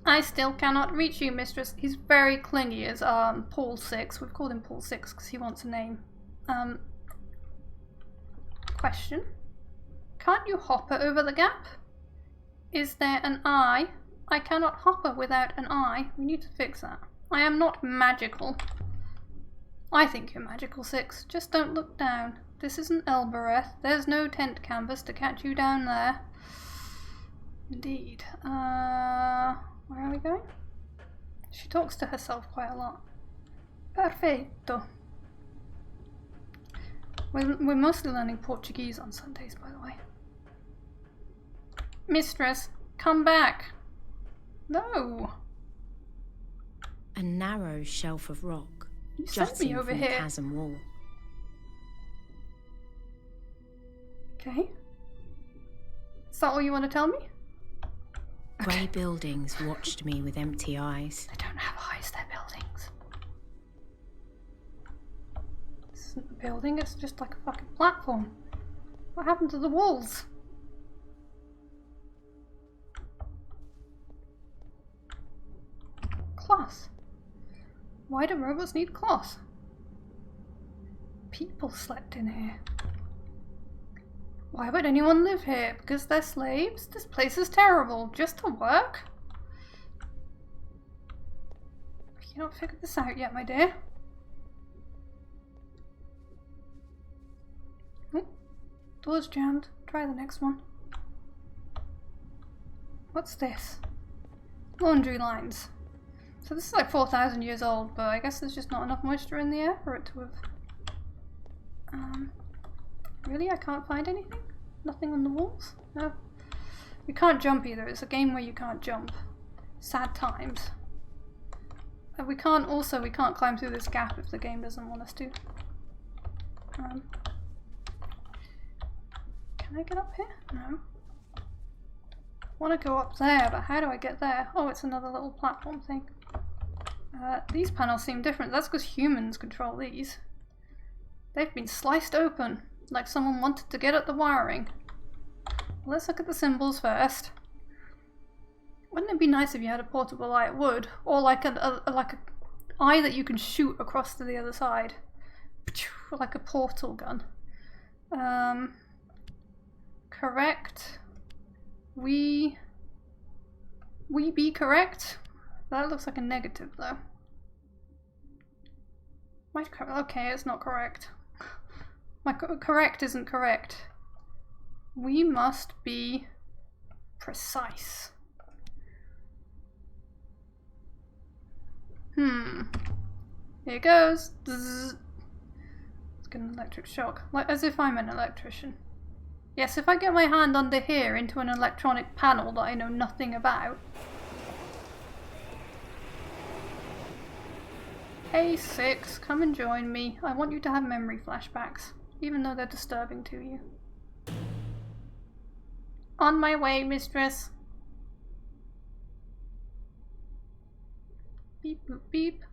I still cannot reach you, mistress. He's very clingy as Paul 6. We've called him Paul 6 because he wants a name. Question. Can't you hopper over the gap? Is there an eye? I cannot hopper without an eye. We need to fix that. I am not magical. I think you're magical, 6. Just don't look down. This isn't Elbereth. There's no tent canvas to catch you down there. Indeed. Where are we going? She talks to herself quite a lot. Perfetto. We're mostly learning Portuguese on Sundays, by the way. Mistress, come back. No. A narrow shelf of rock, You sent me jutting over from the here. chasm wall. Okay. Is that all you want to tell me? Grey buildings watched me with empty eyes. They don't have eyes, they're buildings. This isn't a building, it's just like a fucking platform. What happened to the walls? Cloth. Why do robots need cloth? People slept in here. Why would anyone live here? Because they're slaves? This place is terrible. Just to work? You not figured this out yet, my dear? Oh, door's jammed. Try the next one. What's this? Laundry lines. So this is like 4,000 years old, but I guess there's just not enough moisture in the air for it to have... Really? I can't find anything? Nothing on the walls? No. You can't jump either. It's a game where you can't jump. Sad times. And we can't climb through this gap if the game doesn't want us to. Can I get up here? No. I want to go up there, but how do I get there? Oh, it's another little platform thing. These panels seem different. That's because humans control these. They've been sliced open, like someone wanted to get at the wiring. Let's look at the symbols first. Wouldn't it be nice if you had a portable eye? It would. Or like a eye that you can shoot across to the other side. Like a portal gun. Correct. We be correct? That looks like a negative though. Okay, it's not correct. My correct isn't correct. We must be precise. Here goes. Zzz. Let's get an electric shock. Like as if I'm an electrician. Yes, if I get my hand under here into an electronic panel that I know nothing about. Hey 6, come and join me. I want you to have memory flashbacks, even though they're disturbing to you. On my way, mistress. Beep boop beep.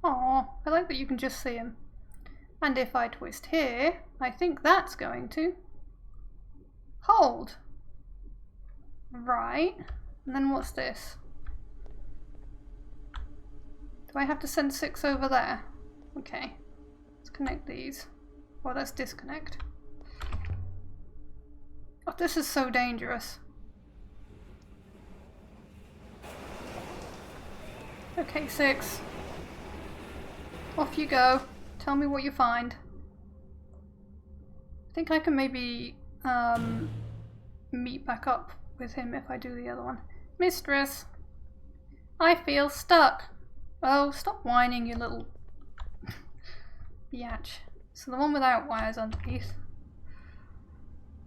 Aw, I like that you can just see him. And if I twist here, I think that's going to hold. Right. And then what's this? Do I have to send 6 over there? Okay. Let's connect these. Or let's disconnect. Oh, this is so dangerous. Okay, 6. Off you go. Tell me what you find. I think I can maybe meet back up with him if I do the other one. Mistress, I feel stuck. Oh, stop whining, you little biatch. So the one without wires underneath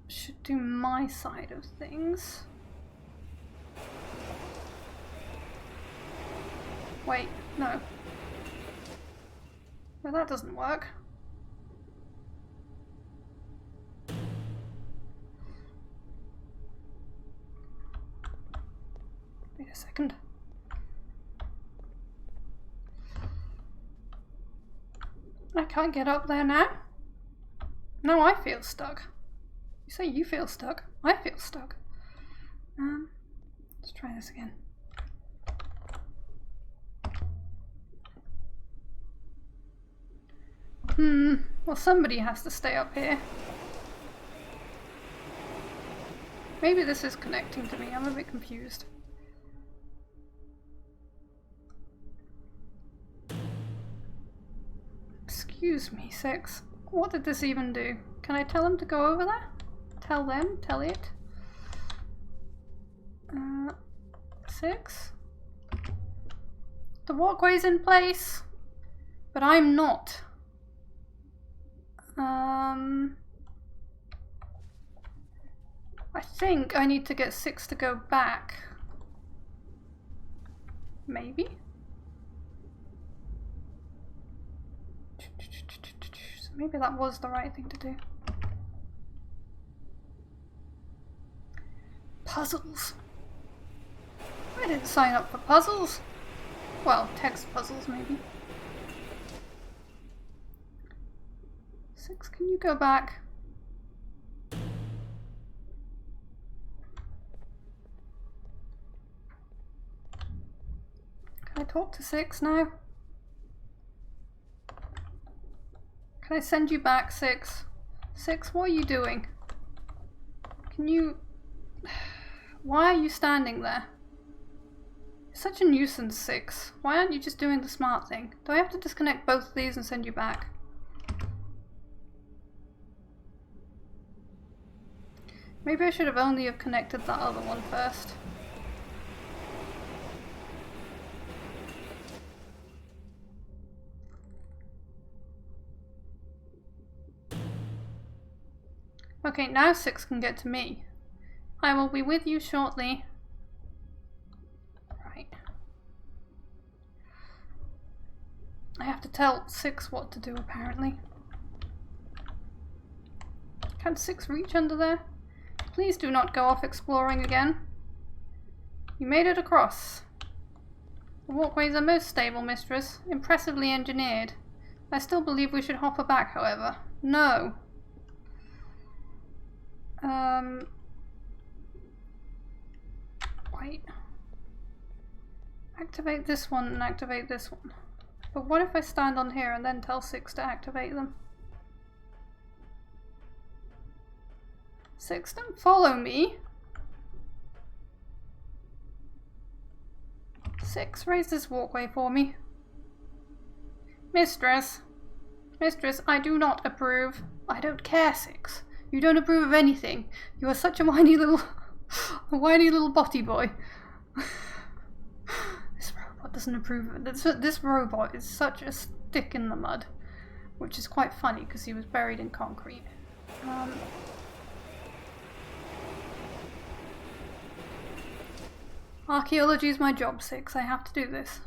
should do my side of things. Wait, no. No, that doesn't work. Wait a second. I can't get up there now. No, I feel stuck. You say you feel stuck. I feel stuck. Let's try this again. Well, somebody has to stay up here. Maybe this is connecting to me. I'm a bit confused. Excuse me, 6. What did this even do? Can I tell him to go over there? Tell them? Tell it? 6? The walkway's in place, but I'm not. I think I need to get 6 to go back. Maybe? So maybe that was the right thing to do. Puzzles. I didn't sign up for puzzles. Well, text puzzles maybe. 6, can you go back? Can I talk to 6 now? Can I send you back, 6? 6, what are you doing? Can you... Why are you standing there? You're such a nuisance, 6. Why aren't you just doing the smart thing? Do I have to disconnect both of these and send you back? Maybe I should have only have connected that other one first. Okay, now 6 can get to me. I will be with you shortly. Right. I have to tell 6 what to do, apparently. Can 6 reach under there? Please do not go off exploring again. You made it across. The walkways are most stable, mistress. Impressively engineered. I still believe we should hop her back, however. No. Wait. Activate this one and activate this one. But what if I stand on here and then tell 6 to activate them? 6, don't follow me. 6, raise this walkway for me. Mistress. Mistress, I do not approve. I don't care, 6. You don't approve of anything. You are such a whiny little botty boy. This robot doesn't approve of it. This robot is such a stick in the mud. Which is quite funny because he was buried in concrete. Archaeology is my job, 6. I have to do this.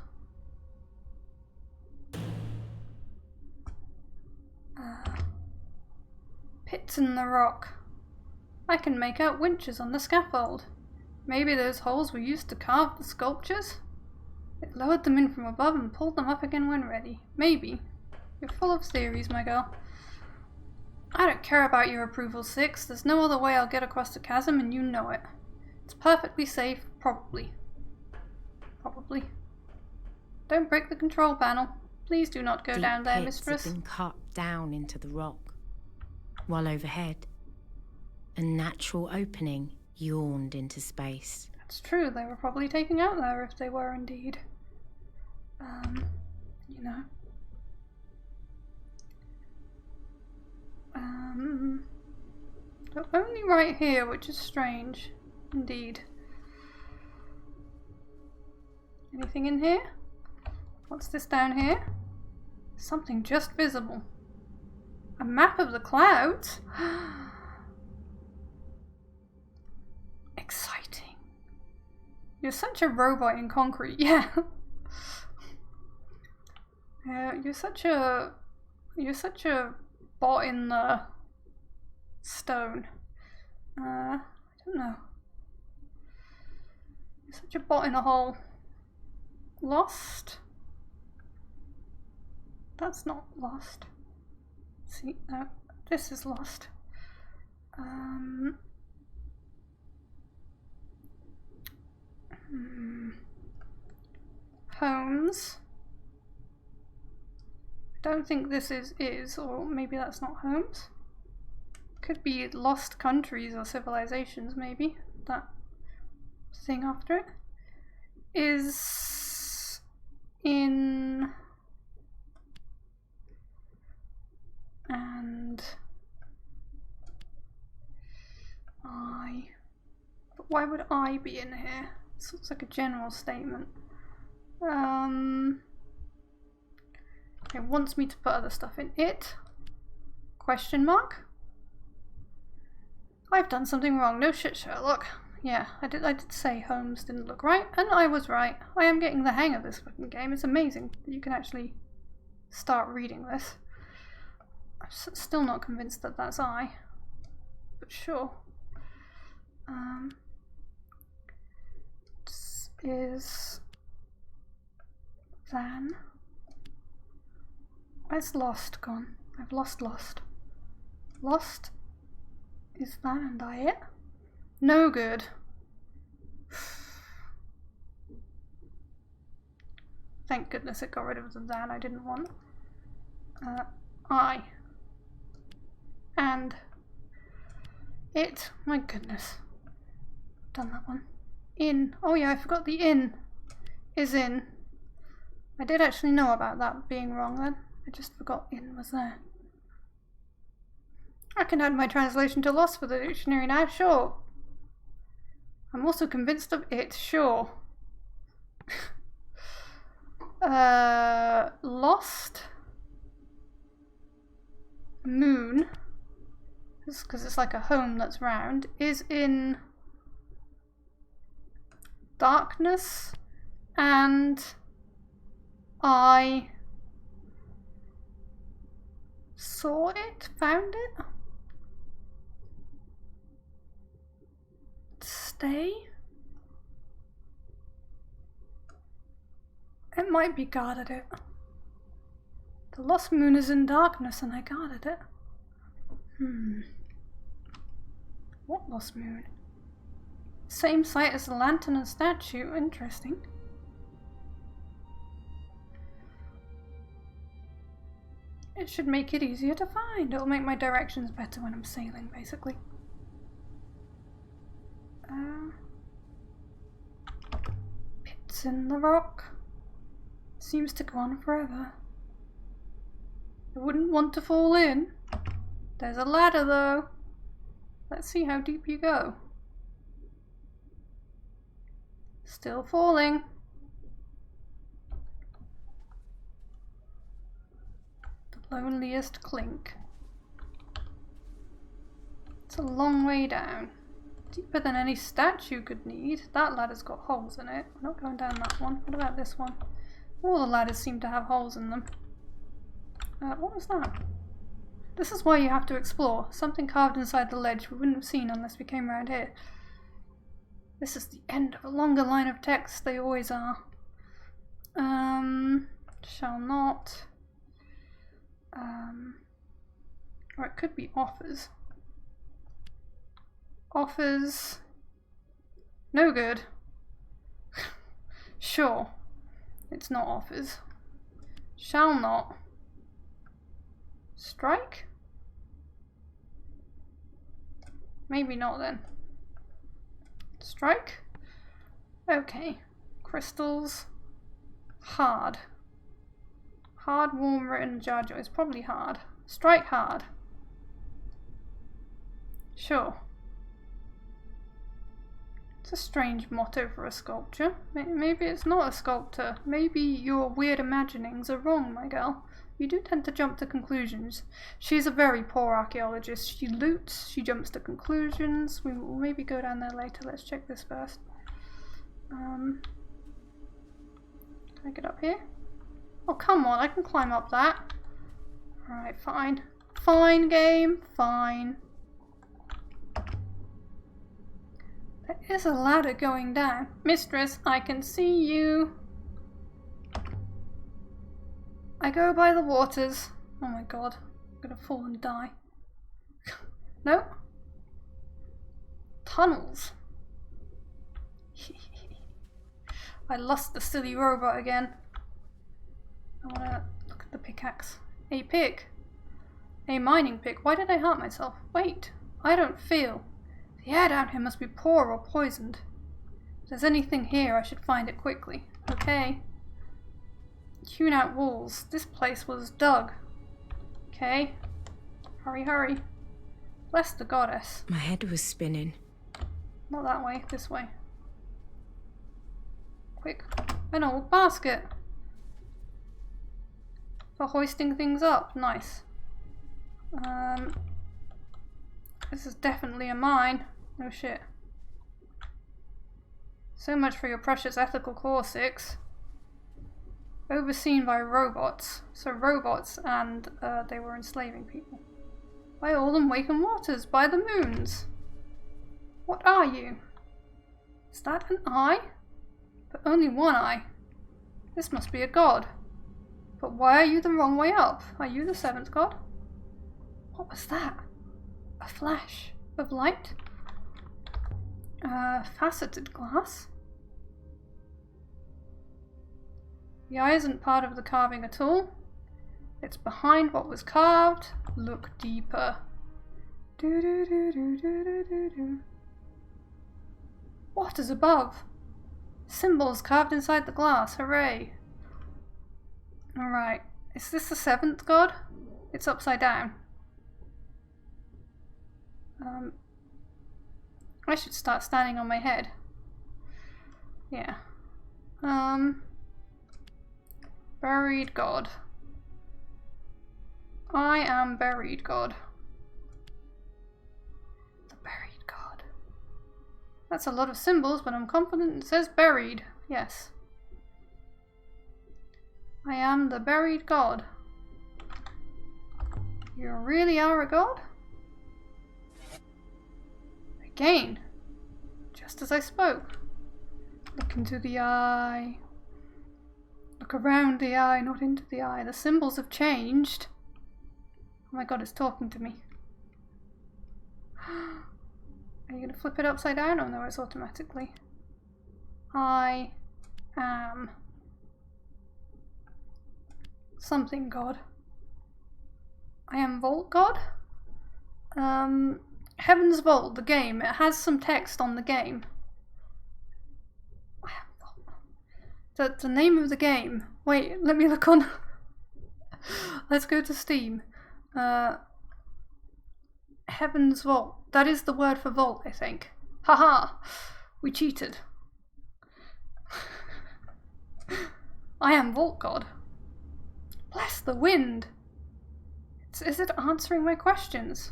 Pits in the rock. I can make out winches on the scaffold. Maybe those holes were used to carve the sculptures? It lowered them in from above and pulled them up again when ready. Maybe. You're full of theories, my girl. I don't care about your approval, 6. There's no other way I'll get across the chasm and you know it. It's perfectly safe, probably. Probably. Don't break the control panel. Please do not go down there, mistress. Deep pits had been cut down into the rock, while overhead, a natural opening yawned into space. That's true, they were probably taken out there if they were indeed. You know. But only right here, which is strange. Indeed. Anything in here? What's this down here? Something just visible. A map of the clouds? Exciting. You're such a robot in concrete. Yeah. Yeah, you're such a bot in the stone. I don't know. You're such a bot in a hole. Lost? That's not lost. See, no, this is lost. Homes. I don't think this is, or maybe that's not homes. Could be lost countries or civilizations, maybe. That thing after it is in and I. But why would I be in here? This looks like a general statement. It wants me to put other stuff in it. Question mark? I've done something wrong. No shit, Sherlock. Yeah, I did say homes didn't look right, and I was right. I am getting the hang of this fucking game. It's amazing that you can actually start reading this. I'm still not convinced that that's I, but sure. This is Van. Where's Lost gone? I've lost Lost. Lost is that and I it? No good. Thank goodness it got rid of the than I didn't want. I. And. It. My goodness. Done that one. In. Oh yeah, I forgot the in is in. I did actually know about that being wrong then. I just forgot in was there. I can add my translation to lost for the dictionary now, sure. I'm also convinced of it, sure. Lost moon, because it's like a home that's round, is in darkness, and I saw it, found it. Stay. It might be guarded it. The lost moon is in darkness and I guarded it. What lost moon? Same site as the lantern and statue. Interesting. It should make it easier to find. It'll make my directions better when I'm sailing, basically. Pits in the rock. Seems to go on forever. I wouldn't want to fall in. There's a ladder though. Let's see how deep you go. Still falling. The loneliest clink. It's a long way down. Deeper than any statue could need. That ladder's got holes in it. We're not going down that one. What about this one? All the ladders seem to have holes in them. What was that? This is why you have to explore. Something carved inside the ledge we wouldn't have seen unless we came around here. This is the end of a longer line of text. They always are. Shall not. Or it could be offers. Offers. No good. Sure. It's not offers. Shall not. Strike? Maybe not then. Strike? Okay. Crystals. Hard. Hard, warm, written, judge. It's probably hard. Strike hard. Sure. It's a strange motto for a sculpture. Maybe it's not a sculptor. Maybe your weird imaginings are wrong, my girl. You do tend to jump to conclusions. She's a very poor archaeologist. She loots, she jumps to conclusions. We will maybe go down there later. Let's check this first. Can I get up here? Oh, come on, I can climb up that. Alright, fine. Fine, game, fine. There is a ladder going down. Mistress, I can see you. I go by the waters. Oh my god, I'm gonna fall and die. No? Tunnels. I lost the silly robot again. I wanna look at the pickaxe. A pick. A mining pick. Why did I hurt myself? Wait, I don't feel. The air down here must be poor or poisoned. If there's anything here, I should find it quickly. Okay. Hewn out walls. This place was dug. Okay. Hurry, hurry. Bless the goddess. My head was spinning. Not that way, this way. Quick. An old basket. For hoisting things up. Nice. This is definitely a mine. No shit. So much for your precious ethical core 6. Overseen by robots. So robots, and they were enslaving people. By all the waken waters, by the moons. What are you? Is that an eye? But only one eye. This must be a god. But why are you the wrong way up? Are you the 7th god? What was that? A flash of light? Faceted glass? The eye isn't part of the carving at all. It's behind what was carved. Look deeper. Do do do do do do do do. What is above? Symbols carved inside the glass. Hooray. Alright. Is this the 7th god? It's upside down. I should start standing on my head. Yeah. Buried god. I am buried god. The buried god. That's a lot of symbols, but I'm confident it says buried. Yes. I am the buried god. You really are a god? Again, just as I spoke. Look into the eye. Look around the eye, not into the eye. The symbols have changed. Oh my god, it's talking to me. Are you going to flip it upside down? Oh no, it's automatically. I am something god. I am Vault God? Heaven's Vault, the game. It has some text on the game. I am Vault. The name of the game. Wait, let me look on. Let's go to Steam. Heaven's Vault. That is the word for vault, I think. Haha! We cheated. I am Vault God. Bless the wind. Is it answering my questions?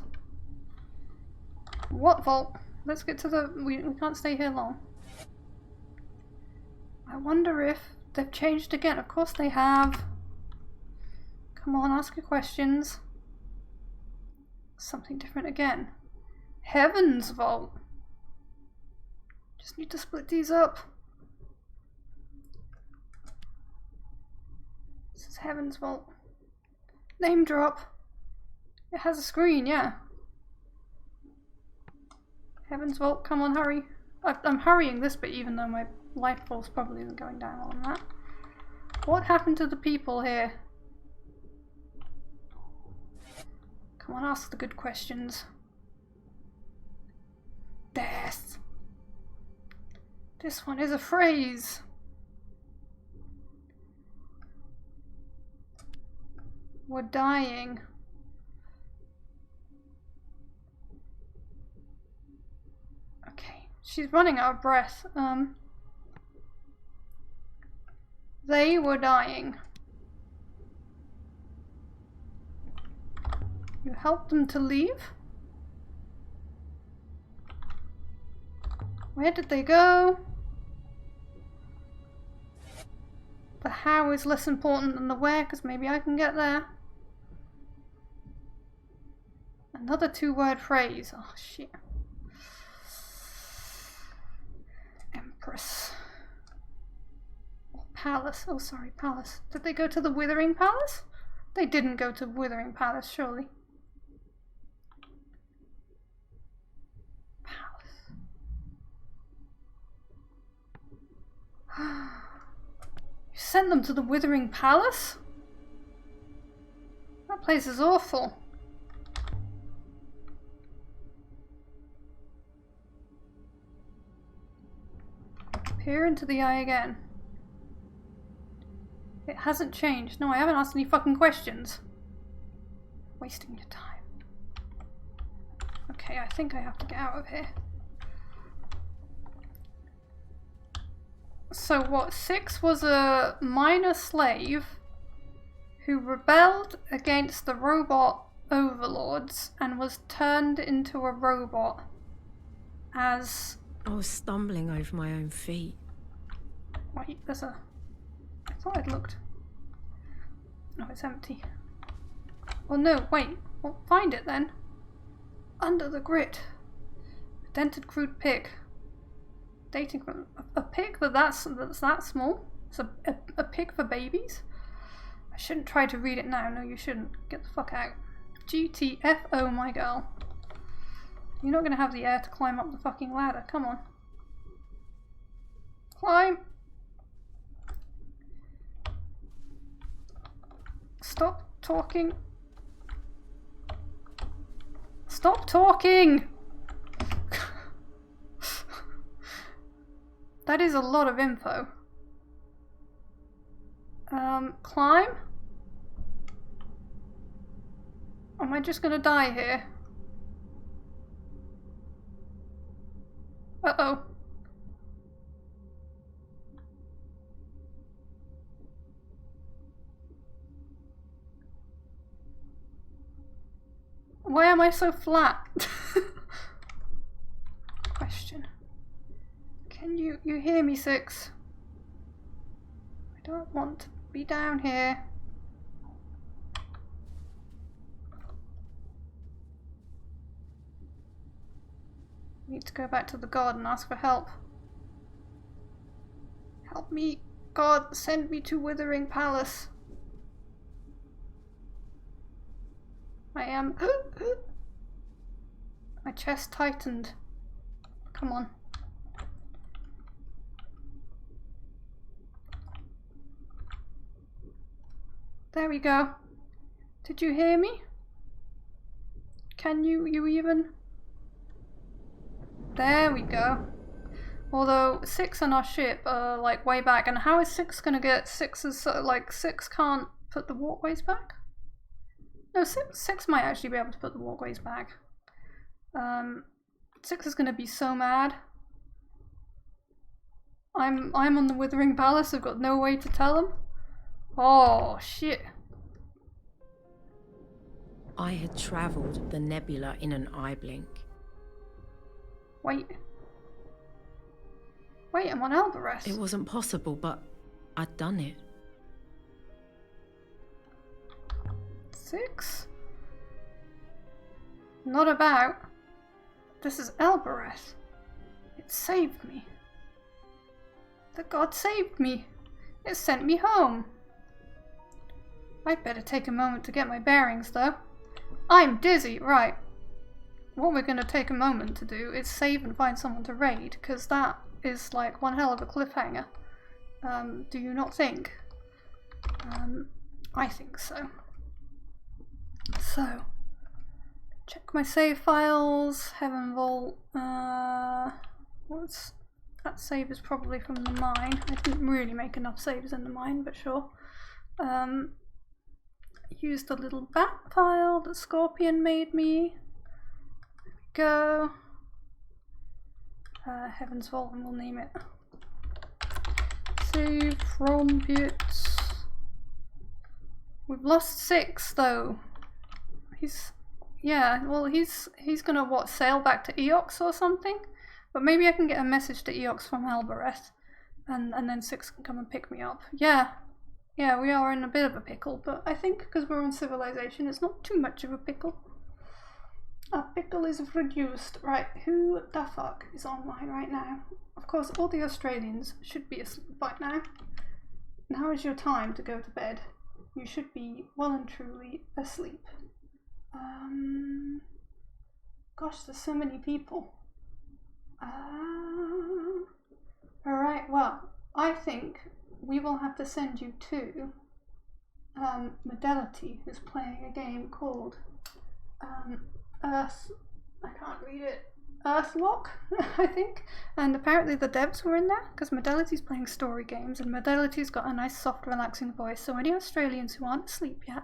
What vault? Let's get to the... We can't stay here long. I wonder if they've changed again. Of course they have. Come on, ask your questions. Something different again. Heaven's Vault. Just need to split these up. This is Heaven's Vault. Name drop. It has a screen, yeah. Heaven's Vault, come on, hurry. I'm hurrying this bit even though my life force probably isn't going down on that. What happened to the people here? Come on, ask the good questions. Death. This one is a phrase. were dying. Okay, she's running out of breath. They were dying. You helped them to leave? Where did they go? The how is less important than the where, because maybe I can get there. Another two-word phrase. Oh, shit. Empress. Or palace. Oh, sorry, palace. Did they go to the Withering Palace? They didn't go to Withering Palace, surely. Palace. You sent them to the Withering Palace? That place is awful. Peer into the eye again. It hasn't changed. No, I haven't asked any fucking questions. Wasting your time. Okay, I think I have to get out of here. So what, 6 was a minor slave who rebelled against the robot overlords and was turned into a robot as... I was stumbling over my own feet. Wait, there's a... I thought I'd looked. No, it's empty. Oh no, wait. Well, find it then. Under the grit. A dented crude pig. Dating a pig that's that small? It's a pig for babies? I shouldn't try to read it now. No, you shouldn't. Get the fuck out. GTFO, my girl. You're not gonna have the air to climb up the fucking ladder. Come on. Climb! Stop talking. Stop talking! That is a lot of info. Climb? Am I just gonna die here? Uh-oh. Why am I so flat? Question. Can you hear me, 6? I don't want to be down here. Need to go back to the god and ask for help. Help me, God, send me to Withering Palace. I am... My chest tightened. Come on. There we go. Did you hear me? Can you even... There we go. Although 6 on our ship are like way back, and how is 6 gonna get 6's like 6 can't put the walkways back? No, 6 might actually be able to put the walkways back. 6 is gonna be so mad. I'm on the Withering Palace. I've got no way to tell him. Oh shit. I had travelled the nebula in an eye blink. Wait, I'm on Alvarez. It wasn't possible, but I'd done it. 6? Not about. This is Alvarez. It saved me. The god saved me. It sent me home. I'd better take a moment to get my bearings, though. I'm dizzy, right. What we're going to take a moment to do is save and find someone to raid, because that is like one hell of a cliffhanger. Do you not think? I think so. So, check my save files, Heaven Vault, what's, that save is probably from the mine. I didn't really make enough saves in the mine, but sure. use the little bat file that Scorpion made me. There we go. Heaven's Vault, and we'll name it. Save from pits. We've lost 6 though. He's gonna what, sail back to Eox or something? But maybe I can get a message to Eox from Albereth and then 6 can come and pick me up. Yeah, we are in a bit of a pickle, but I think because we're on civilization it's not too much of a pickle. A pickle is reduced. Right, who the fuck is online right now? Of course, all the Australians should be asleep by now. Now is your time to go to bed. You should be well and truly asleep. Gosh, there's so many people. Alright, well, I think we will have to send you to Modelity, who's playing a game called Earth, I can't read it, Earthlock, I think, and apparently the devs were in there, because Modality's playing story games, and Modality's got a nice soft relaxing voice, so any Australians who aren't asleep yet,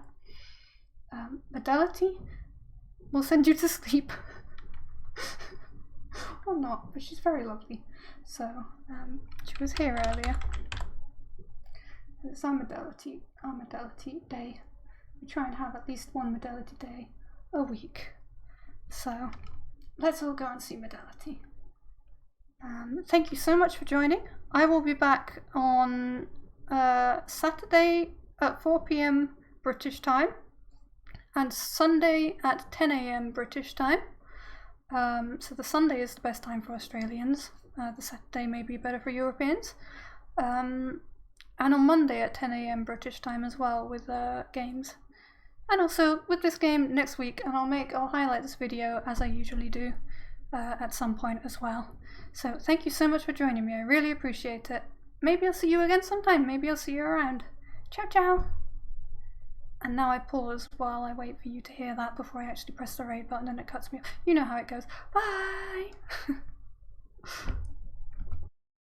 Modality will send you to sleep. Or not, but she's very lovely. So, she was here earlier. It's our Modality day. We try and have at least one Modality day a week. So, let's all go and see Modality. Thank you so much for joining. I will be back on Saturday at 4 PM British time and Sunday at 10 AM British time. So the Sunday is the best time for Australians. The Saturday may be better for Europeans. And on Monday at 10 AM British time as well with games. And also with this game next week, and I'll highlight this video as I usually do at some point as well. So thank you so much for joining me, I really appreciate it. Maybe I'll see you again sometime, maybe I'll see you around. Ciao ciao! And now I pause while I wait for you to hear that before I actually press the raid button and it cuts me off. You know how it goes. Bye!